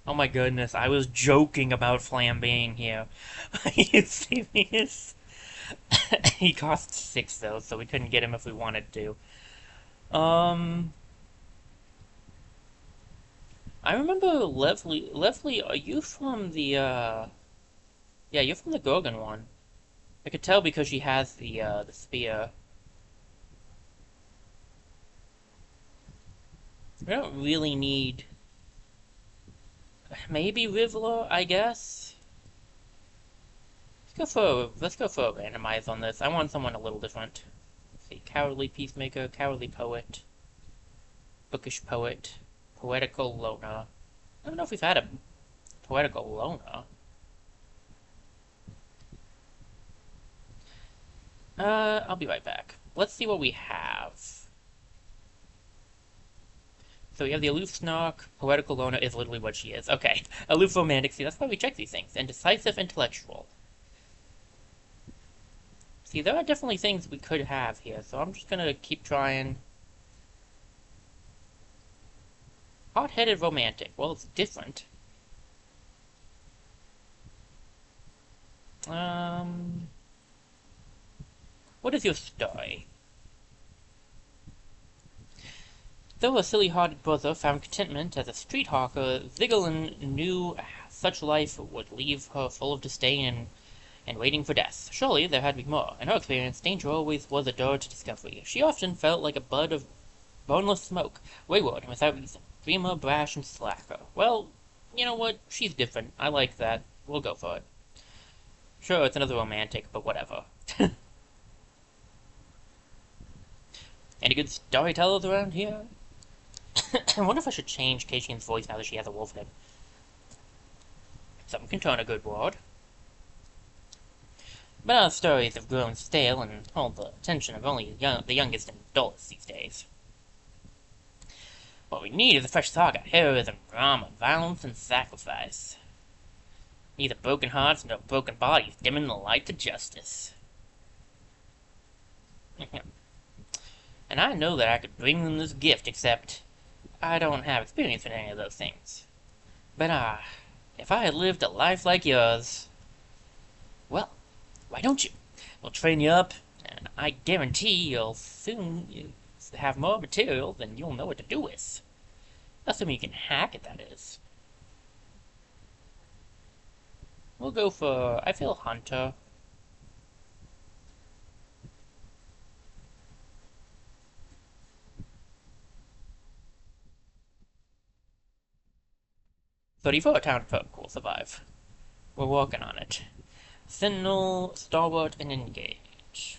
Oh my goodness, I was joking about Flam being here. Are you serious? He costs 6 though, so we couldn't get him if we wanted to. I remember Leslie. Leslie, are you from the, Yeah, you're from the Gorgon one. I could tell because she has the spear. We don't really need... Maybe Rivler, I guess? Let's go for a randomize on this. I want someone a little different. Let's see, Cowardly Peacemaker, Cowardly Poet, Bookish Poet, Poetical Loner. I don't know if we've had a Poetical Loner. I'll be right back. Let's see what we have. So we have the Aloof Snark. Poetical Loner is literally what she is. Okay. Aloof Romantic. See, that's why we check these things. And Decisive Intellectual. See, there are definitely things we could have here, so I'm just gonna keep trying. Hot-headed Romantic. Well, it's different. What is your story? Though a silly-hearted brother found contentment as a street hawker, Vigelin knew such life would leave her full of disdain and waiting for death. Surely there had to be more. In her experience, danger always was a door to discovery. She often felt like a bud of boneless smoke, wayward and without reason, dreamer, brash, and slacker. Well, you know what? She's different. I like that. We'll go for it. Sure, it's another romantic, but whatever. Any good storytellers around here? I wonder if I should change Cassian's voice now that she has a wolf name. Some can turn a good word. But our stories have grown stale and hold the attention of only the youngest and dullest these days. What we need is a fresh saga, heroism, drama, violence, and sacrifice. Neither broken hearts nor broken bodies dimming the light to justice. And I know that I could bring them this gift, except I don't have experience in any of those things. But if I had lived a life like yours, well, why don't you? We'll train you up, and I guarantee you'll soon have more material than you'll know what to do with. Assuming you can hack it, that is. We'll go for, I feel, Hunter. "34 townfolk will survive. We're working on it. Sentinel, stalwart, and engage."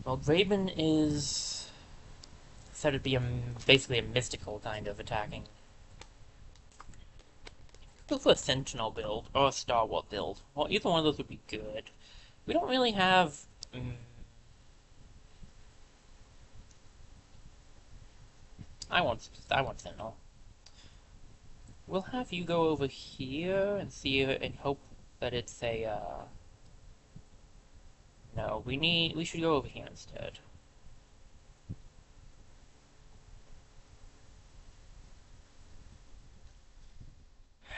Well, Raven is said to be basically a mystical kind of attacking. Go for a Sentinel build, or a Stalwart build. Well, either one of those would be good. We don't really have... I want Sentinel. We'll have you go over here and see and hope that it's a, No, we should go over here instead.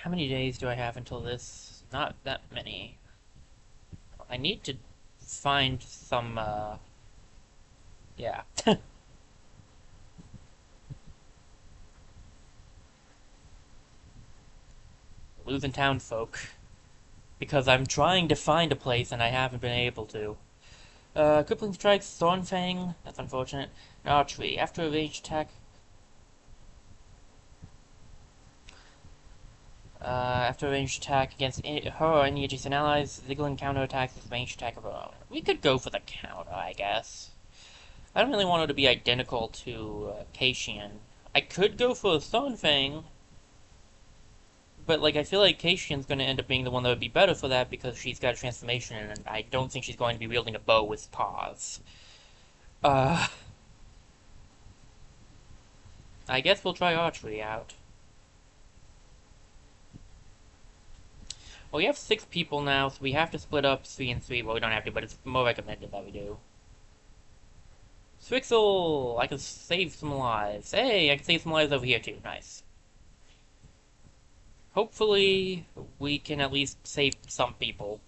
How many days do I have until this? Not that many. I need to find some, yeah. Losing townfolk. Because I'm trying to find a place and I haven't been able to. Crippling strikes, Thornfang. That's unfortunate. Archery. After a ranged attack. After a ranged attack against her or any adjacent allies, Ziggling counterattacks with ranged attack of her own. We could go for the counter, I guess. I don't really want her to be identical to Caitian. I could go for a Thornfang, but like I feel like Caitian's going to end up being the one that would be better for that because she's got a transformation, and I don't think she's going to be wielding a bow with paws. I guess we'll try archery out. Well, we have 6 people now, so we have to split up 3 and 3. Well, we don't have to, but it's more recommended that we do. Swixel! I can save some lives. Hey, I can save some lives over here too. Nice. Hopefully, we can at least save some people.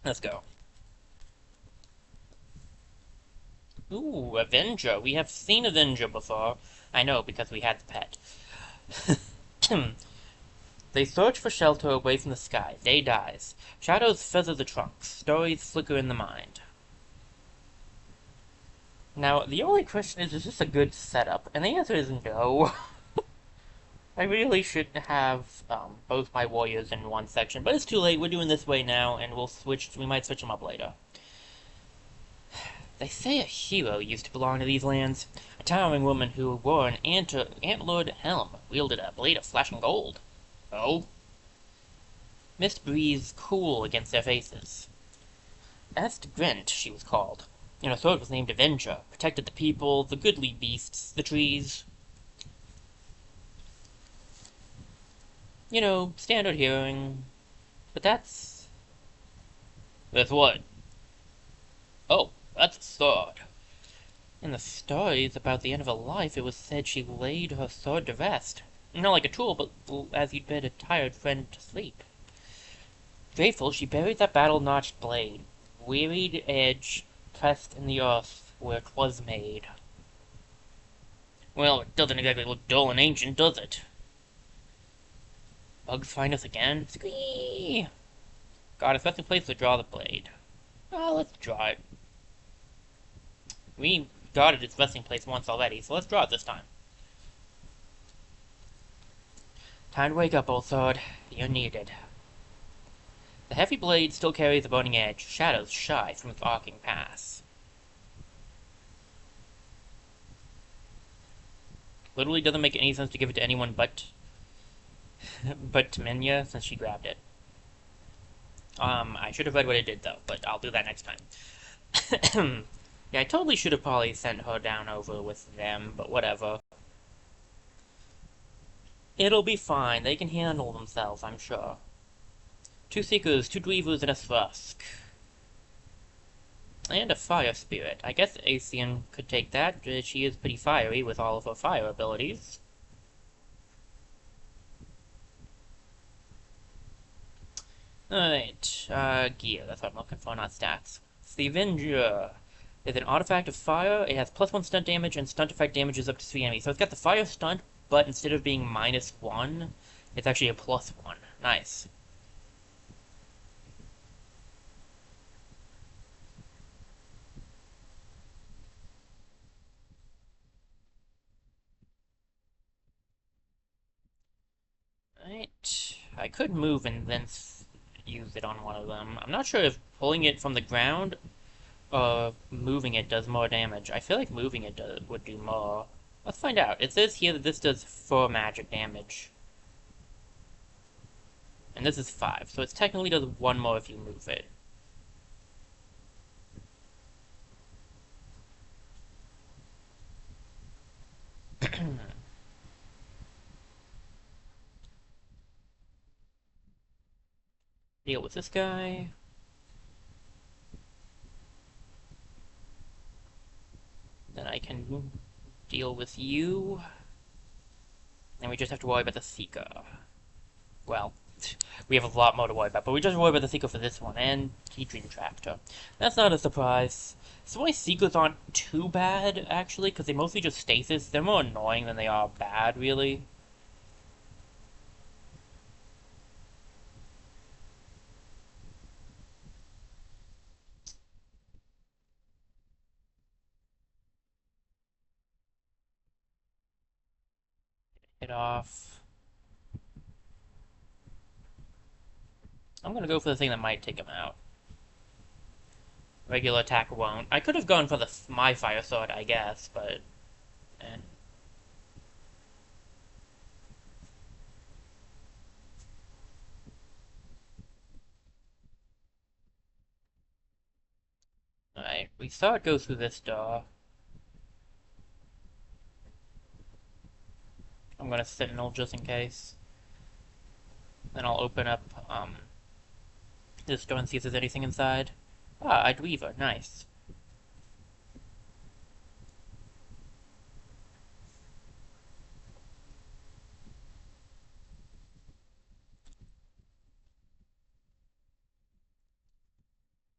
Let's go. Ooh, Avenger. We have seen Avenger before. I know, because we had the pet. They search for shelter away from the sky. Day dies. Shadows feather the trunks. Stories flicker in the mind. Now, the only question is this a good setup? And the answer is no. I really should have both my warriors in one section, but it's too late. We're doing this way now, and we might switch them up later. They say a hero used to belong to these lands. A towering woman who wore an antlered helm, wielded a blade of flashing gold. Oh? Mist breathes cool against their faces. Est Grint, she was called, and her sword was named Avenger, protected the people, the goodly beasts, the trees. You know, standard hearing. But that's... That's what? Oh, that's a sword. In the stories about the end of her life, it was said she laid her sword to rest. Not like a tool, but as you'd bid a tired friend to sleep. Grateful, she buried that battle-notched blade, wearied edge pressed in the earth where 'twas made. Well, it doesn't exactly look dull and ancient, does it? Bugs find us again? Squee! Got a resting place to draw the blade. Well, let's draw it. We got it its resting place once already, so let's draw it this time. Time to wake up, old sword. You're needed. The heavy blade still carries a burning edge. Shadows shy from its arcing pass. Literally doesn't make any sense to give it to anyone but Minya since she grabbed it. I should have read what it did though, but I'll do that next time. Yeah, I totally should have probably sent her down over with them, but whatever. It'll be fine. They can handle themselves, I'm sure. 2 Seekers, 2 Dweevers, and a Thrusk. And a Fire Spirit. I guess Acian could take that. She is pretty fiery with all of her fire abilities. Alright, gear. That's what I'm looking for, not stats. It's the Avenger. It's an artifact of fire. It has +1 stunt damage, and stunt effect damages up to 3 enemies. So it's got the fire stunt, but instead of being -1, it's actually a +1. Nice. Right. I could move and then use it on one of them. I'm not sure if pulling it from the ground or moving it does more damage. I feel like moving it would do more. Let's find out. It says here that this does 4 magic damage. And this is 5, so it technically does 1 more if you move it. Deal with this guy. Then I can deal with you. And we just have to worry about the Seeker. Well, we have a lot more to worry about, but we just worry about the Seeker for this one, and he Dream Trapped her. That's not a surprise. So my Seekers aren't too bad, actually, because they mostly just stasis. They're more annoying than they are bad, really. Hit off. I'm gonna go for the thing that might take him out. Regular attack won't. I could have gone for my fire sword, I guess, but... Eh. Alright, we saw it go through this door. I'm gonna Sentinel just in case. Then I'll open up, this door and see if there's anything inside. Ah, a Dweaver, nice.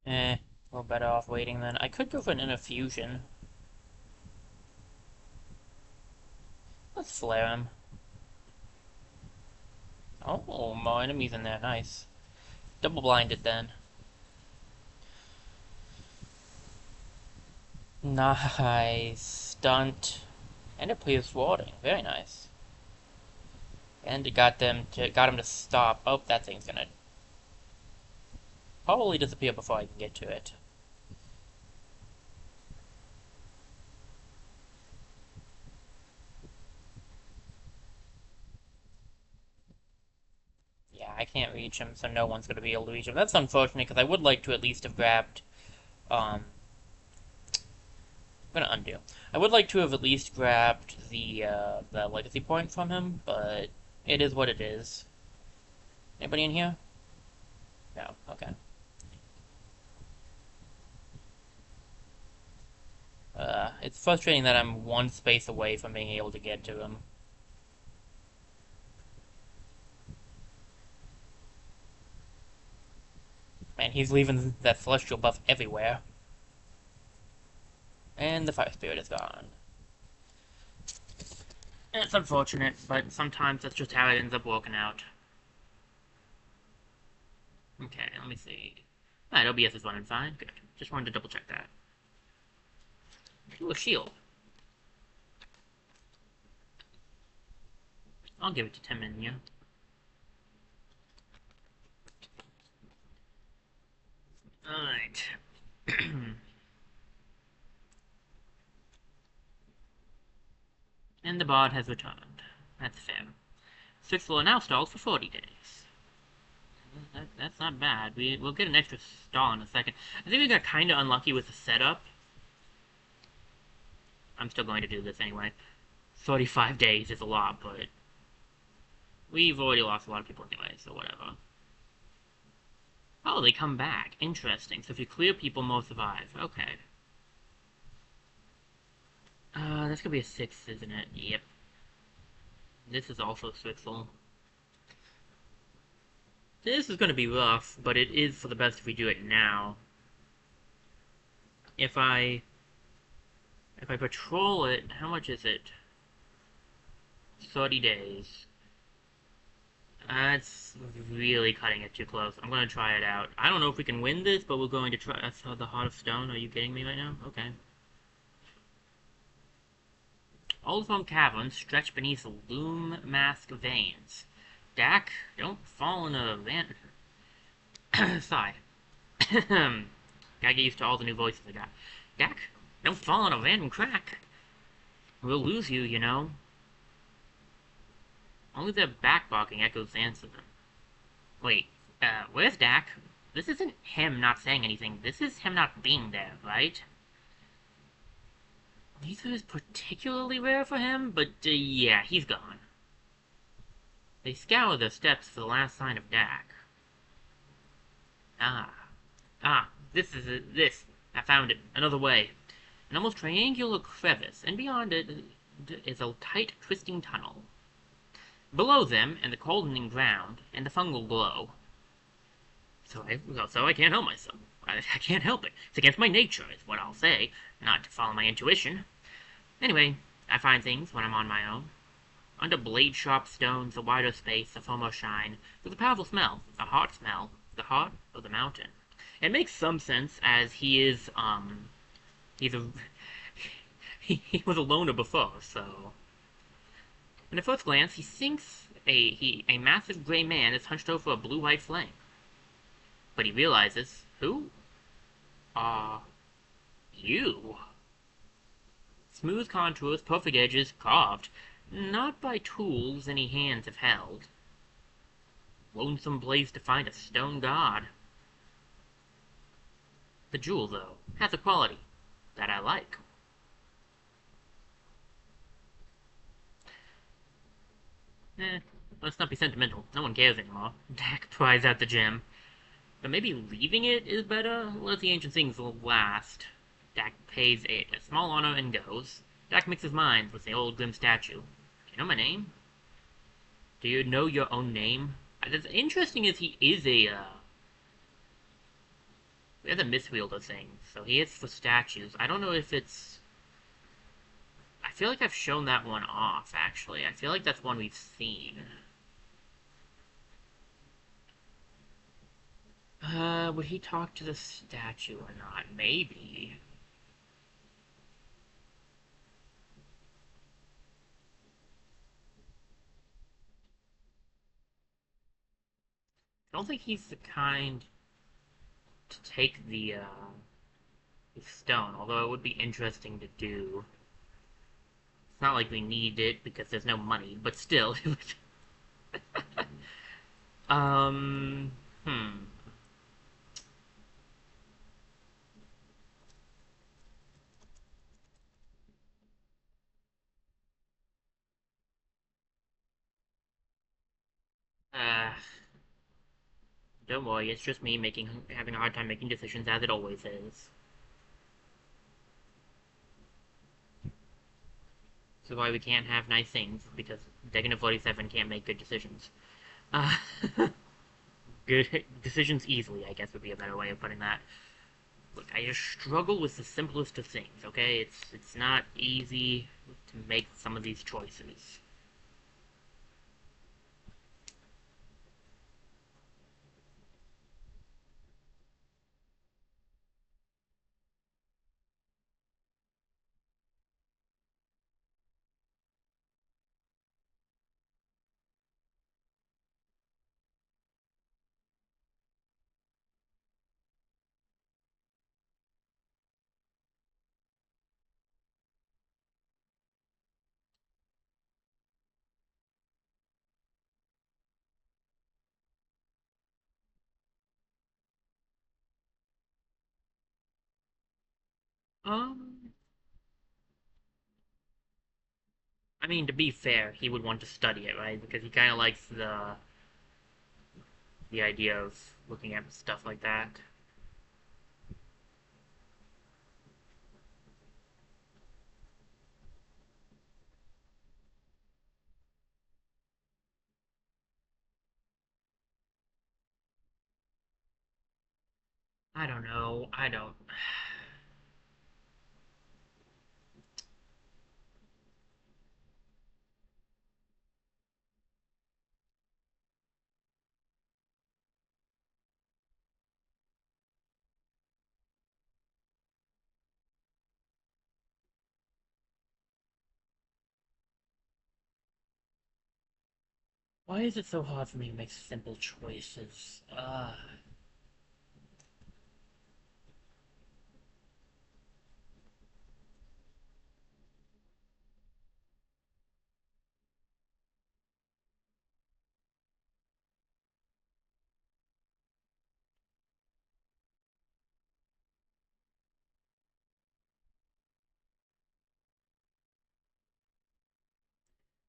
Eh, we're better off waiting then. I could go for an infusion. Let's flare him. Oh, more enemies in there, nice. Double blinded then. Nice. Stunt. And it plays warding. Very nice. And it got him to stop. Oh, that thing's gonna probably disappear before I can get to it. Yeah, I can't reach him, so no one's gonna be able to reach him. That's unfortunate, because I would like to at least have grabbed, I'm gonna undo. I would like to have at least grabbed the legacy point from him, but it is what it is. Anybody in here? No, okay. It's frustrating that I'm one space away from being able to get to him. Man, he's leaving that celestial buff everywhere. And the fire spirit is gone. It's unfortunate, but sometimes that's just how it ends up working out. Okay, let me see. Alright, OBS is running fine. Good. Just wanted to double check that. Ooh, a shield. I'll give it to Teminia. Alright. And the bard has returned. That's fair. Swixel are now stalled for 40 days. That's not bad. We'll get an extra stall in a second. I think we got kind of unlucky with the setup. I'm still going to do this anyway. 45 days is a lot, but we've already lost a lot of people anyway, so whatever. Oh, they come back. Interesting. So if you clear people, most survive. Okay. That's gonna be a 6, isn't it? Yep. This is also Swixel. This is gonna be rough, but it is for the best if we do it now. If I patrol it, how much is it? 30 days. That's really cutting it too close. I'm gonna try it out. I don't know if we can win this, but we're going to try. That's the Heart of Stone. Are you kidding me right now? Okay. Old foam caverns stretch beneath loom mask veins. Dak, don't fall in a van. Sigh. Gotta get used to all the new voices I got. Dak, don't fall in a random crack. We'll lose you, you know. Only their back barking echoes answer them. Wait, where's Dak? This isn't him not saying anything. This is him not being there, right? Neither is particularly rare for him, but yeah, he's gone. They scour their steps for the last sign of Dak. This is it. This. I found it. Another way. An almost triangular crevice, and beyond it is a tight, twisting tunnel. Below them, in the coldening ground, and the fungal glow. So I can't help myself. I can't help it. It's against my nature, is what I'll say, not to follow my intuition. Anyway, I find things when I'm on my own. Under blade-sharp stones, a wider space, a foamer shine, there's a powerful smell, a heart smell, the heart of the mountain. It makes some sense, as he's a... he was a loner before, so... In the first glance, he thinks a massive gray man is hunched over a blue-white flame. But he realizes, who are you? Smooth contours, perfect edges, carved, not by tools any hands have held. Lonesome place to find a stone god. The jewel, though, has a quality that I like. Let's not be sentimental. No one cares anymore. Dak pries out the gem. But maybe leaving it is better? Let the ancient things last. Dak pays a small honor and goes. Dak mixes minds with the old grim statue. Do you know my name? Do you know your own name? That's interesting as he is a miswielder thing, so he is for statues. I don't know if it's... I feel like I've shown that one off, actually. I feel like that's one we've seen. Would he talk to the statue or not? Maybe. I don't think he's the kind to take the stone, although it would be interesting to do. It's not like we need it because there's no money, but still. um, hmm. Uh, don't worry, it's just me having a hard time making decisions, as it always is. This is why we can't have nice things, because Degan 47 can't make good decisions. Uh, good decisions easily, I guess would be a better way of putting that. Look, I just struggle with the simplest of things, okay? It's not easy to make some of these choices. Um, I mean, to be fair, he would want to study it, right? Because he kind of likes the idea of looking at stuff like that. I don't know. I don't. Why is it so hard for me to make simple choices?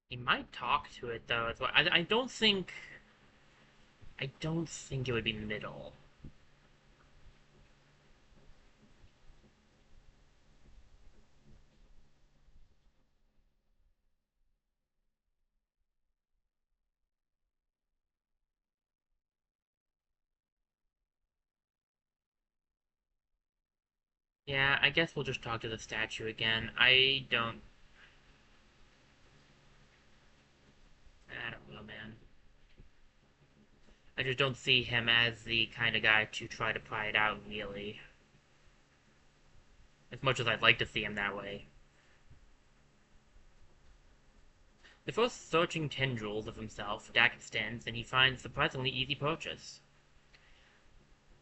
He might talk to it though. As well. I don't think. I don't think it would be middle. Yeah, I guess we'll just talk to the statue again. I don't know, man. I just don't see him as the kind of guy to try to pry it out, really. As much as I'd like to see him that way. Before searching tendrils of himself, Dak extends, and he finds surprisingly easy purchase.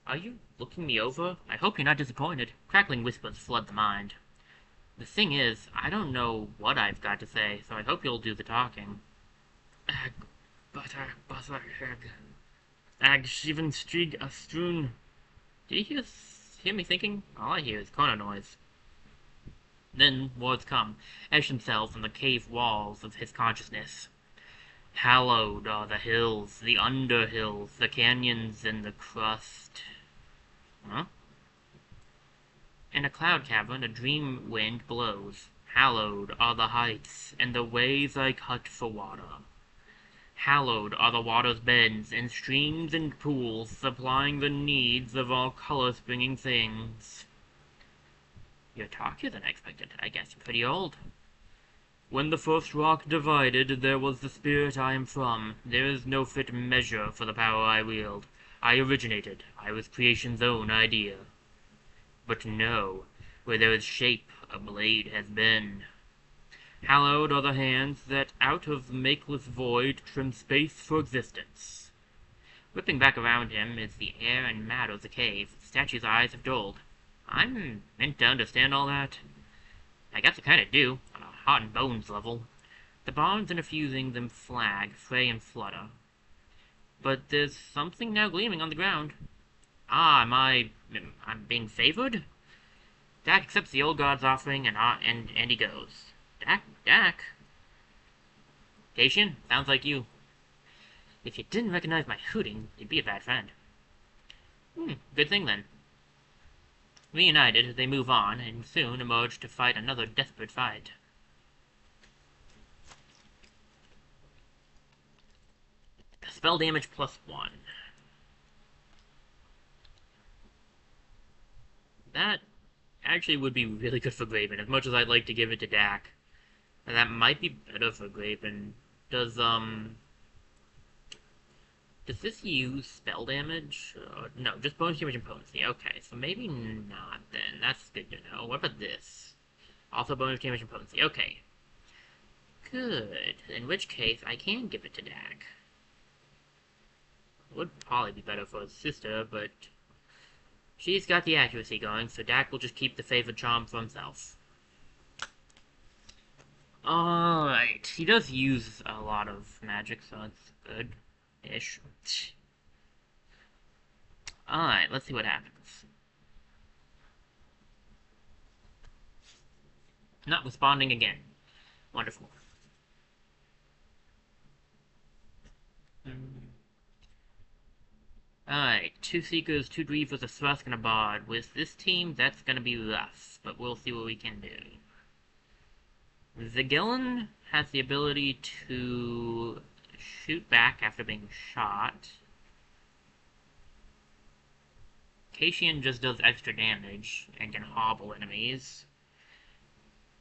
Are you looking me over? I hope you're not disappointed. Crackling whispers flood the mind. The thing is, I don't know what I've got to say, so I hope you'll do the talking. Ag, butter, egg. Ag, shiven, strig, astroon. Did you hear me thinking? All I hear is corner noise. Then words come, etch themselves on the cave walls of his consciousness. Hallowed are the hills, the underhills, the canyons, and the crust. Huh? In a cloud cavern a dream wind blows. Hallowed are the heights, and the ways I cut for water. Hallowed are the water's beds, and streams and pools, supplying the needs of all color-springing things. You're talkier than I expected. I guess you're pretty old. When the first rock divided, there was the spirit I am from. There is no fit measure for the power I wield. I originated. I was creation's own idea. But no, where there is shape, a blade has been. Hallowed are the hands that out of makeless void trim space for existence. Whipping back around him is the air and matter of the cave. The statue's eyes have dulled. I'm meant to understand all that. I guess I kinda do, on a heart and bones level. The bonds interfusing them flag, fray, and flutter. But there's something now gleaming on the ground. Ah, I'm being favored? Dak accepts the old god's offering and he goes. Dak? Dacian, sounds like you. If you didn't recognize my hooting, you'd be a bad friend. Good thing then. Reunited, they move on, and soon emerge to fight another desperate fight. Spell damage +1. That actually would be really good for Graven, as much as I'd like to give it to Dak. And that might be better for Graven. Does this use spell damage? No, just bonus damage and potency. Okay, so maybe not then. That's good to know. What about this? Also bonus damage and potency. Okay. Good. In which case, I can give it to Dak. It would probably be better for his sister, but she's got the accuracy going, so Dak will just keep the favored charm for himself. Alright, he does use a lot of magic, so it's good-ish. Alright, let's see what happens. Not responding again. Wonderful. Alright, 2 Seekers, 2 Grievers, a Thrusk, and a Bard. With this team, that's gonna be rough, but we'll see what we can do. Zigilin has the ability to shoot back after being shot. Kashian just does extra damage and can hobble enemies.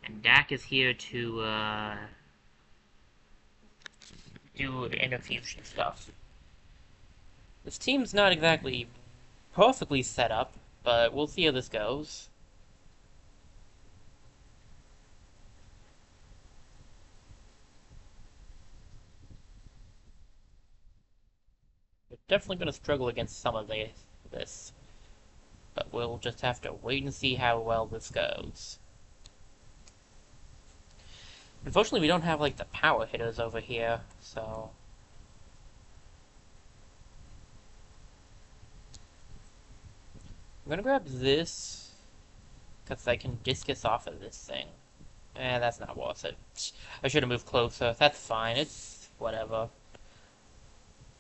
And Dak is here to, do interfusion stuff. This team's not exactly perfectly set up, but we'll see how this goes. We're definitely going to struggle against some of this, but we'll just have to wait and see how well this goes. Unfortunately, we don't have, like, the power hitters over here, so... I'm gonna grab this, because I can discus off of this thing. That's not worth it. I should have moved closer. That's fine. It's whatever.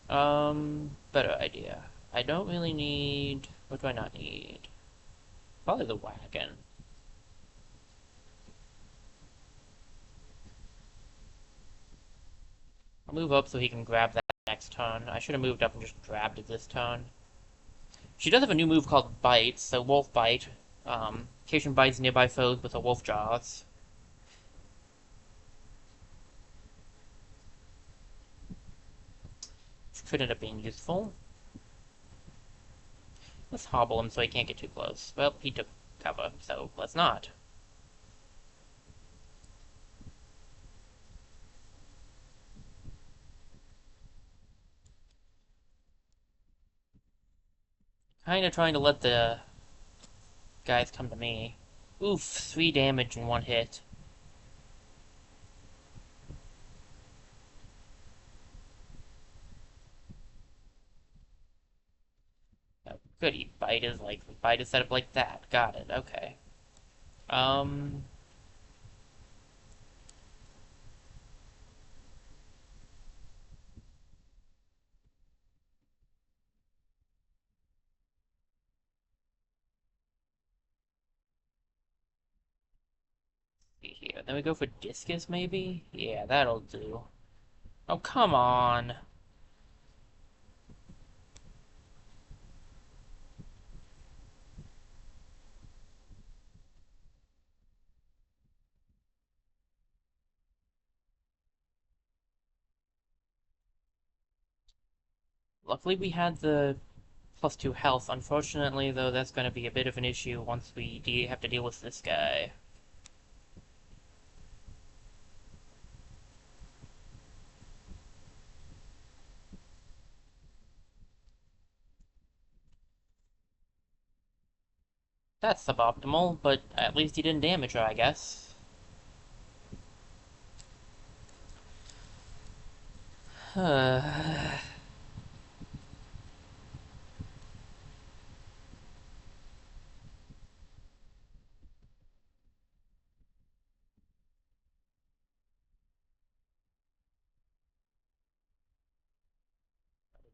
Better idea. I don't really need... What do I not need? Probably the wagon. I'll move up so he can grab that next turn. I should have moved up and just grabbed it this turn. She does have a new move called Bite, so Wolf Bite. Occasion bites nearby foes with her wolf jaws. Which could end up being useful. Let's hobble him so he can't get too close. Well, he took cover, so let's not. Kinda trying to let the guys come to me. Oof, 3 damage in 1 hit. Oh, goody, bite is set up like that. Got it, okay. See here. Then we go for Discus, maybe? Yeah, that'll do. Oh, come on. Luckily we had the +2 health. Unfortunately, though, that's going to be a bit of an issue once we have to deal with this guy. That's suboptimal, but at least he didn't damage her, I guess.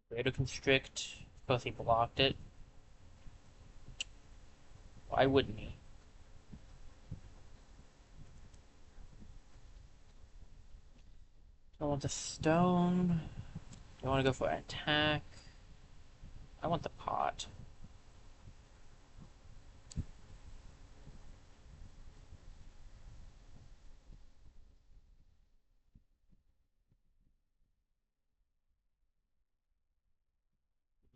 Greater Constrict. Of course he blocked it. Why wouldn't he? I want the stone. Do I want to go for an attack? I want the pot.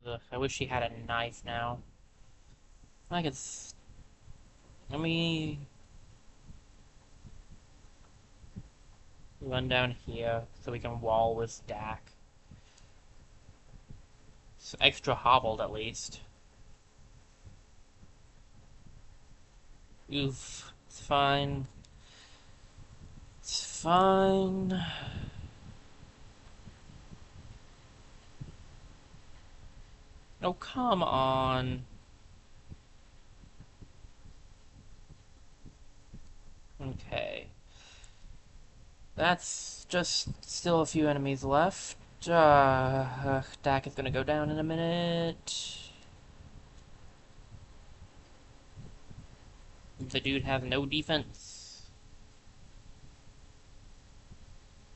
Ugh, I wish he had a knife now. I could... Let me... run down here so we can wall with Dak. It's extra hobbled, at least. Oof. It's fine. It's fine. Oh, come on. Okay. That's just still a few enemies left. Dak is gonna go down in a minute. The dude has no defense.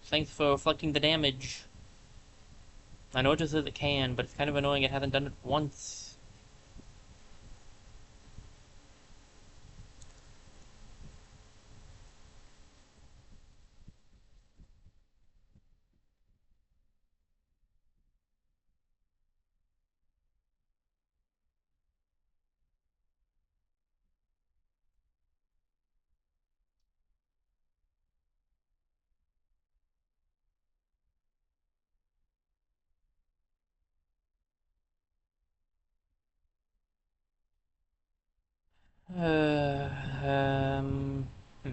Thanks for reflecting the damage. I know it just says it can, but it's kind of annoying it hasn't done it once. Uh, um... hmm.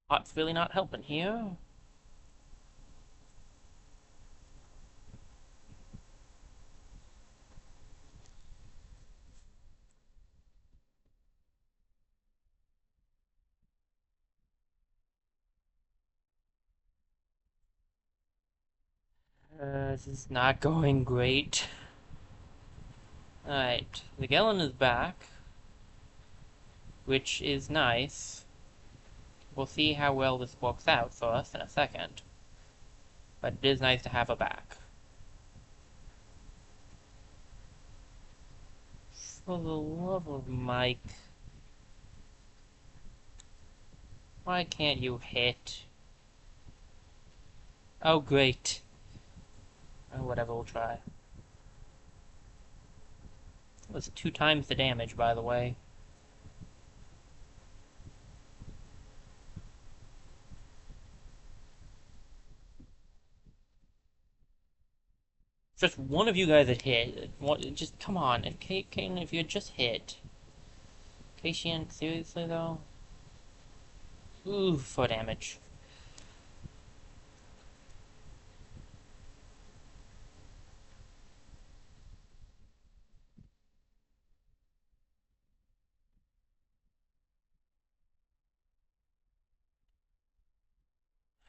Hot's really not helping here. This is not going great. Alright, the Gellin is back, which is nice. We'll see how well this works out for us in a second. But it is nice to have her back. For the love of Mike. Why can't you hit? Oh, great. Oh, whatever, we'll try. It was 2 times the damage, by the way. Just one of you guys had hit. Just come on, and Kaden, if you had just hit. Kashian, seriously though? Ooh, for damage.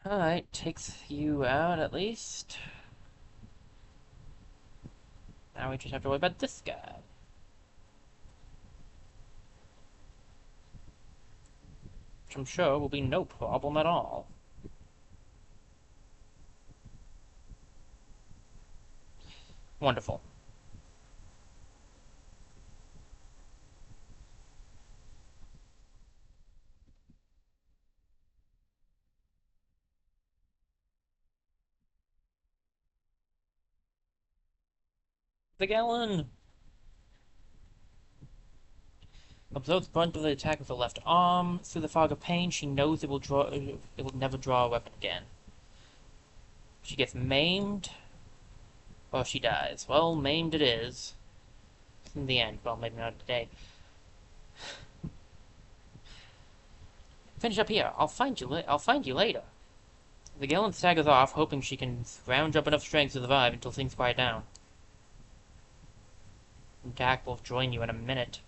Alright, takes you out at least. Now we just have to worry about this guy. Which I'm sure will be no problem at all. Wonderful. The Gallon! Absorbs brunt of the attack with the left arm. Through the fog of pain, she knows it will never draw a weapon again. She gets maimed, or she dies. Well, maimed it is. In the end. Well, maybe not today. Finish up here. I'll find you later. The Gallon staggers off, hoping she can scrounge up enough strength to survive until things quiet down. Dak will join you in a minute.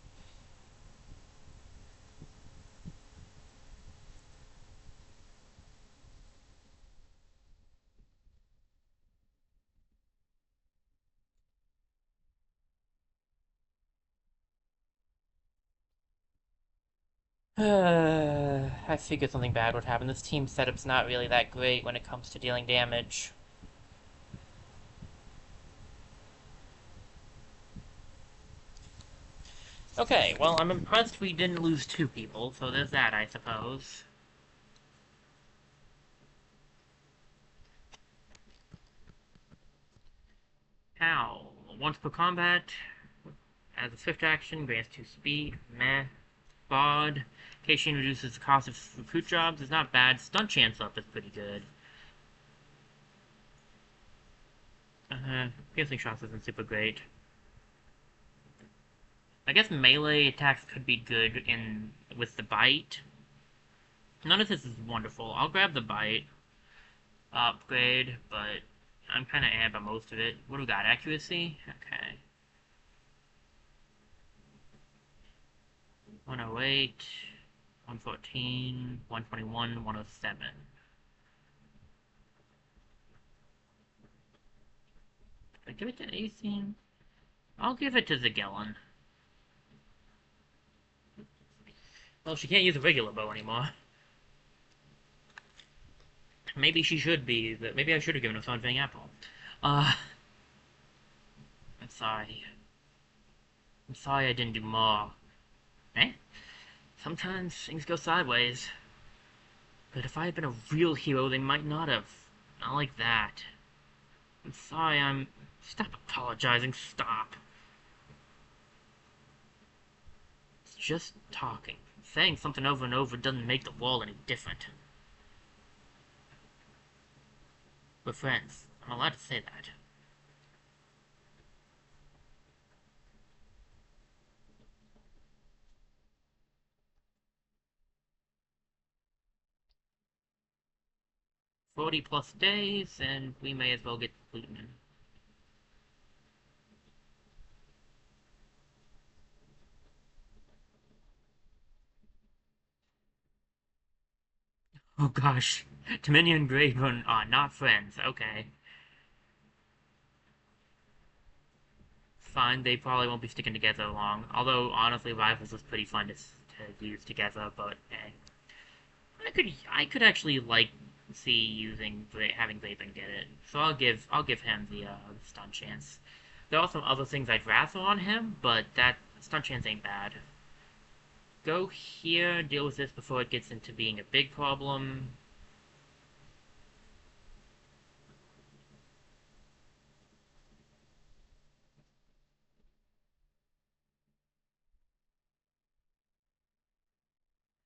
I figured something bad would happen. This team setup's not really that great when it comes to dealing damage. Okay, well, I'm impressed we didn't lose 2 people, so there's that, I suppose. How? Once per combat, as a swift action, grants 2 speed, meh. VOD, Keishin reduces the cost of recruit jobs, is not bad. Stunt chance up is pretty good. Piercing shots isn't super great. I guess melee attacks could be good in with the bite. None of this is wonderful. I'll grab the bite upgrade, but I'm kind of eh about most of it. What do we got? Accuracy? Okay. 108, 114, 121, 107. Did I give it to 18? I'll give it to Zagellon. Well, she can't use a regular bow anymore. Maybe she should be. Maybe I should have given her Thorn Fang Apple. Uh, I'm sorry. I'm sorry I didn't do more. Eh? Sometimes things go sideways. But if I had been a real hero, they might not have. Not like that. I'm sorry, Stop apologizing, stop. It's just talking. Saying something over and over doesn't make the wall any different. We're friends. I'm allowed to say that. +40 days, and we may as well get gluten in. Oh gosh. Dominion and Graven are not friends. Okay. Fine, they probably won't be sticking together long. Although, honestly, Rivals was pretty fun to use together, but eh. I could actually like see having Graven get it. So I'll give him the stun chance. There are some other things I'd rather on him, but that stun chance ain't bad. Go here, deal with this before it gets into being a big problem.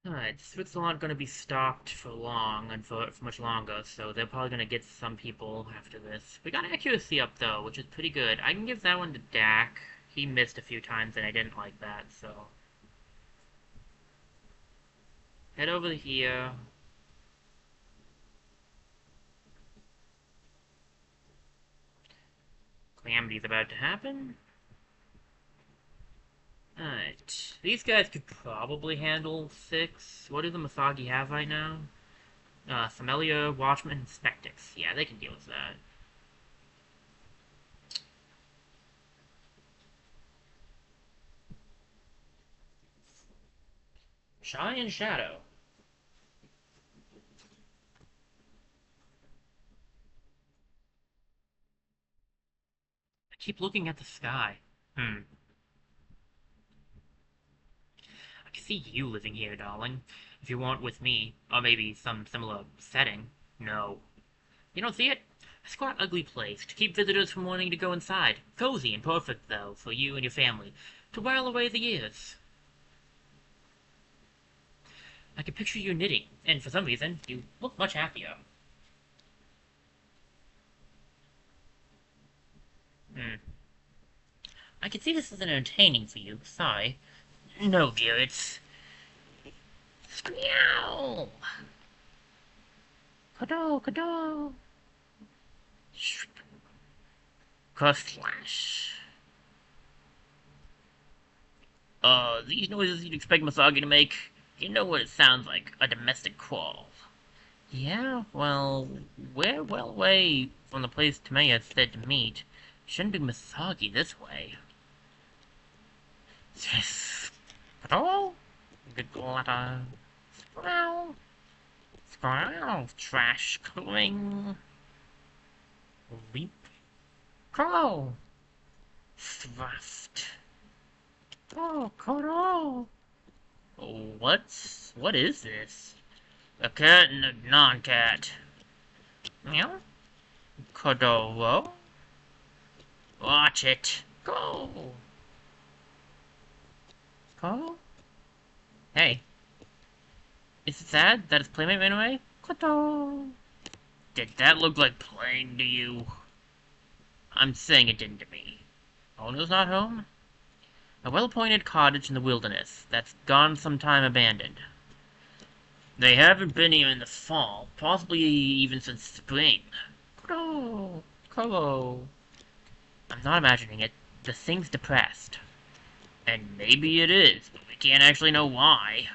Alright, Switzerland aren't going to be stopped for long and for much longer, so they're probably going to get some people after this. We got accuracy up though, which is pretty good. I can give that one to Dak. He missed a few times and I didn't like that, so. Head over here. Calamity's about to happen. Alright. These guys could probably handle 6. What do the Masagi have right now? Familiar, Watchman, and Spectix. Yeah, they can deal with that. Shy and Shadow. I keep looking at the sky. I can see you living here, darling. If you weren't with me, or maybe some similar setting. No. You don't see it? A squat, ugly place to keep visitors from wanting to go inside. Cozy and perfect, though, for you and your family, to while away the years. I can picture you knitting, and for some reason, you look much happier. I can see this is entertaining for you. Sigh. No, dear, it's... Meow! Cuddle, cuddle! Cross slash. These noises you'd expect Masagi to make, you know what it sounds like, a domestic crawl. Yeah, well, we're well away from the place Tameya said to meet. Shouldn't be Masagi this way. Yes. Hello? Good letter. Squirrel. Squirrel. Trash coming. Leap. Crow. Thrust. Oh, Koro. What is this? A cat and a non-cat. Meow. Kodoro. Watch it. Go. Go. Hey. Is it sad that his playmate ran away? Koto. Did that look like playing to you? I'm saying it didn't to me. Ono's not home? A well-appointed cottage in the wilderness that's gone some time abandoned. They haven't been here in the fall, possibly even since spring. Crow, crow. I'm not imagining it. The thing's depressed. And maybe it is, but we can't actually know why.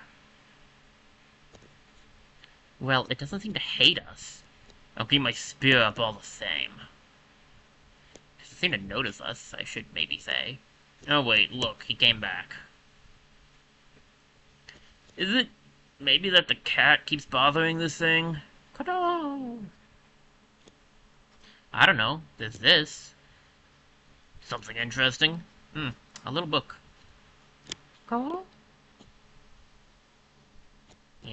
Well, it doesn't seem to hate us. I'll keep my spear up all the same. It doesn't seem to notice us, I should maybe say. Oh wait, look, he came back. Is it maybe that the cat keeps bothering this thing? Ta-da! I don't know. There's this. Something interesting. A little book. You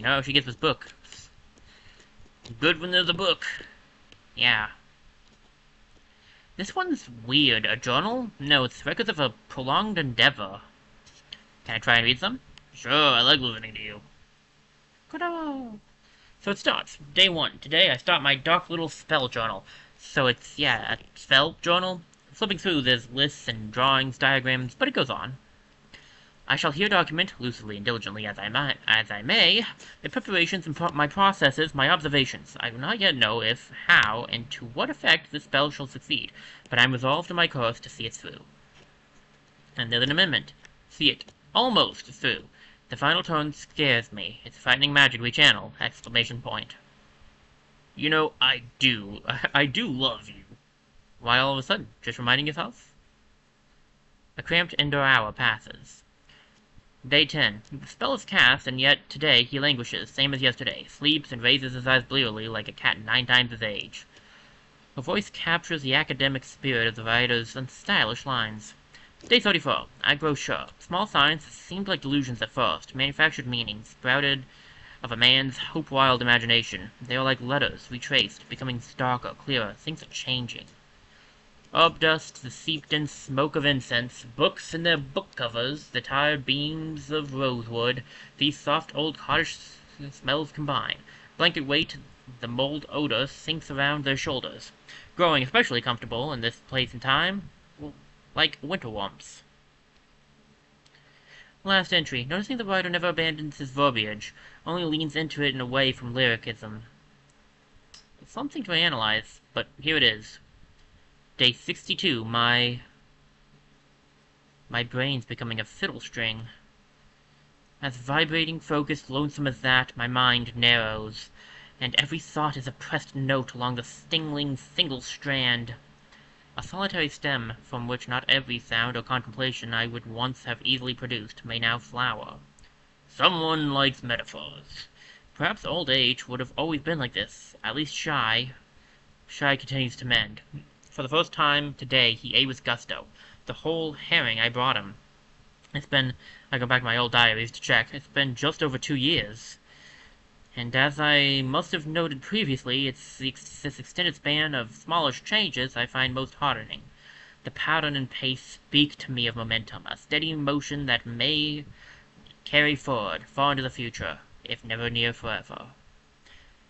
know how she gets this book. Good when there's a book. Yeah. This one's weird. A journal? No, it's records of a prolonged endeavor. Can I try and read some? Sure, I like listening to you. So it starts. Day 1. Today I start my dark little spell journal. So it's, yeah, a spell journal. Flipping through, there's lists and drawings, diagrams, but it goes on. I shall here document, lucidly and diligently as I may, the preparations and my processes, my observations. I do not yet know if, how, and to what effect this spell shall succeed, but I am resolved in my course to see it through. And there's an amendment. See it almost through. The final tone scares me. It's frightening magic we channel! Exclamation point. You know, I do love you. Why all of a sudden? Just reminding yourself? A cramped indoor hour passes. Day 10. The spell is cast, and yet today he languishes, same as yesterday, sleeps and raises his eyes blearily like a cat 9 times his age. Her voice captures the academic spirit of the writer's unstylish lines. Day 34. I grow sure. Small signs that seemed like delusions at first, manufactured meanings, sprouted of a man's hope-wild imagination. They are like letters, retraced, becoming starker, clearer. Things are changing. Herb dust, the seeped-in smoke of incense, books in their book covers, the tired beams of rosewood, these soft old cottage smells combine. Blanket weight, the mold odor sinks around their shoulders, growing especially comfortable in this place and time, like winter warmths. Last entry. Noticing the writer never abandons his verbiage, only leans into it and away from lyricism. It's something to analyze, but here it is. Day 62, my brain's becoming a fiddle string. As vibrating, focused, lonesome as that, my mind narrows, and every thought is a pressed note along the stinging single strand. A solitary stem, from which not every sound or contemplation I would once have easily produced, may now flower. Someone likes metaphors. Perhaps old age would have always been like this, at least shy. Shy continues to mend. For the first time today, he ate with gusto. The whole herring I brought him. It's been, I go back to my old diaries to check, it's been just over 2 years. And as I must have noted previously, it's this extended span of smallish changes I find most heartening. The pattern and pace speak to me of momentum, a steady motion that may carry forward, far into the future, if never near forever.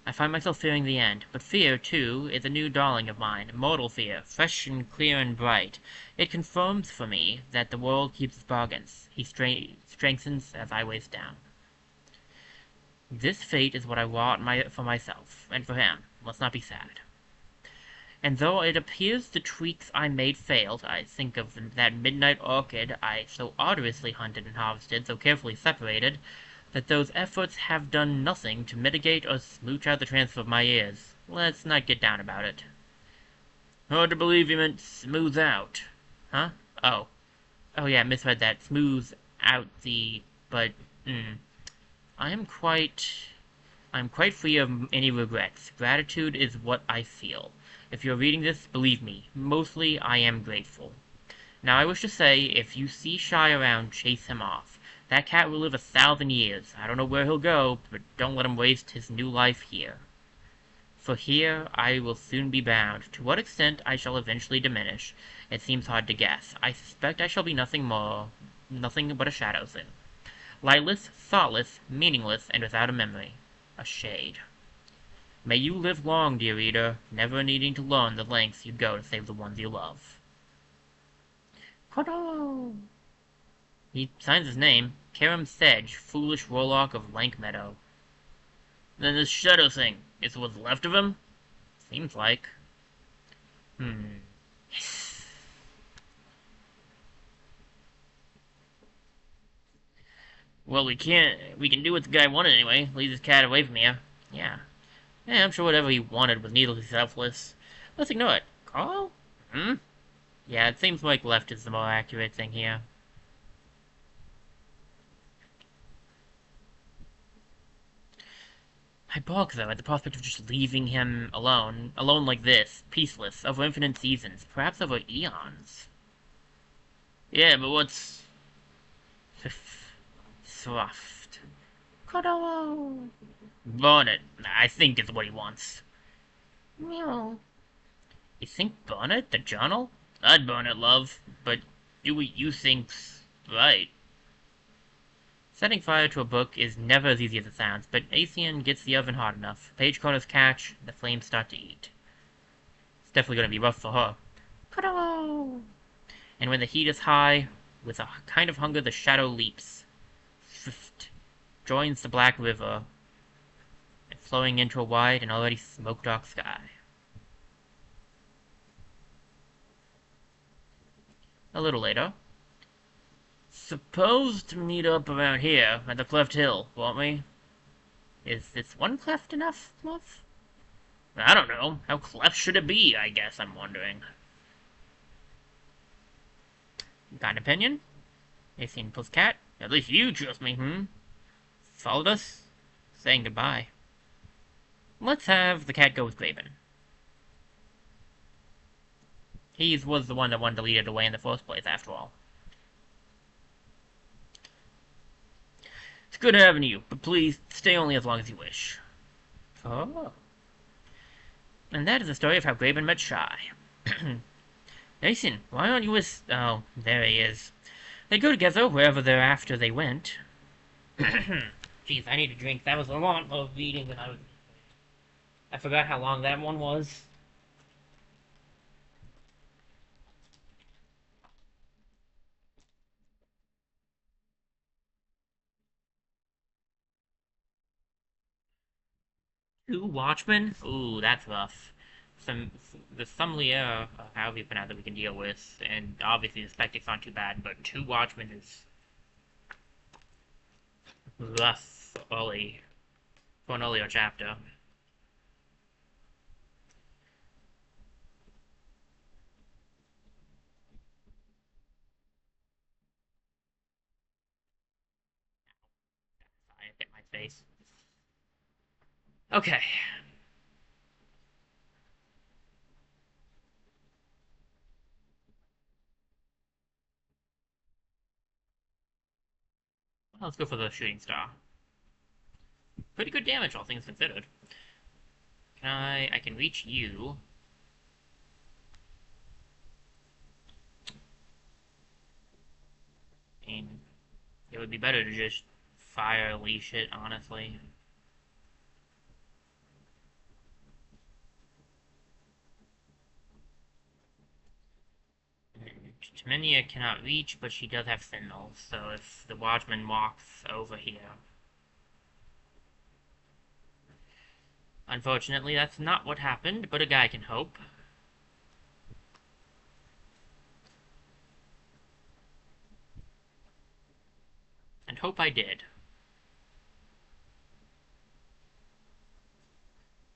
I find myself fearing the end, but fear, too, is a new darling of mine, mortal fear, fresh and clear and bright. It confirms for me that the world keeps its bargains. He strengthens as I waste down. This fate is what I wrought for myself, and for him. Let's not be sad. And though it appears the tweaks I made failed, I think of that midnight orchid I so arduously hunted and harvested, so carefully separated, that those efforts have done nothing to mitigate or smooch out the transfer of my years. Let's not get down about it. Hard to believe you meant smooth out. Huh? Oh. Oh yeah, misread that. Smooth out the... but... I'm quite free of any regrets. Gratitude is what I feel. If you're reading this, believe me, mostly I am grateful. Now I wish to say, if you see Shy around, chase him off. That cat will live 1,000 years. I don't know where he'll go, but don't let him waste his new life here. For here I will soon be bound. To what extent I shall eventually diminish, it seems hard to guess. I suspect I shall be nothing but a shadow soon. Lightless, thoughtless, meaningless, and without a memory. A shade. May you live long, dear reader, never needing to learn the lengths you go to save the ones you love. Ta-da! He signs his name. Karam Sedge, foolish Warlock of Lank Meadow. Then this shadow thing. Is what's left of him? Seems like. Hmm. Yes. Well, we can't. We can do what the guy wanted anyway. Leave this cat away from here. Yeah. Yeah, I'm sure whatever he wanted was needlessly selfless. Let's ignore it. Carl? Hmm? Yeah, it seems like left is the more accurate thing here. I balk, though, at the prospect of just leaving him alone. Alone like this. Peaceless. Over infinite seasons. Perhaps over eons. Yeah, but what's... Soft. Cuddle. Burn it, I think is what he wants. Meow. You think burn it, the journal? I'd burn it, love, but do what you think's right. Setting fire to a book is never as easy as it sounds, but Acian gets the oven hot enough. Page corners catch, the flames start to eat. It's definitely going to be rough for her. Cuddle! And when the heat is high, with a kind of hunger the shadow leaps. Swift. Joins the black river, flowing into a wide and already smoke-dark sky. A little later. Suppose to meet up around here, at the cleft hill, won't we? Is this one cleft enough, Moth? I don't know. How cleft should it be, I guess I'm wondering. Got an opinion? Acian plus cat? At least you trust me, Followed us? Saying goodbye. Let's have the cat go with Graven. He was the one that wanted to lead it away in the first place, after all. It's good having you, but please, stay only as long as you wish. Oh. And that is the story of how Graven met Shy. Nathan, why aren't you with... Oh, there he is. They go together wherever thereafter they went. Jeez, I need a drink. That was a lot of reading that I forgot how long that one was. Two Watchmen? Ooh, that's rough. The Sommelier, however you pronounce it, we can deal with, and obviously the Spectics aren't too bad, but two Watchmen is rough early, for an earlier chapter. I hit my face. Okay. Let's go for the Shooting Star. Pretty good damage, all things considered. I can reach you. And it would be better to just fire leash it, honestly. Taminia cannot reach, but she does have Sentinels, so if the Watchman walks over here... Unfortunately, that's not what happened, but a guy can hope. And hope I did.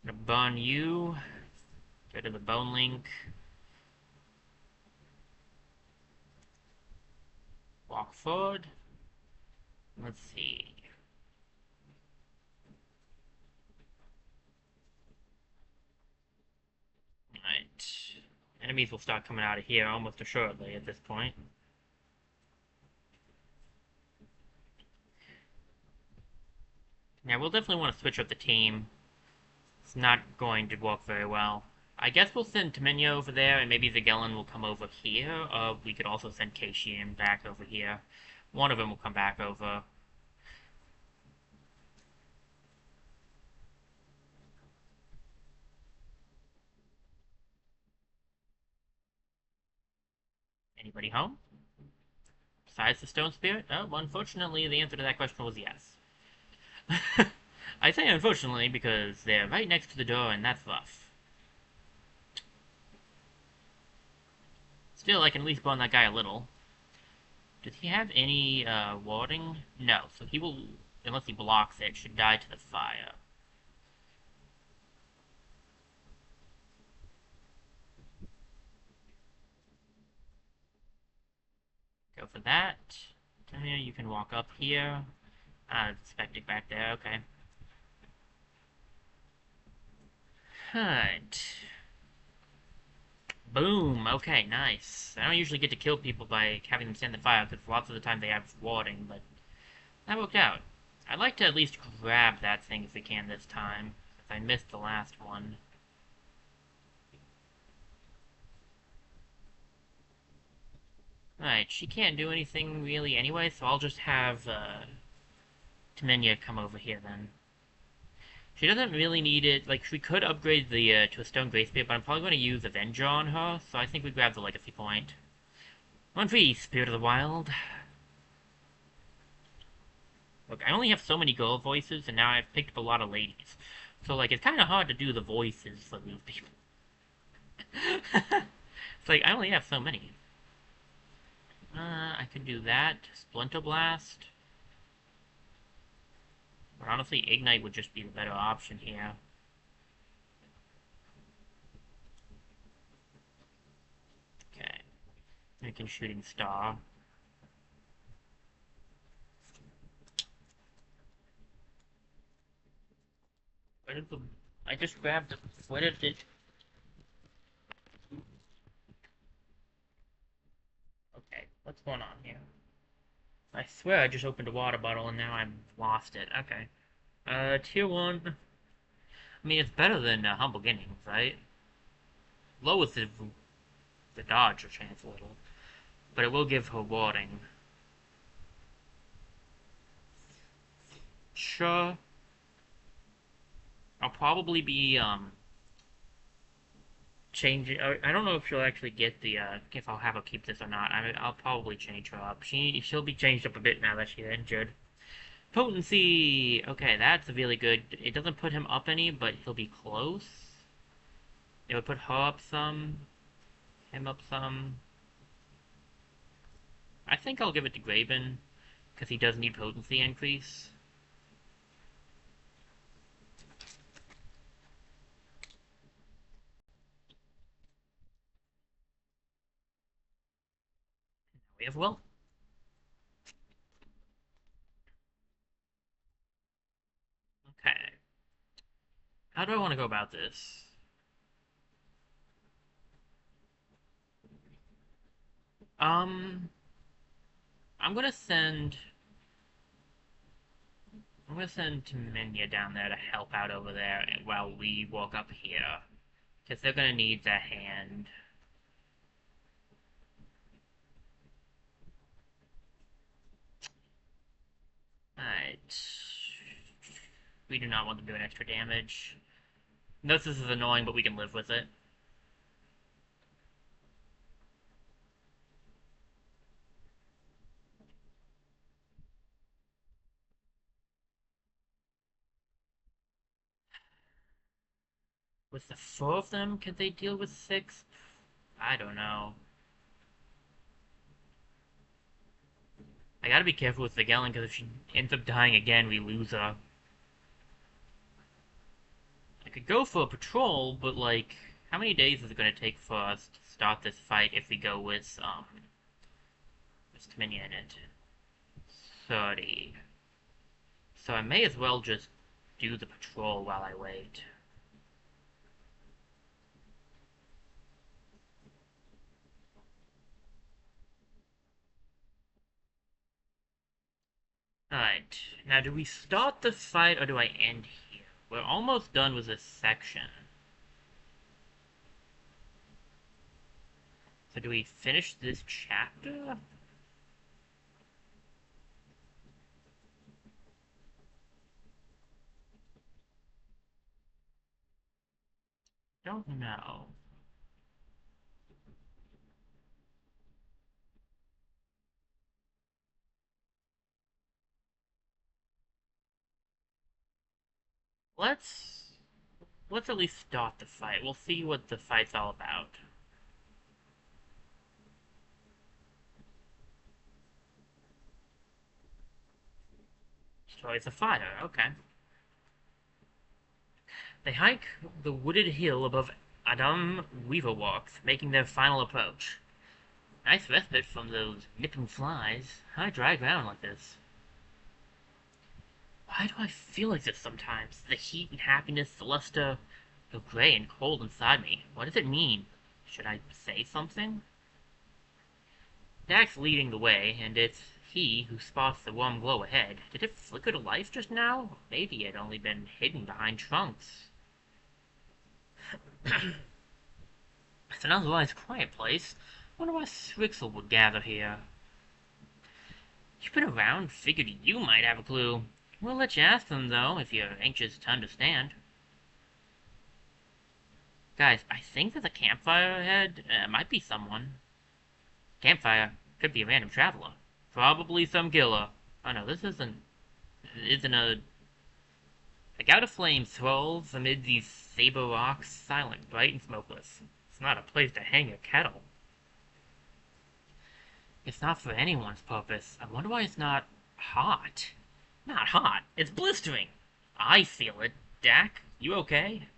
I'm gonna burn you. Get to the bone link. Walk forward. Let's see. Alright. Enemies will start coming out of here almost assuredly at this point. Now, we'll definitely want to switch up the team. It's not going to work very well. I guess we'll send Taminia over there, and maybe Zagellin will come over here. We could also send Keishian back over here. One of them will come back over. Anybody home? Besides the stone spirit? Oh, well, unfortunately, the answer to that question was yes. I say unfortunately because they're right next to the door, and that's rough. Still, I can at least burn that guy a little. Does he have any warding? No, so he will, unless he blocks it, should die to the fire. Go for that. Here, you can walk up here. Spectic back there, okay. Alright. Boom, okay, nice. I don't usually get to kill people by having them stand in the fire, because lots of the time they have warding, but that worked out. I'd like to at least grab that thing if we can this time, since I missed the last one. Alright, she can't do anything really anyway, so I'll just have, Taminia come over here then. She doesn't really need it. Like, we could upgrade the to a stone grace spear, but I'm probably going to use Avenger on her, so I think we grab the legacy point. One for you, Spirit of the Wild. Look, I only have so many girl voices, and now I've picked up a lot of ladies. So, like, it's kind of hard to do the voices for these people. It's like, I only have so many. I could do that. Splinter Blast. Or honestly, Ignite would just be the better option here. Okay. Making Shooting Star. Where did the... I just grabbed it. Where did it... Okay, what's going on here? I swear I just opened a water bottle and now I've lost it. Okay. Tier 1. I mean, it's better than Humble Beginnings, right? Lowest is the dodge chance a little. But it will give her warding. Sure. I'll probably be, changing... I don't know if she'll actually get the, if I'll have her keep this or not. I'll probably change her up. She'll be changed up a bit now that she's injured. Potency! Okay, that's really good. It doesn't put him up any, but he'll be close. It would put her up some, him up some. I think I'll give it to Graven, because he does need potency increase. We have Will. Okay. How do I want to go about this? Um, I'm gonna send... I'm gonna send Taminia down there to help out over there while we walk up here. Because they're gonna need that hand. Alright. We do not want them doing extra damage. Notice this is annoying, but we can live with it. With the four of them, could they deal with six? I don't know. I gotta be careful with the Gellin, because if she ends up dying again, we lose her. I could go for a patrol, but, like, how many days is it gonna take for us to start this fight if we go with, Taminia in it? 30. So I may as well just do the patrol while I wait. Alright, now do we start the fight or do I end here? We're almost done with this section. So do we finish this chapter? Don't know. let's at least start the fight. We'll see what the fight's all about. Destroys the fire, okay. They hike the wooded hill above Adam Weaver walks, making their final approach. Nice respite from those nipping flies. High dry ground like this. Why do I feel like this sometimes? The heat and happiness, the luster, feel gray and cold inside me. What does it mean? Should I say something? Dak's leading the way, and it's he who spots the warm glow ahead. Did it flicker to life just now? Maybe it had only been hidden behind trunks. It's an otherwise quiet place. Wonder why Strixel would gather here. You've been around, figured you might have a clue. We'll let you ask them, though, if you're anxious to understand. Guys, I think there's a campfire ahead. Might be someone. Campfire. Could be a random traveler. Probably some killer. Oh no, this isn't a... A gout of flame swirls amid these saber rocks, silent, bright, and smokeless. It's not a place to hang a kettle. It's not for anyone's purpose. I wonder why it's not hot. Not hot. It's blistering. I feel it. Dak, you okay?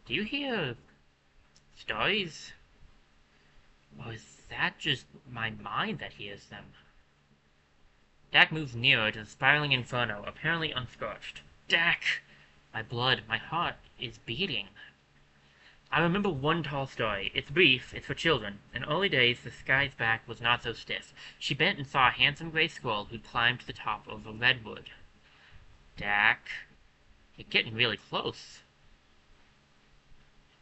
Do you hear stories? Or is that just my mind that hears them? Dak moves nearer to the spiraling inferno, apparently unscorched. Dak! My blood, my heart is beating. I remember one tall story. It's brief, it's for children. In early days, the sky's back was not so stiff. She bent and saw a handsome gray squirrel who'd climbed to the top of a redwood. Dak, you're getting really close.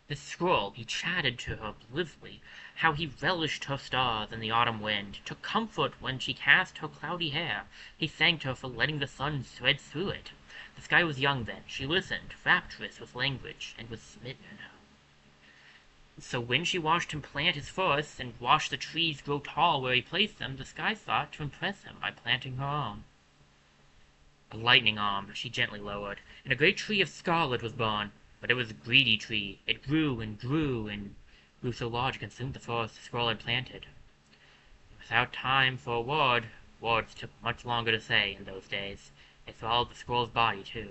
This squirrel, he chatted to her blithely, how he relished her stars in the autumn wind, took comfort when she cast her cloudy hair. He thanked her for letting the sun thread through it. The sky was young then. She listened, rapturous with language, and was smitten. So when she watched him plant his forests and watched the trees grow tall where he placed them, the sky thought to impress him by planting her own. A lightning arm she gently lowered, and a great tree of scarlet was born. But it was a greedy tree. It grew and grew and grew so large it consumed the forest the squirrel had planted. Without time for a word, words took much longer to say in those days. It swallowed the squirrel's body, too.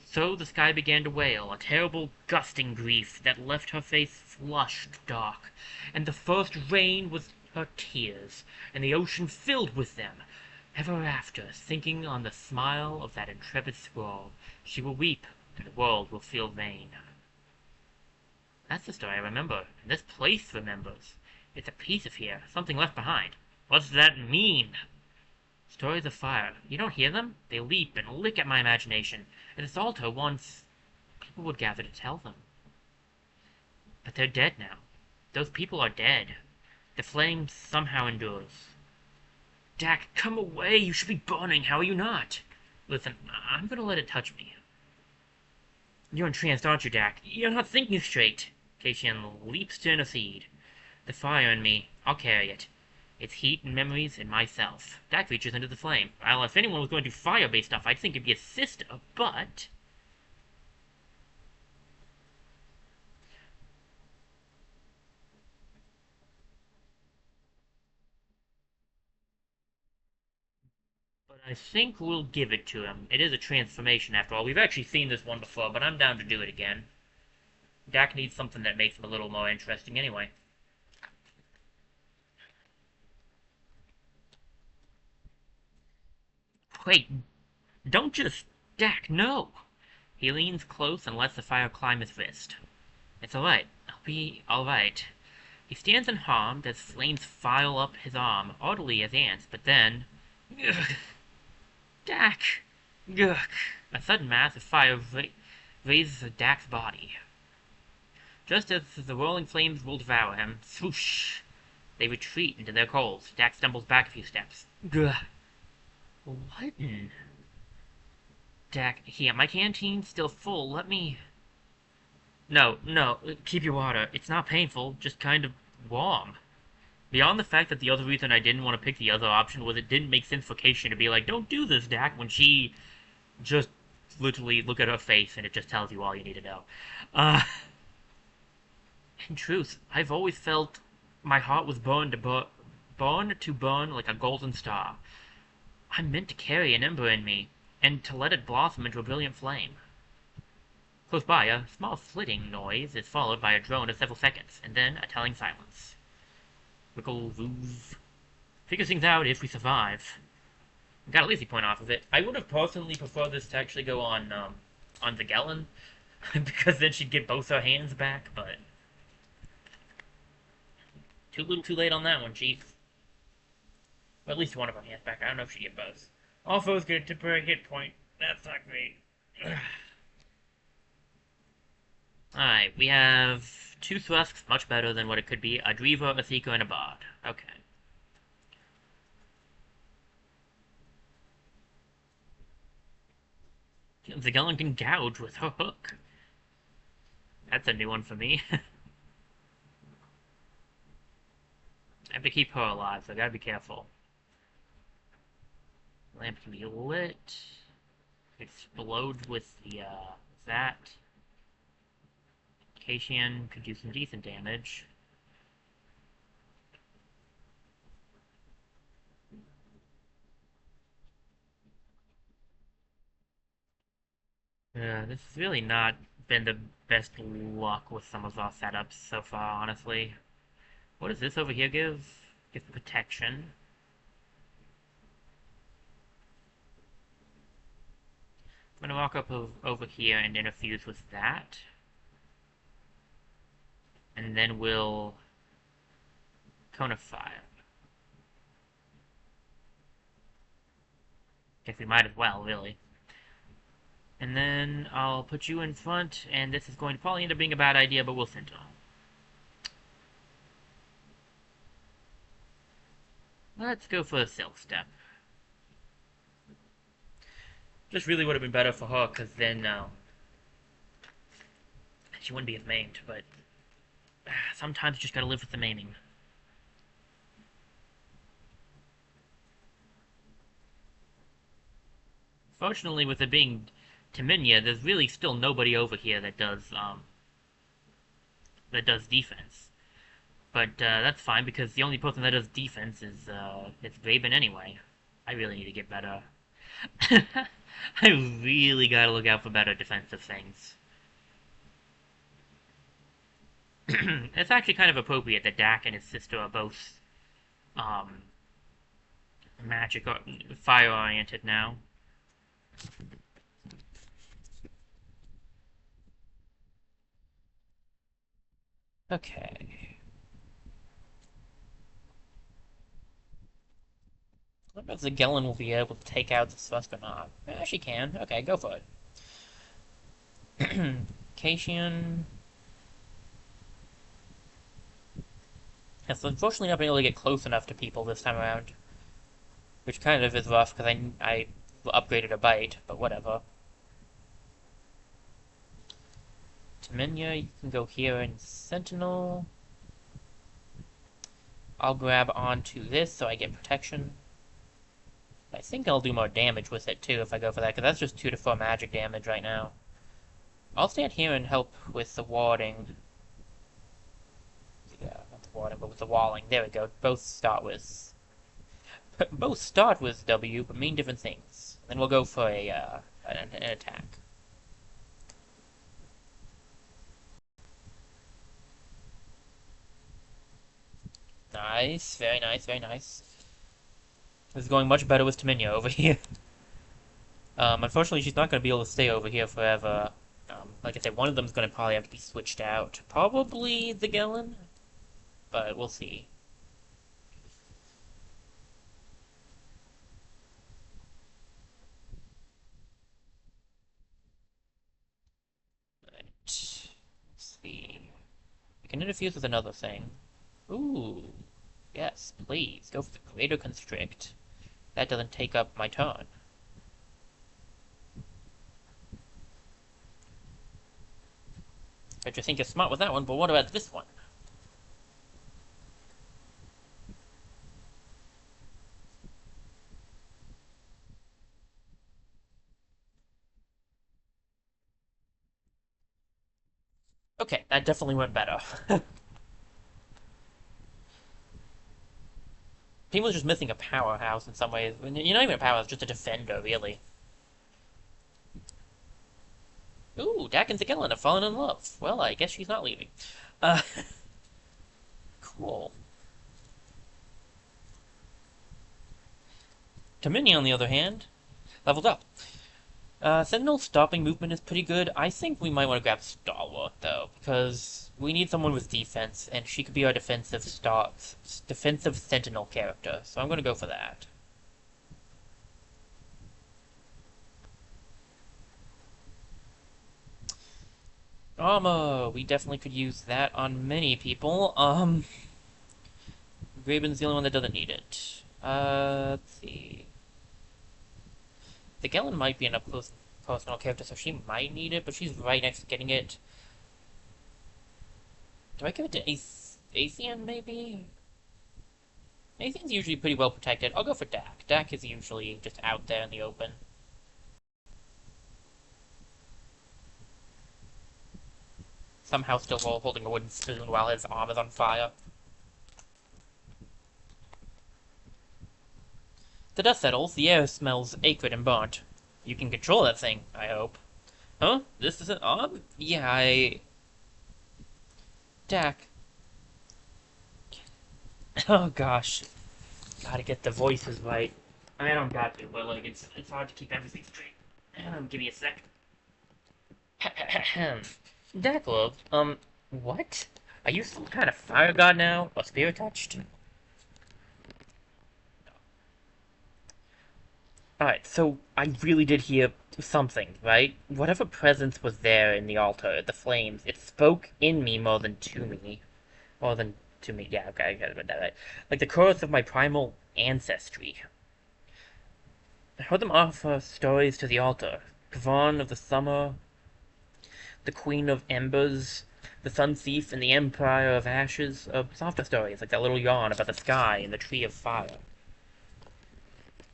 So the sky began to wail, a terrible gusting grief that left her face flushed dark, and the first rain was her tears, and the ocean filled with them. Ever after, thinking on the smile of that intrepid squirrel, she will weep, and the world will feel vain. That's the story I remember, and this place remembers. It's a piece of here, something left behind. What's that mean? Stories of fire. You don't hear them? They leap and lick at my imagination. At this altar once, people would gather to tell them. But they're dead now. Those people are dead. The flame somehow endures. Dak, come away! You should be burning, how are you not? Listen, I'm gonna let it touch me. You're entranced, aren't you, Dak? You're not thinking straight. Cassian leaps to intercede. The fire in me, I'll carry it. Its heat and memories and myself. Dak reaches into the flame. Well, if anyone was going to do fire-based stuff, I'd think it'd be a sister, but... But I think we'll give it to him. It is a transformation, after all. We've actually seen this one before, but I'm down to do it again. Dak needs something that makes him a little more interesting anyway. Wait, don't just... Dak, no! He leans close and lets the fire climb his wrist. It's alright. I'll be alright. He stands unharmed as flames file up his arm, orderly as ants, but then... Ugh. Dak! Ugh. A sudden mass of fire raises Dak's body. Just as the rolling flames will devour him, swoosh! They retreat into their coals. Dak stumbles back a few steps. Ugh. What in... Dak, here, my canteen's still full. Let me... No, keep your water. It's not painful, just kind of warm. Beyond the fact that the other reason I didn't want to pick the other option was it didn't make sense for Keisha to be like, don't do this, Dak, when she just literally look at her face and it just tells you all you need to know. Uh, in truth, I've always felt my heart was born to burn like a golden star. I'm meant to carry an ember in me, and to let it blossom into a brilliant flame. Close by, a small flitting noise is followed by a drone of several seconds, and then a telling silence. Wickle, voov. Figure things out if we survive. Got a lazy point off of it. I would have personally preferred this to actually go on the Gellin, because then she'd get both her hands back, but too little too late on that one, Chief. Or at least one of her hands back. I don't know if she'd get both. All foes get a temporary hit point. That's not great. Alright, we have two thrusts, much better than what it could be. A Driva, a Seeker, and a Bard. Okay. The Gellin can gouge with her hook. That's a new one for me. I have to keep her alive, so I gotta be careful. Lamp can be lit. Explode with the, that. Kashian could do some decent damage. This has really not been the best luck with some of our setups so far, honestly. What does this over here give? Give protection. I'm gonna walk up over here and interfuse with that. And then we'll cone of fire. Guess we might as well, really. And then I'll put you in front, and this is going to probably end up being a bad idea, but we'll Sentinel. Let's go for a Silk Step. Just really would have been better for her, because then she wouldn't be as maimed, but sometimes you just gotta live with the maiming. Fortunately, with it being Taminia, there's really still nobody over here that does defense. But that's fine because the only person that does defense is it's Graben anyway. I really need to get better. I really gotta look out for better defensive things. It's actually kind of appropriate that Dak and his sister are both magic or fire oriented now. Okay. I don't know if the Gellin will be able to take out the Svusk or not. Yeah, she can. Okay, go for it. Kashian. Yes, unfortunately not being able to get close enough to people this time around. Which kind of is rough, because I upgraded a bite, but whatever. Taminia, you can go here and Sentinel. I'll grab onto this so I get protection. I think I'll do more damage with it too if I go for that, because that's just 2 to 4 magic damage right now. I'll stand here and help with the warding. Yeah, not the warding, but with the walling. There we go. Both start with W, but mean different things. Then we'll go for an attack. Nice, very nice, very nice. This is going much better with Taminia over here. Unfortunately, she's not going to be able to stay over here forever. Like I said, one of them's going to probably have to be switched out. Probably the Gellin, but we'll see. Right. Let's see. We can interfuse with another thing. Ooh. Yes, please. Go for the Greater Constrict. That doesn't take up my turn. Bet you think you're smart with that one, but what about this one? Okay, that definitely went better. People are just missing a powerhouse in some ways. You're not even a powerhouse, just a defender, really. Ooh, Dak and Zagellen have fallen in love. Well, I guess she's not leaving. Uh, cool. Dominion, on the other hand, leveled up. Sentinel's stopping movement is pretty good. I think we might want to grab Stalwart, though, because we need someone with defense, and she could be our defensive Sentinel character, so I'm going to go for that. Armor! We definitely could use that on many people. Graven's the only one that doesn't need it. Let's see. The Gellin might be an up-close personal character, so she might need it, but she's right next to getting it. Do I give it to Atheon, maybe? Atheon's usually pretty well protected. I'll go for Dak. Dak is usually just out there in the open. Somehow still holding a wooden spoon while his arm is on fire. The dust settles, the air smells acrid and burnt. You can control that thing, I hope. Huh? This is an arm? Yeah, Dak. Oh gosh. Gotta get the voices right. I mean, I don't got to, but like, it's hard to keep everything straight. Give me a sec. Dak, love, what? Are you some kind of fire god now? Or spirit touched? Alright, so I really did hear something, right? Whatever presence was there in the altar, the flames, it spoke in me more than to me. More than to me. Yeah, okay, I got that right. Like the chorus of my primal ancestry. I heard them offer stories to the altar. Kavan of the summer, the queen of embers, the sun thief, and the empire of ashes. Softer stories, like that little yarn about the sky and the tree of fire.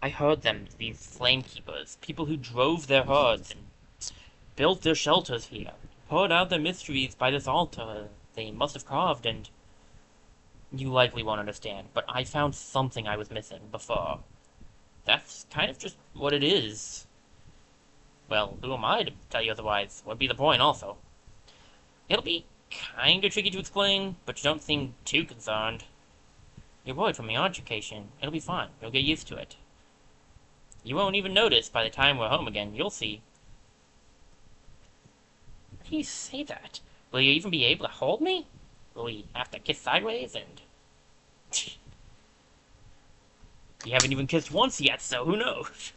I heard them, these flame keepers, people who drove their herds and built their shelters here, poured out their mysteries by this altar they must have carved, and you likely won't understand, but I found something I was missing before. That's kind of just what it is. Well, who am I to tell you otherwise? Would be the point, also. It'll be kinda tricky to explain, but you don't seem too concerned. You're worried for me, aren't you, Cation? It'll be fine. You'll get used to it. You won't even notice by the time we're home again. You'll see. How do you say that? Will you even be able to hold me? Will we have to kiss sideways and... You haven't even kissed once yet, so who knows?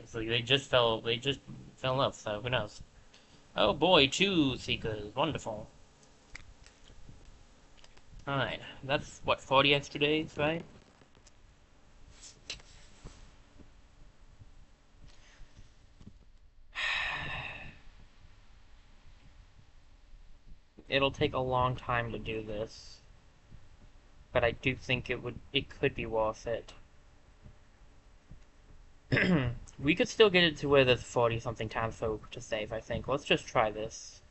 So they just fell in love, so who knows? Oh boy, two seekers, wonderful. Alright, that's what, 40 extra days, right? It'll take a long time to do this, but I do think it could be worth it. We could still get it to where there's 40 something townsfolk to save, I think. Let's just try this.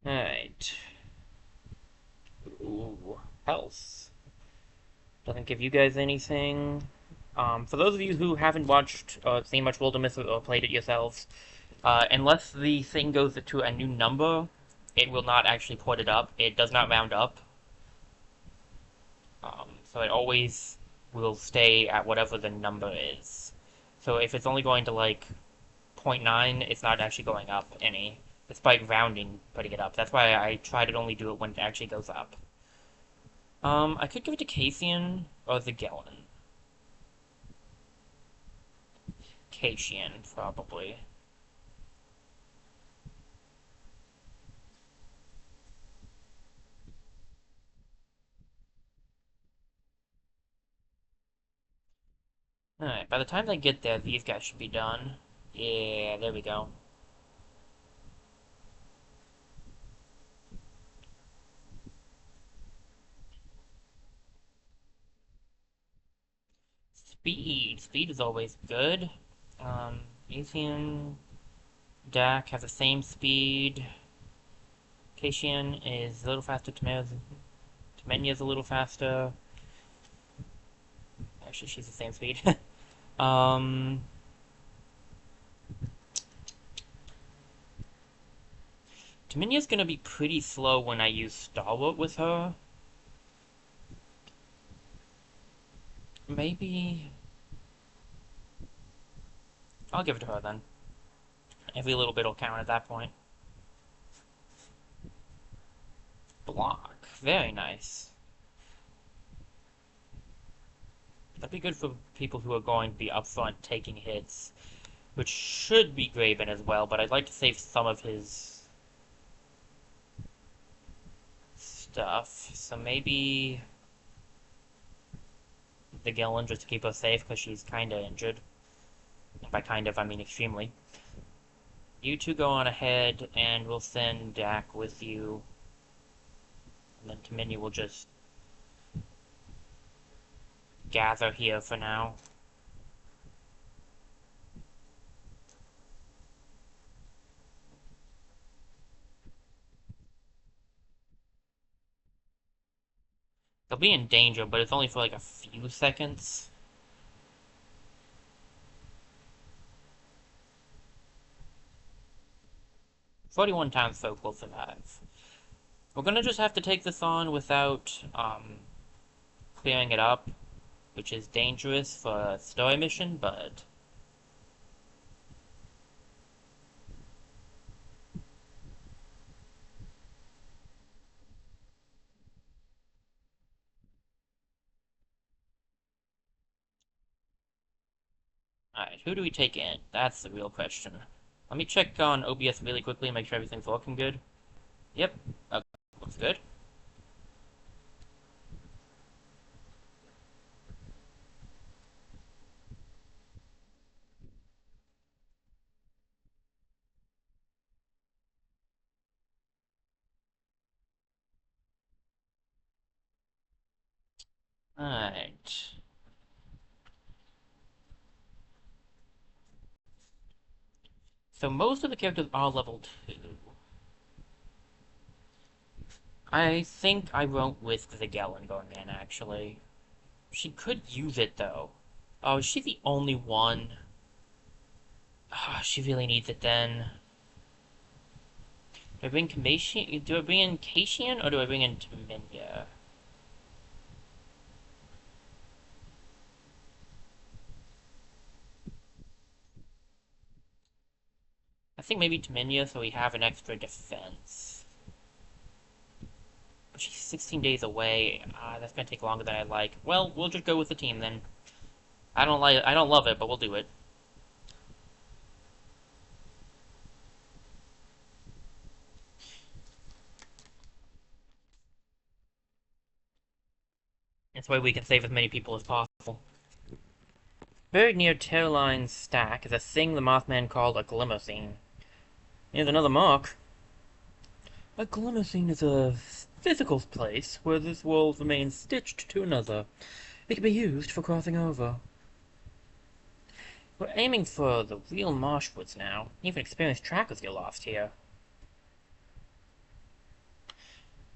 Alright. Ooh, health. Doesn't give you guys anything. For those of you who haven't watched or seen much Wildermyth or played it yourselves, unless the thing goes to a new number, it will not actually put it up. It does not round up. So it always will stay at whatever the number is. So if it's only going to like 0.9, it's not actually going up any, despite rounding putting it up. That's why I try to only do it when it actually goes up. I could give it to Cassian or the Gellin. Cassian, probably. Alright, by the time they get there, these guys should be done. Yeah, there we go. Speed. Speed is always good. Asian Dak has the same speed. Kashian is a little faster. Temenia's a little faster. Actually, she's the same speed. um, Temenia's gonna be pretty slow when I use Stalwart with her. Maybe I'll give it to her then. Every little bit will count at that point. Block. Very nice. That'd be good for people who are going to be upfront taking hits, which should be Graven as well, but I'd like to save some of his stuff. So maybe the Gillen just to keep her safe because she's kinda injured. And by kind of, I mean extremely. You two go on ahead, and we'll send Dak with you. And then Temenia will just gather here for now. They'll be in danger, but it's only for like a few seconds. "41 townsfolk will survive." We're gonna just have to take this on without clearing it up, which is dangerous for a story mission, but alright, who do we take in? That's the real question. Let me check on OBS really quickly and make sure everything's working good. Yep, okay, looks good. Alright. So most of the characters are level 2. I think I won't risk the Gallon going in, actually. She could use it, though. Oh, is she the only one? Oh, she really needs it, then. Do I bring Kamashi? Do I bring in Kashian, or do I bring in Temenia? I think maybe Temenia, so we have an extra defense. But she's 16 days away. That's gonna take longer than I'd like. Well, we'll just go with the team then. I don't love it, but we'll do it. This way we can save as many people as possible. Buried near Terraline's stack is a thing the Mothman called a glimmerthine. Here's another mark. A glimmerthine is a physical place where this world remains stitched to another. It can be used for crossing over. We're aiming for the real marshwoods now. Even experienced trackers get lost here.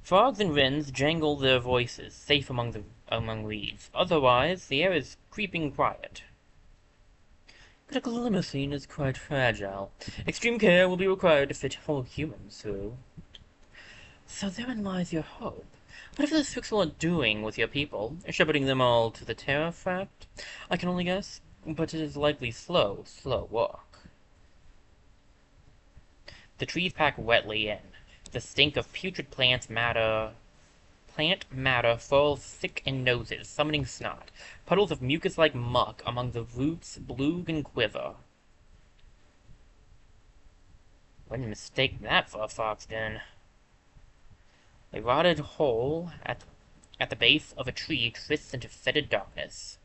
Frogs and wrens jangle their voices, safe among reeds. Otherwise, the air is creeping quiet. But a glimmerthine is quite fragile. Extreme care will be required to fit whole humans through. So therein lies your hope. Whatever the Spixel are doing with your people, shepherding them all to the Terrafract, I can only guess, but it is likely slow walk. The trees pack wetly in. The stink of putrid plant matter falls thick in noses, summoning snot. Puddles of mucus-like muck among the roots bloog and quiver. Wouldn't mistake that for a fox den. A rotted hole at the base of a tree twists into fetid darkness.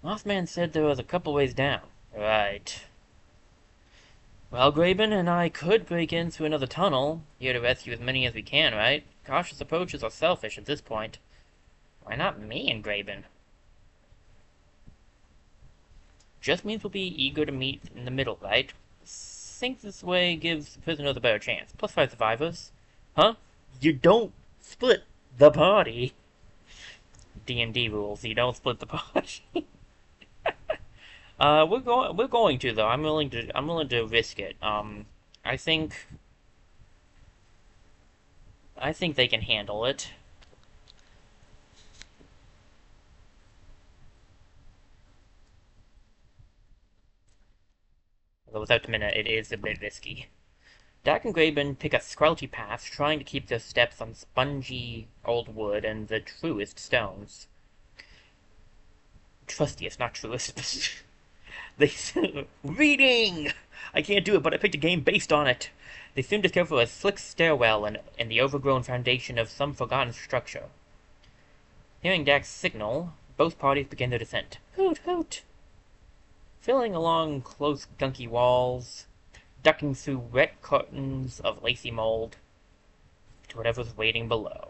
Mothman said there was a couple ways down. Right. Well, Graben and I could break into another tunnel, here to rescue as many as we can, right? Cautious approaches are selfish at this point. Why not me and Graben? Just means we'll be eager to meet in the middle, right? Think this way gives the prisoner the better chance. Plus 5 survivors. Huh? You don't split the party. D&D rules. You don't split the party. We're going to though. I'm willing to risk it. I think I think they can handle it. Although without the minute, it is a bit risky. Dak and Graben pick a squelchy path, trying to keep their steps on spongy old wood and the truest stones. Trustiest, not truest. They reading. I can't do it, but I picked a game based on it. They soon discover a slick stairwell and the overgrown foundation of some forgotten structure. Hearing Dak's signal, both parties begin their descent. Hoot, hoot! Filing along close, gunky walls, ducking through wet curtains of lacy mold to whatever's waiting below.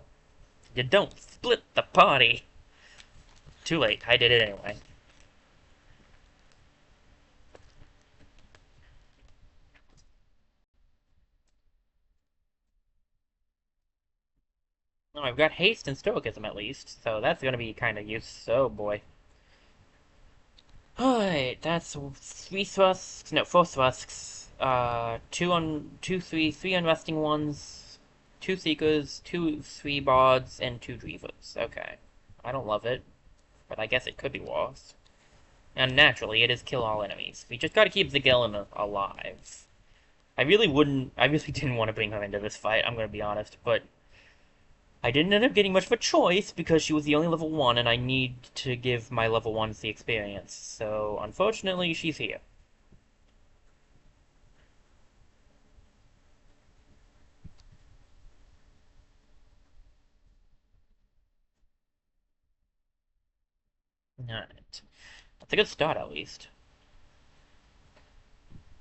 You don't split the party! Too late, I did it anyway. Oh, I've got haste and stoicism at least, so that's gonna be kind of useful. Oh boy. Alright, that's 3 thrusks, no, 4 thrusks, 3 unresting ones, 2 seekers, 2 3 bards, and 2 dreavers. Okay. I don't love it, but I guess it could be worse. And naturally, it is kill all enemies. We just gotta keep Zigellin alive. I really didn't want to bring her into this fight, I'm gonna be honest, but I didn't end up getting much of a choice because she was the only level 1 and I need to give my level 1s the experience. So, unfortunately, she's here. Alright. That's a good start, at least.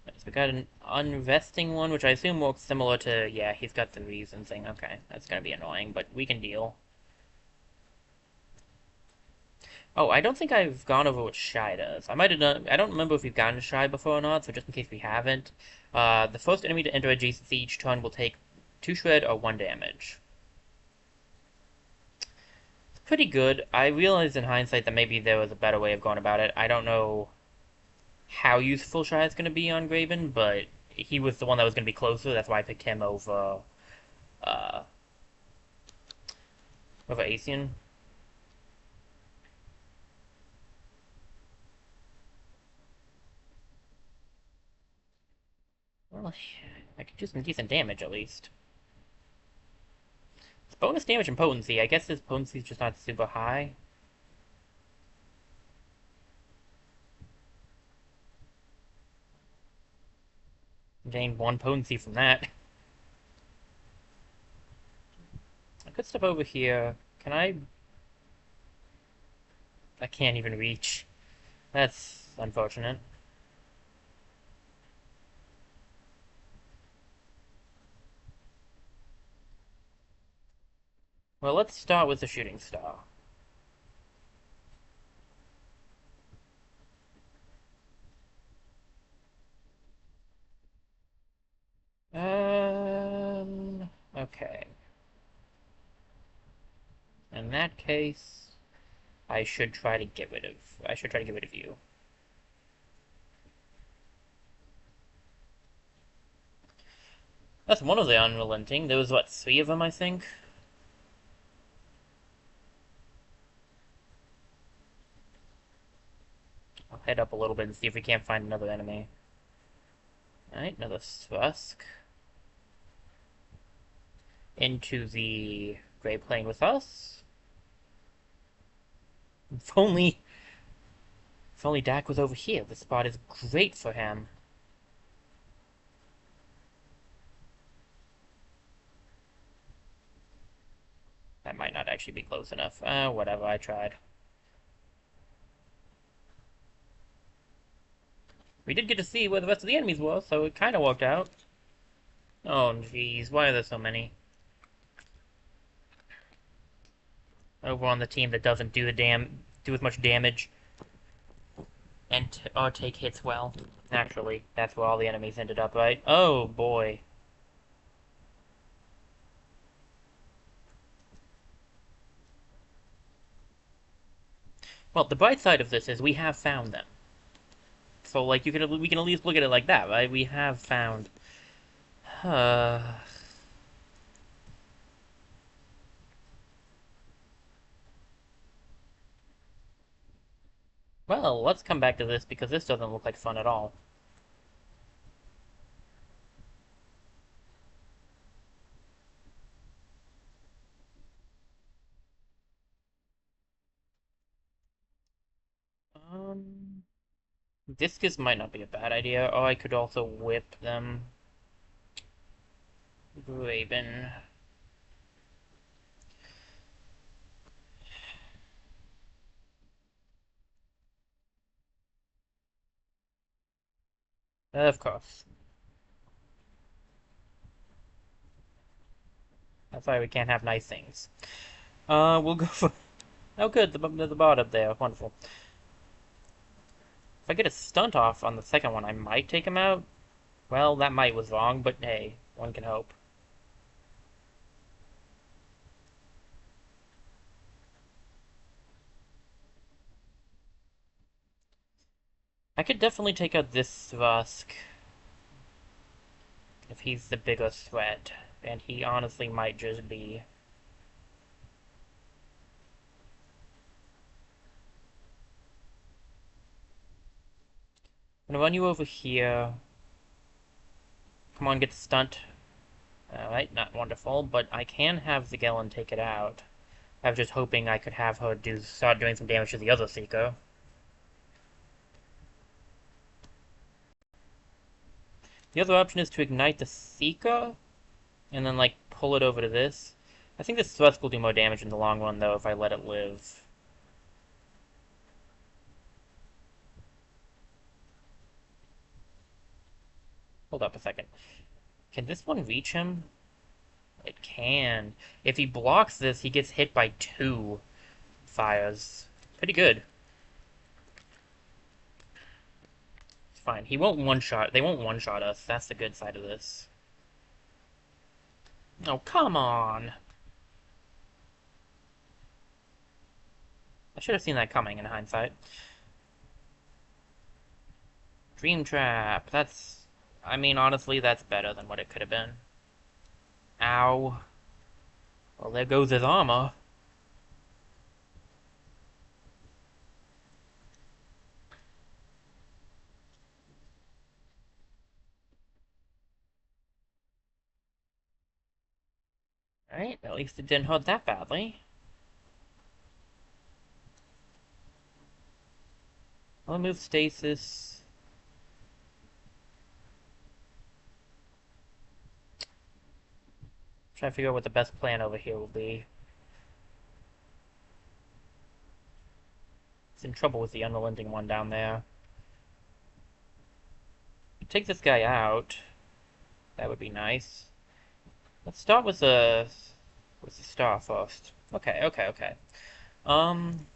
So we got an unvesting one, which I assume works similar to... Yeah, he's got the reason thing. Okay, that's gonna be annoying, but we can deal. Oh, I don't think I've gone over what Shy does. I might have done. I don't remember if we've gotten to Shy before or not, so just in case we haven't. The first enemy to enter adjacency each turn will take 2 shred or 1 damage. It's pretty good. I realized in hindsight that maybe there was a better way of going about it. I don't know how useful Shy is going to be on Graven, but he was the one that was going to be closer. That's why I picked him uh, over Asian. Well, I could do some decent damage at least. It's bonus damage and potency. I guess his potency is just not super high. Gained 1 potency from that. I could step over here. Can I? I can't even reach. That's unfortunate. Well, let's start with the shooting star. Okay. In that case, I should try to get rid of. I should try to get rid of you. That's one of the unrelenting. There was what, 3 of them, I think. I'll head up a little bit and see if we can't find another enemy. Alright, another Thrusk. Into the Grey Plane with us. If only Dak was over here. This spot is great for him. That might not actually be close enough. Whatever, I tried. We did get to see where the rest of the enemies were, so it kind of worked out. Oh, jeez, why are there so many? Over on the team that doesn't do as much damage. and or take hits well. Naturally, that's where all the enemies ended up, right? Oh boy. Well, the bright side of this is we have found them. So, like, we can at least look at it like that, right? We have found. Uh, well, let's come back to this because this doesn't look like fun at all. Um, Discus might not be a bad idea. Or I could also whip them. Raven. Of course. That's why we can't have nice things. We'll go for. Oh, good. The bot up there. Wonderful. If I get a stunt off on the second one, I might take him out. Well, that might was wrong, but hey, one can hope. I could definitely take out this Rusk if he's the bigger threat, and he honestly might just be. I'm gonna run you over here. Come on, get the stunt. Alright, not wonderful, but I can have the Gellin take it out. I was just hoping I could have her start doing some damage to the other Seeker. The other option is to ignite the Seeker, and then, like, pull it over to this. I think this Thrust will do more damage in the long run, though, if I let it live. Hold up a second. Can this one reach him? It can. If he blocks this, he gets hit by 2 fires. Pretty good. It's fine. He won't one-shot. They won't one-shot us. That's the good side of this. Oh, come on! I should have seen that coming in hindsight. Dream Trap. That's... I mean, honestly, that's better than what it could have been. Ow. Well, there goes his armor. Right, at least it didn't hurt that badly. I'll move stasis. Try to figure out what the best plan over here will be. It's in trouble with the unrelenting one down there. Take this guy out. That would be nice. Let's start with the star first. Okay, okay, okay. Um,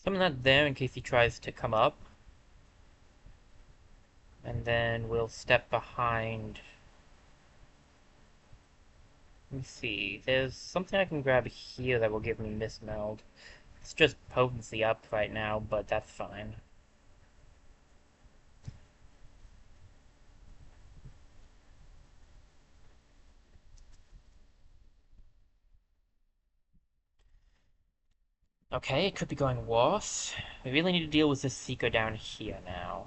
Summon that there in case he tries to come up. And then we'll step behind. Let me see. There's something I can grab here that will give me mismeld. It's just potency up right now, but that's fine. Okay, it could be going worse. We really need to deal with this Seeker down here now.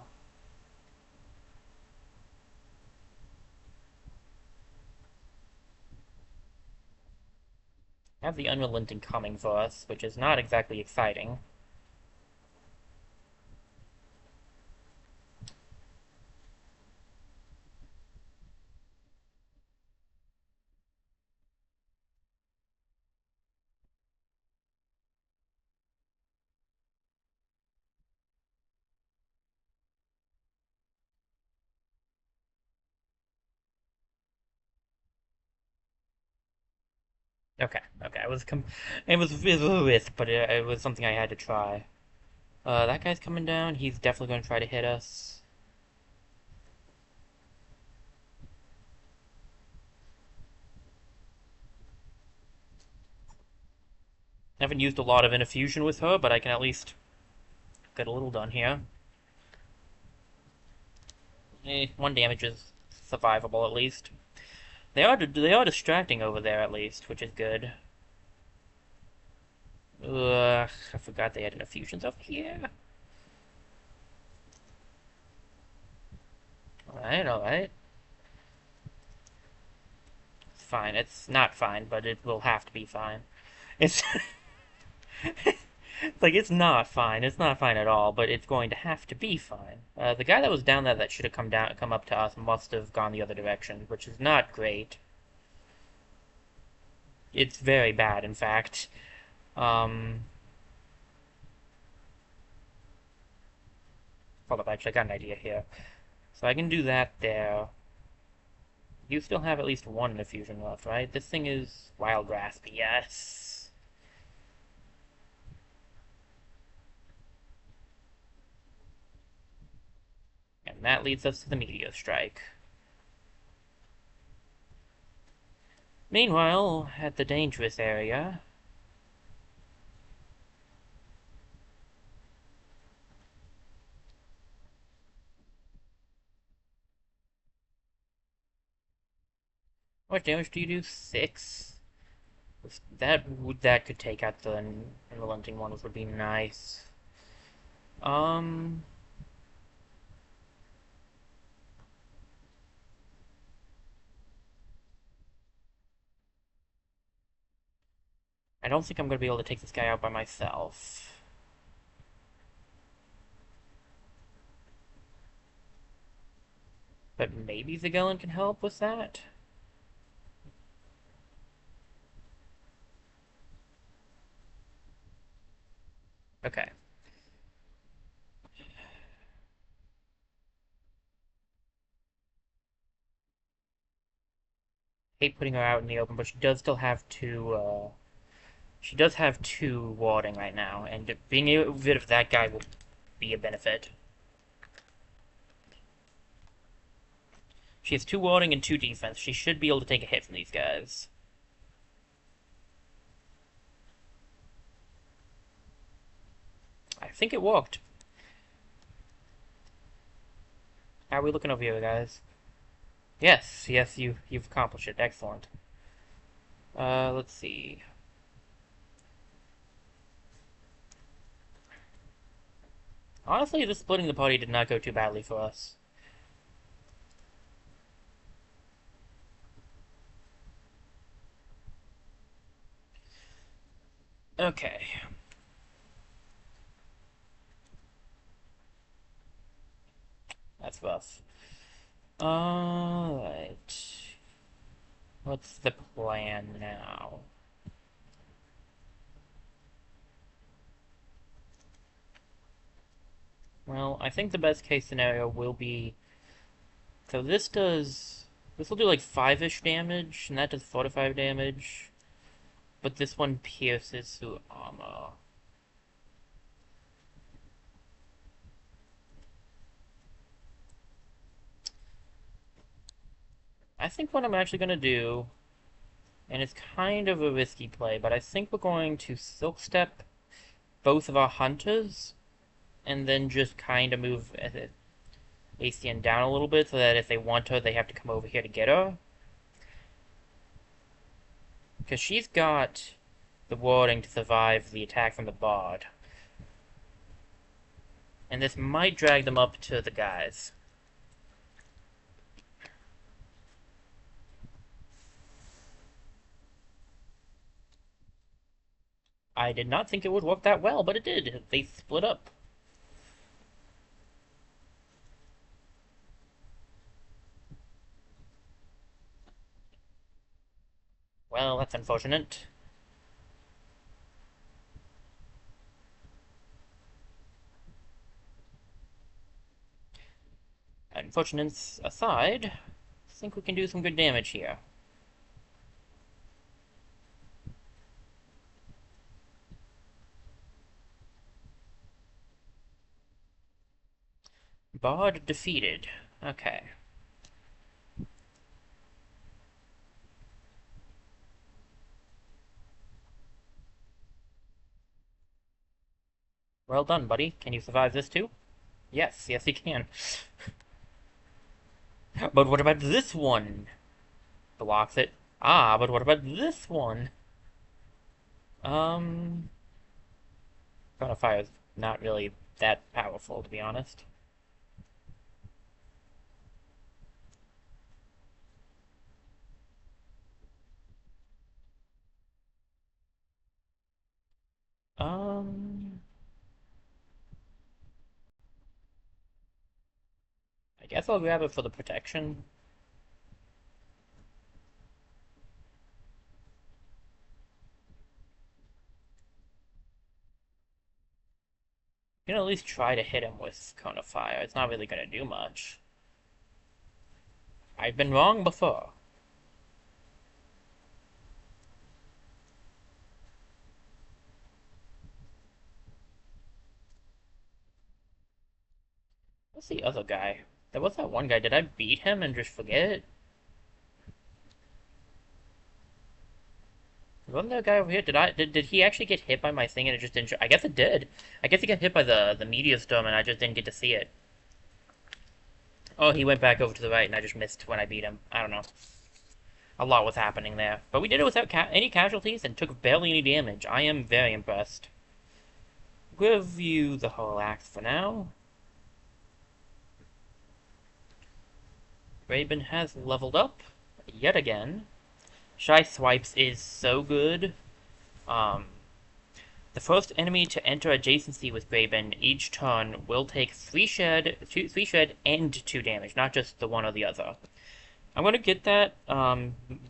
I have the Unrelenting coming for us, which is not exactly exciting. Okay, okay. It was with, but it was something I had to try. That guy's coming down. He's definitely going to try to hit us. I haven't used a lot of infusion with her, but I can at least get a little done here. One damage is survivable at least. They are distracting over there at least, which is good. Ugh, I forgot they had infusions over here. Alright, alright. It's fine. It's not fine, but it will have to be fine. It's it's like it's not fine. It's not fine at all, but it's going to have to be fine. The guy that was down there that should have come up to us must have gone the other direction, which is not great. It's very bad, in fact. Um, Hold up, actually, I got an idea here. So I can do that there. You still have at least one infusion left, right? This thing is Wild Grasp, yes. And that leads us to the Meteor Strike. Meanwhile, at the dangerous area... What damage do you do? 6? That could take out the unrelenting one, which would be nice. Um... I don't think I'm going to be able to take this guy out by myself. But maybe the Gelen can help with that? Okay. Hate putting her out in the open, but she does still have she does have 2 warding right now, and being rid of that guy will be a benefit. She has 2 warding and 2 defense. She should be able to take a hit from these guys. I think it worked. How are we looking over here, guys? Yes, yes, you've accomplished it. Excellent. Let's see. Honestly, this splitting the party did not go too badly for us. Okay. That's rough. Alright. What's the plan now? Well, I think the best case scenario will be... So this does... This will do like 5-ish damage, and that does 4 to 5 damage. But this one pierces through armor. I think what I'm actually going to do, and it's kind of a risky play, but I think we're going to Silk Step both of our hunters, and then just kind of move ACN down a little bit so that if they want her, they have to come over here to get her. Because she's got the warding to survive the attack from the bard. And this might drag them up to the guys. I did not think it would work that well, but it did. They split up. Well, that's unfortunate. Unfortunates aside, I think we can do some good damage here. VOD defeated. Okay. Well done, buddy. Can you survive this too? Yes, yes, he can. But what about this one? Blocks it. Ah, but what about this one? Um, Cone of Fire is not really that powerful, to be honest. Um, I guess I'll grab it for the protection. You can at least try to hit him with Cone of Fire. It's not really gonna do much. I've been wrong before. What's the other guy? There was that one guy. Did I beat him and just forget? Wasn't there a guy over here? Did he actually get hit by my thing and it just didn't show? I guess it did. I guess he got hit by the meteor storm and I just didn't get to see it. Oh, he went back over to the right and I just missed when I beat him. I don't know. A lot was happening there. But we did it without any casualties and took barely any damage. I am very impressed. Give you the whole axe for now. Raven has leveled up yet again. Shy Swipes is so good. Um, the first enemy to enter adjacency with Raven each turn will take 3 shed, 3 shed, and 2 damage, not just the one or the other. I'm gonna get that.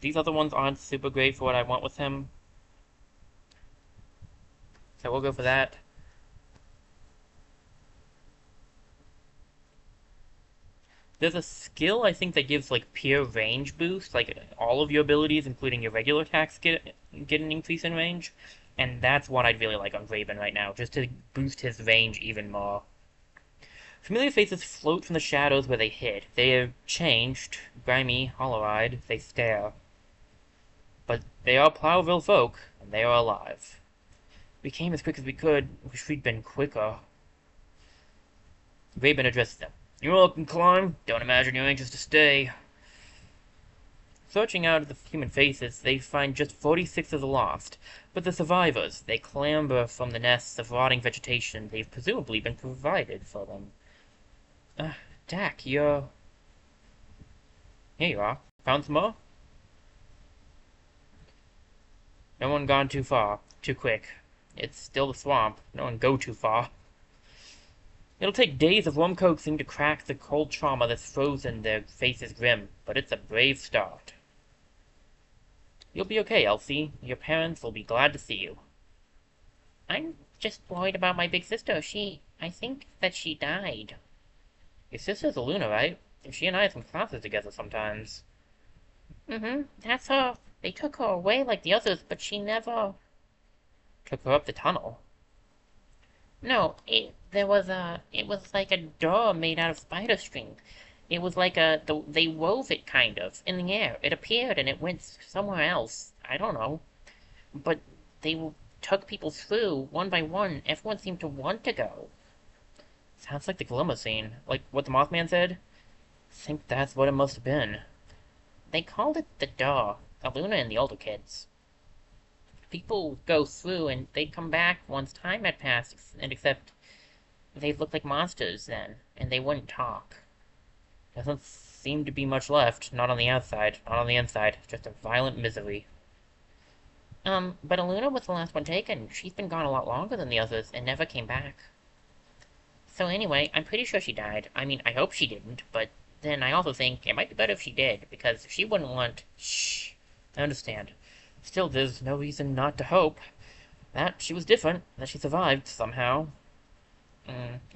These other ones aren't super great for what I want with him. So we'll go for that. There's a skill, I think, that gives, like, pure range boost. Like, all of your abilities, including your regular attacks, get an increase in range. And that's what I'd really like on Raven right now, just to boost his range even more. Familiar faces float from the shadows where they hid. They have changed, grimy, hollow-eyed, they stare. But they are Plowville folk, and they are alive. We came as quick as we could. Wish we'd been quicker. Raven addresses them. You all can climb. Don't imagine you're anxious to stay. Searching out of the human faces, they find just 46 of the lost. But the survivors, they clamber from the nests of rotting vegetation they've presumably been provided for them. Dak, you're... Here you are. Found some more? No one gone too far. Too quick. It's still the swamp. No one go too far. It'll take days of warm coaxing to crack the cold trauma that's frozen their faces grim, but it's a brave start. You'll be okay, Elsie. Your parents will be glad to see you. I'm just worried about my big sister. I think that she died. Your sister's Eluna, right? She and I have some classes together sometimes. Mm-hmm, that's her. They took her away like the others, but she never... Took her up the tunnel? No, it was like a door made out of spider string. It was like they wove it kind of in the air. It appeared and it went somewhere else. I don't know. But they took people through one by one. Everyone seemed to want to go. Sounds like the Glimmer scene. Like what the Mothman said? I think that's what it must have been. They called it the door. Eluna and the older kids. People go through and they come back once time had passed, and except they looked like monsters then, and they wouldn't talk. Doesn't seem to be much left, not on the outside, not on the inside, just a violent misery. But Eluna was the last one taken. She's been gone a lot longer than the others and never came back. So anyway, I'm pretty sure she died. I mean, I hope she didn't, but then I also think it might be better if she did, because she wouldn't want... Shh. I understand. Still, there's no reason not to hope that she was different, that she survived somehow.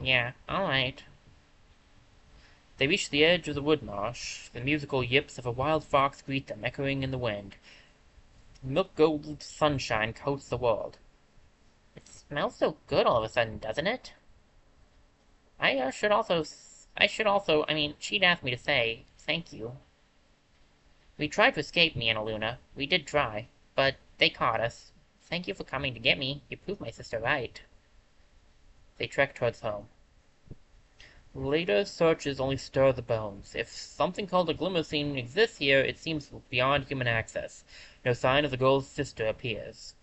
Yeah, alright. They reach the edge of the wood marsh. The musical yips of a wild fox greet them, echoing in the wind. Milk gold sunshine coats the world. It smells so good all of a sudden, doesn't it? I I should also, I mean, she'd asked me to say thank you. We tried to escape, me and Eluna. We did try, but they caught us. Thank you for coming to get me. You proved my sister right. They trekked towards home. Later searches only stir the bones. If something called a glimmer-scene exists here, it seems beyond human access. No sign of the girl's sister appears.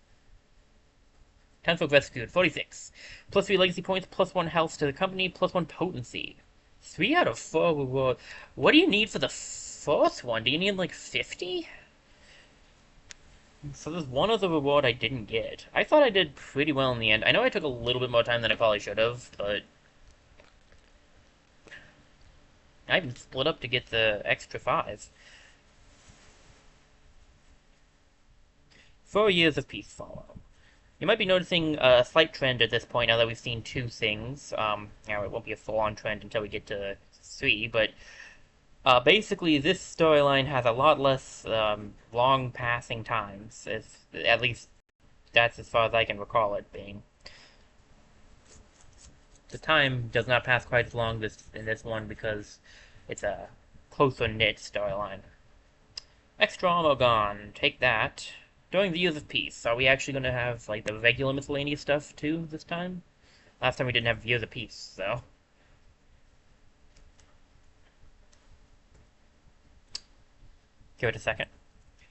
Townsfolk rescued, 46. Plus 3 legacy points, plus 1 health to the company, plus 1 potency. 3 out of 4 reward. What do you need for the fourth one? Do you need like 50? So there's one other reward I didn't get. I thought I did pretty well in the end. I know I took a little bit more time than I probably should have, but I even split up to get the extra 5. 4 years of peace follow. You might be noticing a slight trend at this point now that we've seen 2 things. Now it won't be a full-on trend until we get to 3, but basically this storyline has a lot less long passing times. At least that's as far as I can recall it being. The time does not pass quite as long in this one because it's a closer knit storyline. Extra ammo gone. Take that. During the Years of Peace, are we actually going to have like the regular miscellaneous stuff too this time? Last time we didn't have Years of Peace, so. Give it a second.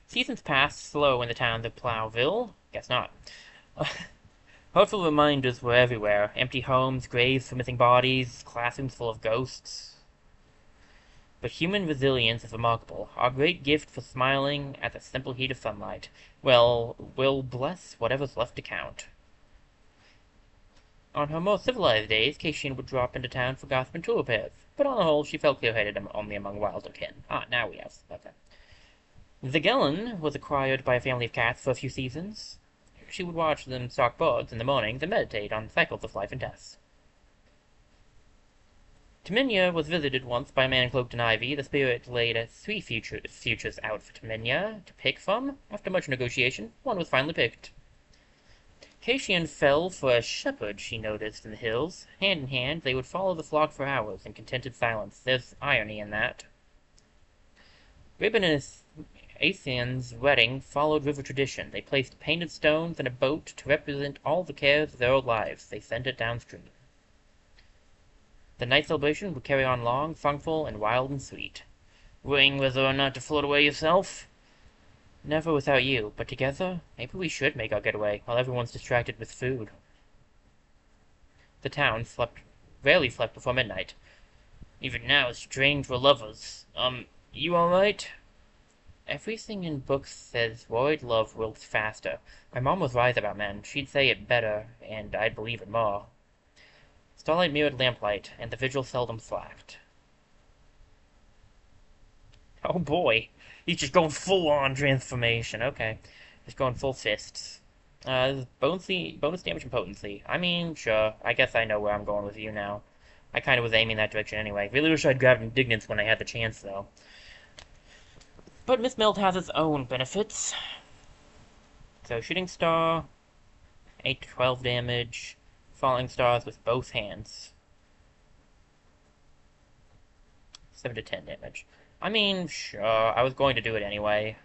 Seasons passed slow in the town of Plowville. Guess not. Hurtful reminders were everywhere. Empty homes, graves for missing bodies, classrooms full of ghosts. But human resilience is remarkable. Our great gift for smiling at the simple heat of sunlight. Well, we'll bless whatever's left to count. On her more civilized days, Caitian would drop into town for gossip and tool repairs. But on the whole, she felt clear-headed only among wilder kin. Now we have. Okay. The Gellin was acquired by a family of cats for a few seasons. She would watch them stalk birds in the mornings and meditate on the cycles of life and death. Taminia was visited once by a man cloaked in ivy. The spirit laid 3 futures out for Taminia to pick from. After much negotiation, one was finally picked. Caitian fell for a shepherd she noticed in the hills. Hand in hand, they would follow the flock for hours in contented silence. There's irony in that. Ribbon and Athenian's wedding followed river tradition. They placed painted stones in a boat to represent all the cares of their old lives. They sent it downstream. The night celebration would carry on long, songful, and wild and sweet. Worrying whether or not to float away yourself? Never without you, but together, maybe we should make our getaway while everyone's distracted with food. The town rarely slept before midnight. Even now, it's strange for lovers. You alright? Everything in books says worried love wilts faster. My mom was wise about men. She'd say it better, and I'd believe it more. Starlight mirrored lamplight, and the vigil seldom slacked. Oh boy, he's just going full-on transformation. Okay, just going full fists. Bonus damage and potency. I mean, sure, I guess I know where I'm going with you now. I kind of was aiming that direction anyway. Really wish I'd grabbed Indignance when I had the chance, though. But Miss Meld has its own benefits. So, Shooting Star, 8 to 12 damage, Falling Stars with both hands. 7 to 10 damage. I mean, sure, I was going to do it anyway.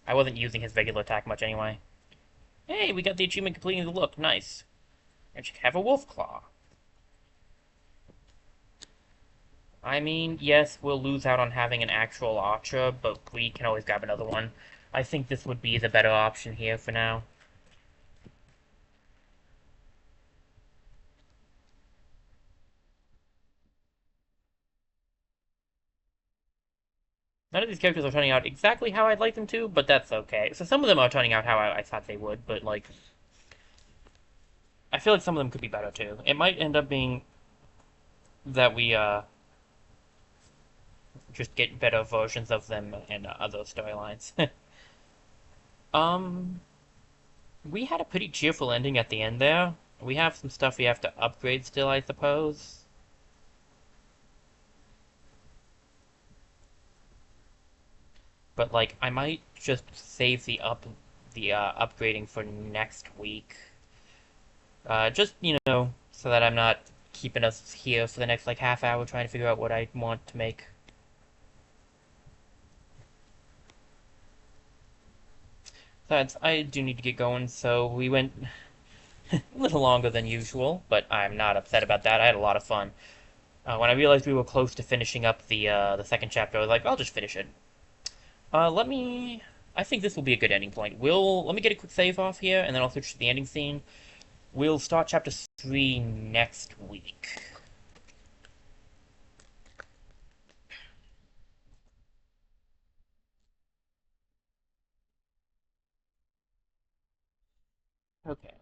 I wasn't using his regular attack much anyway. Hey, we got the achievement completing the look. Nice. And you have a wolf claw. I mean, yes, we'll lose out on having an actual archer, but we can always grab another one. I think this would be the better option here for now. None of these characters are turning out exactly how I'd like them to, but that's okay. So some of them are turning out how I thought they would, but, like, I feel like some of them could be better, too. It might end up being that we, just get better versions of them in other storylines. We had a pretty cheerful ending at the end there. We have some stuff we have to upgrade still, I suppose. But, like, I might just save the upgrading for next week. Just, you know, so that I'm not keeping us here for the next like half hour trying to figure out what I want to make. Besides, I do need to get going, so we went a little longer than usual, but I'm not upset about that. I had a lot of fun. When I realized we were close to finishing up the second chapter, I was like, I'll just finish it. Let me. I think this will be a good ending point. Let me get a quick save off here, and then I'll switch to the ending scene. We'll start chapter 3 next week. Okay.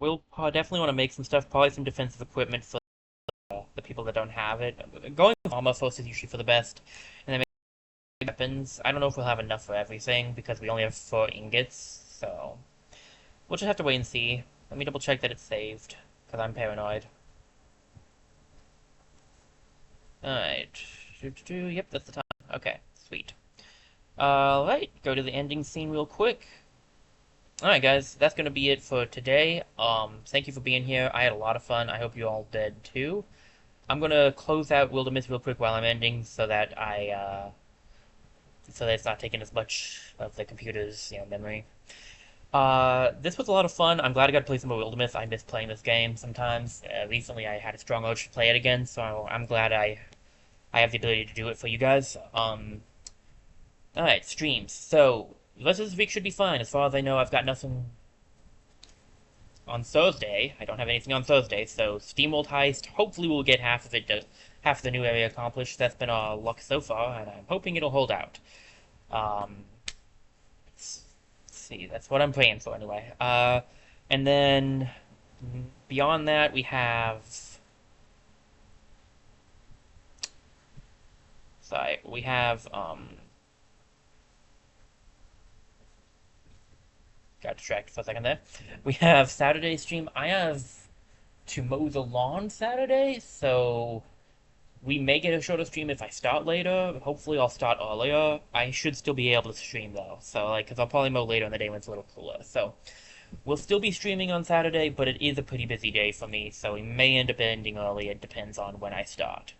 We'll definitely want to make some stuff, probably some defensive equipment for the people that don't have it. Going with armor first is usually for the best, and then make weapons. I don't know if we'll have enough for everything because we only have 4 ingots, so we'll just have to wait and see. Let me double check that it's saved because I'm paranoid. Alright. Yep, that's the time. Okay, sweet. Alright, go to the ending scene real quick. Alright guys, that's gonna be it for today. Thank you for being here. I had a lot of fun. I hope you all did too. I'm gonna close out Wildermyth real quick while I'm ending so that so that it's not taking as much of the computer's, memory. This was a lot of fun. I'm glad I got to play some more Wildermyth. I miss playing this game sometimes. Recently I had a strong urge to play it again, so I'm glad I have the ability to do it for you guys. Alright, streams. So, the rest of this week should be fine. As far as I know, I've got nothing on Thursday. I don't have anything on Thursday, so SteamWorld Heist, hopefully we'll get half of it, half of the new area accomplished. That's been our luck so far, and I'm hoping it'll hold out. Let's see, that's what I'm praying for anyway. And then, beyond that, we have... Sorry, we have, got distracted for a second there. We have Saturday stream. I have to mow the lawn Saturday, so we may get a shorter stream if I start later. Hopefully I'll start earlier. I should still be able to stream though, so because I'll probably mow later in the day when it's a little cooler. So we'll still be streaming on Saturday, but it is a pretty busy day for me, so we may end up ending early. It depends on when I start.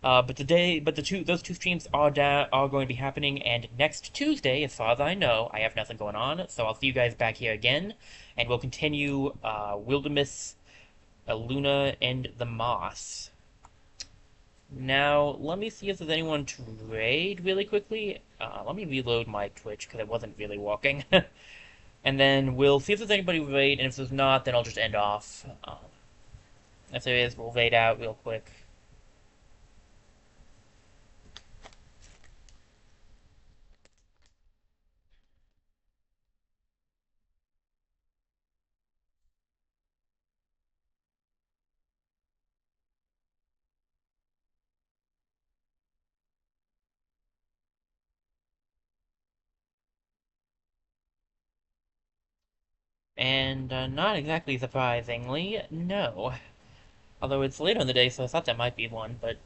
But those two streams are going to be happening, and next Tuesday, as far as I know, I have nothing going on, so I'll see you guys back here again, and we'll continue Wildermyth, Eluna, and the Moth. Now, let me see if there's anyone to raid really quickly. Let me reload my Twitch because it wasn't really working. And then we'll see if there's anybody to raid, and if there's not, then I'll just end off. If there is, we'll raid out real quick. And not exactly surprisingly, no. Although it's later in the day, so I thought there might be one, but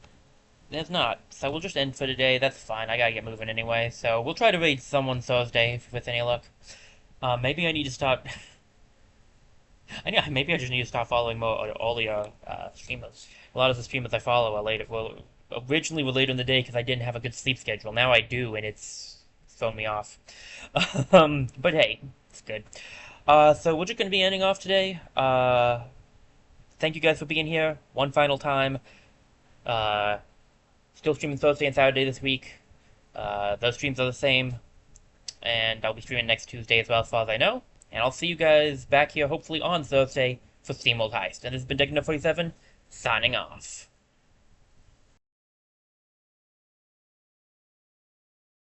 there's not. So we'll just end for today. That's fine. I gotta get moving anyway. So we'll try to raid someone Thursday with any luck. Maybe I need to start. Maybe I just need to start following more all the streamers. A lot of the streamers I follow are later. Well, originally were later in the day because I didn't have a good sleep schedule. Now I do, and it's thrown me off. But hey, it's good. So we're just gonna be ending off today. Thank you guys for being here one final time. Still streaming Thursday and Saturday this week. Those streams are the same. And I'll be streaming next Tuesday as well, as far as I know. And I'll see you guys back here, hopefully on Thursday, for SteamWorld Heist. And this has been Deck 47, signing off.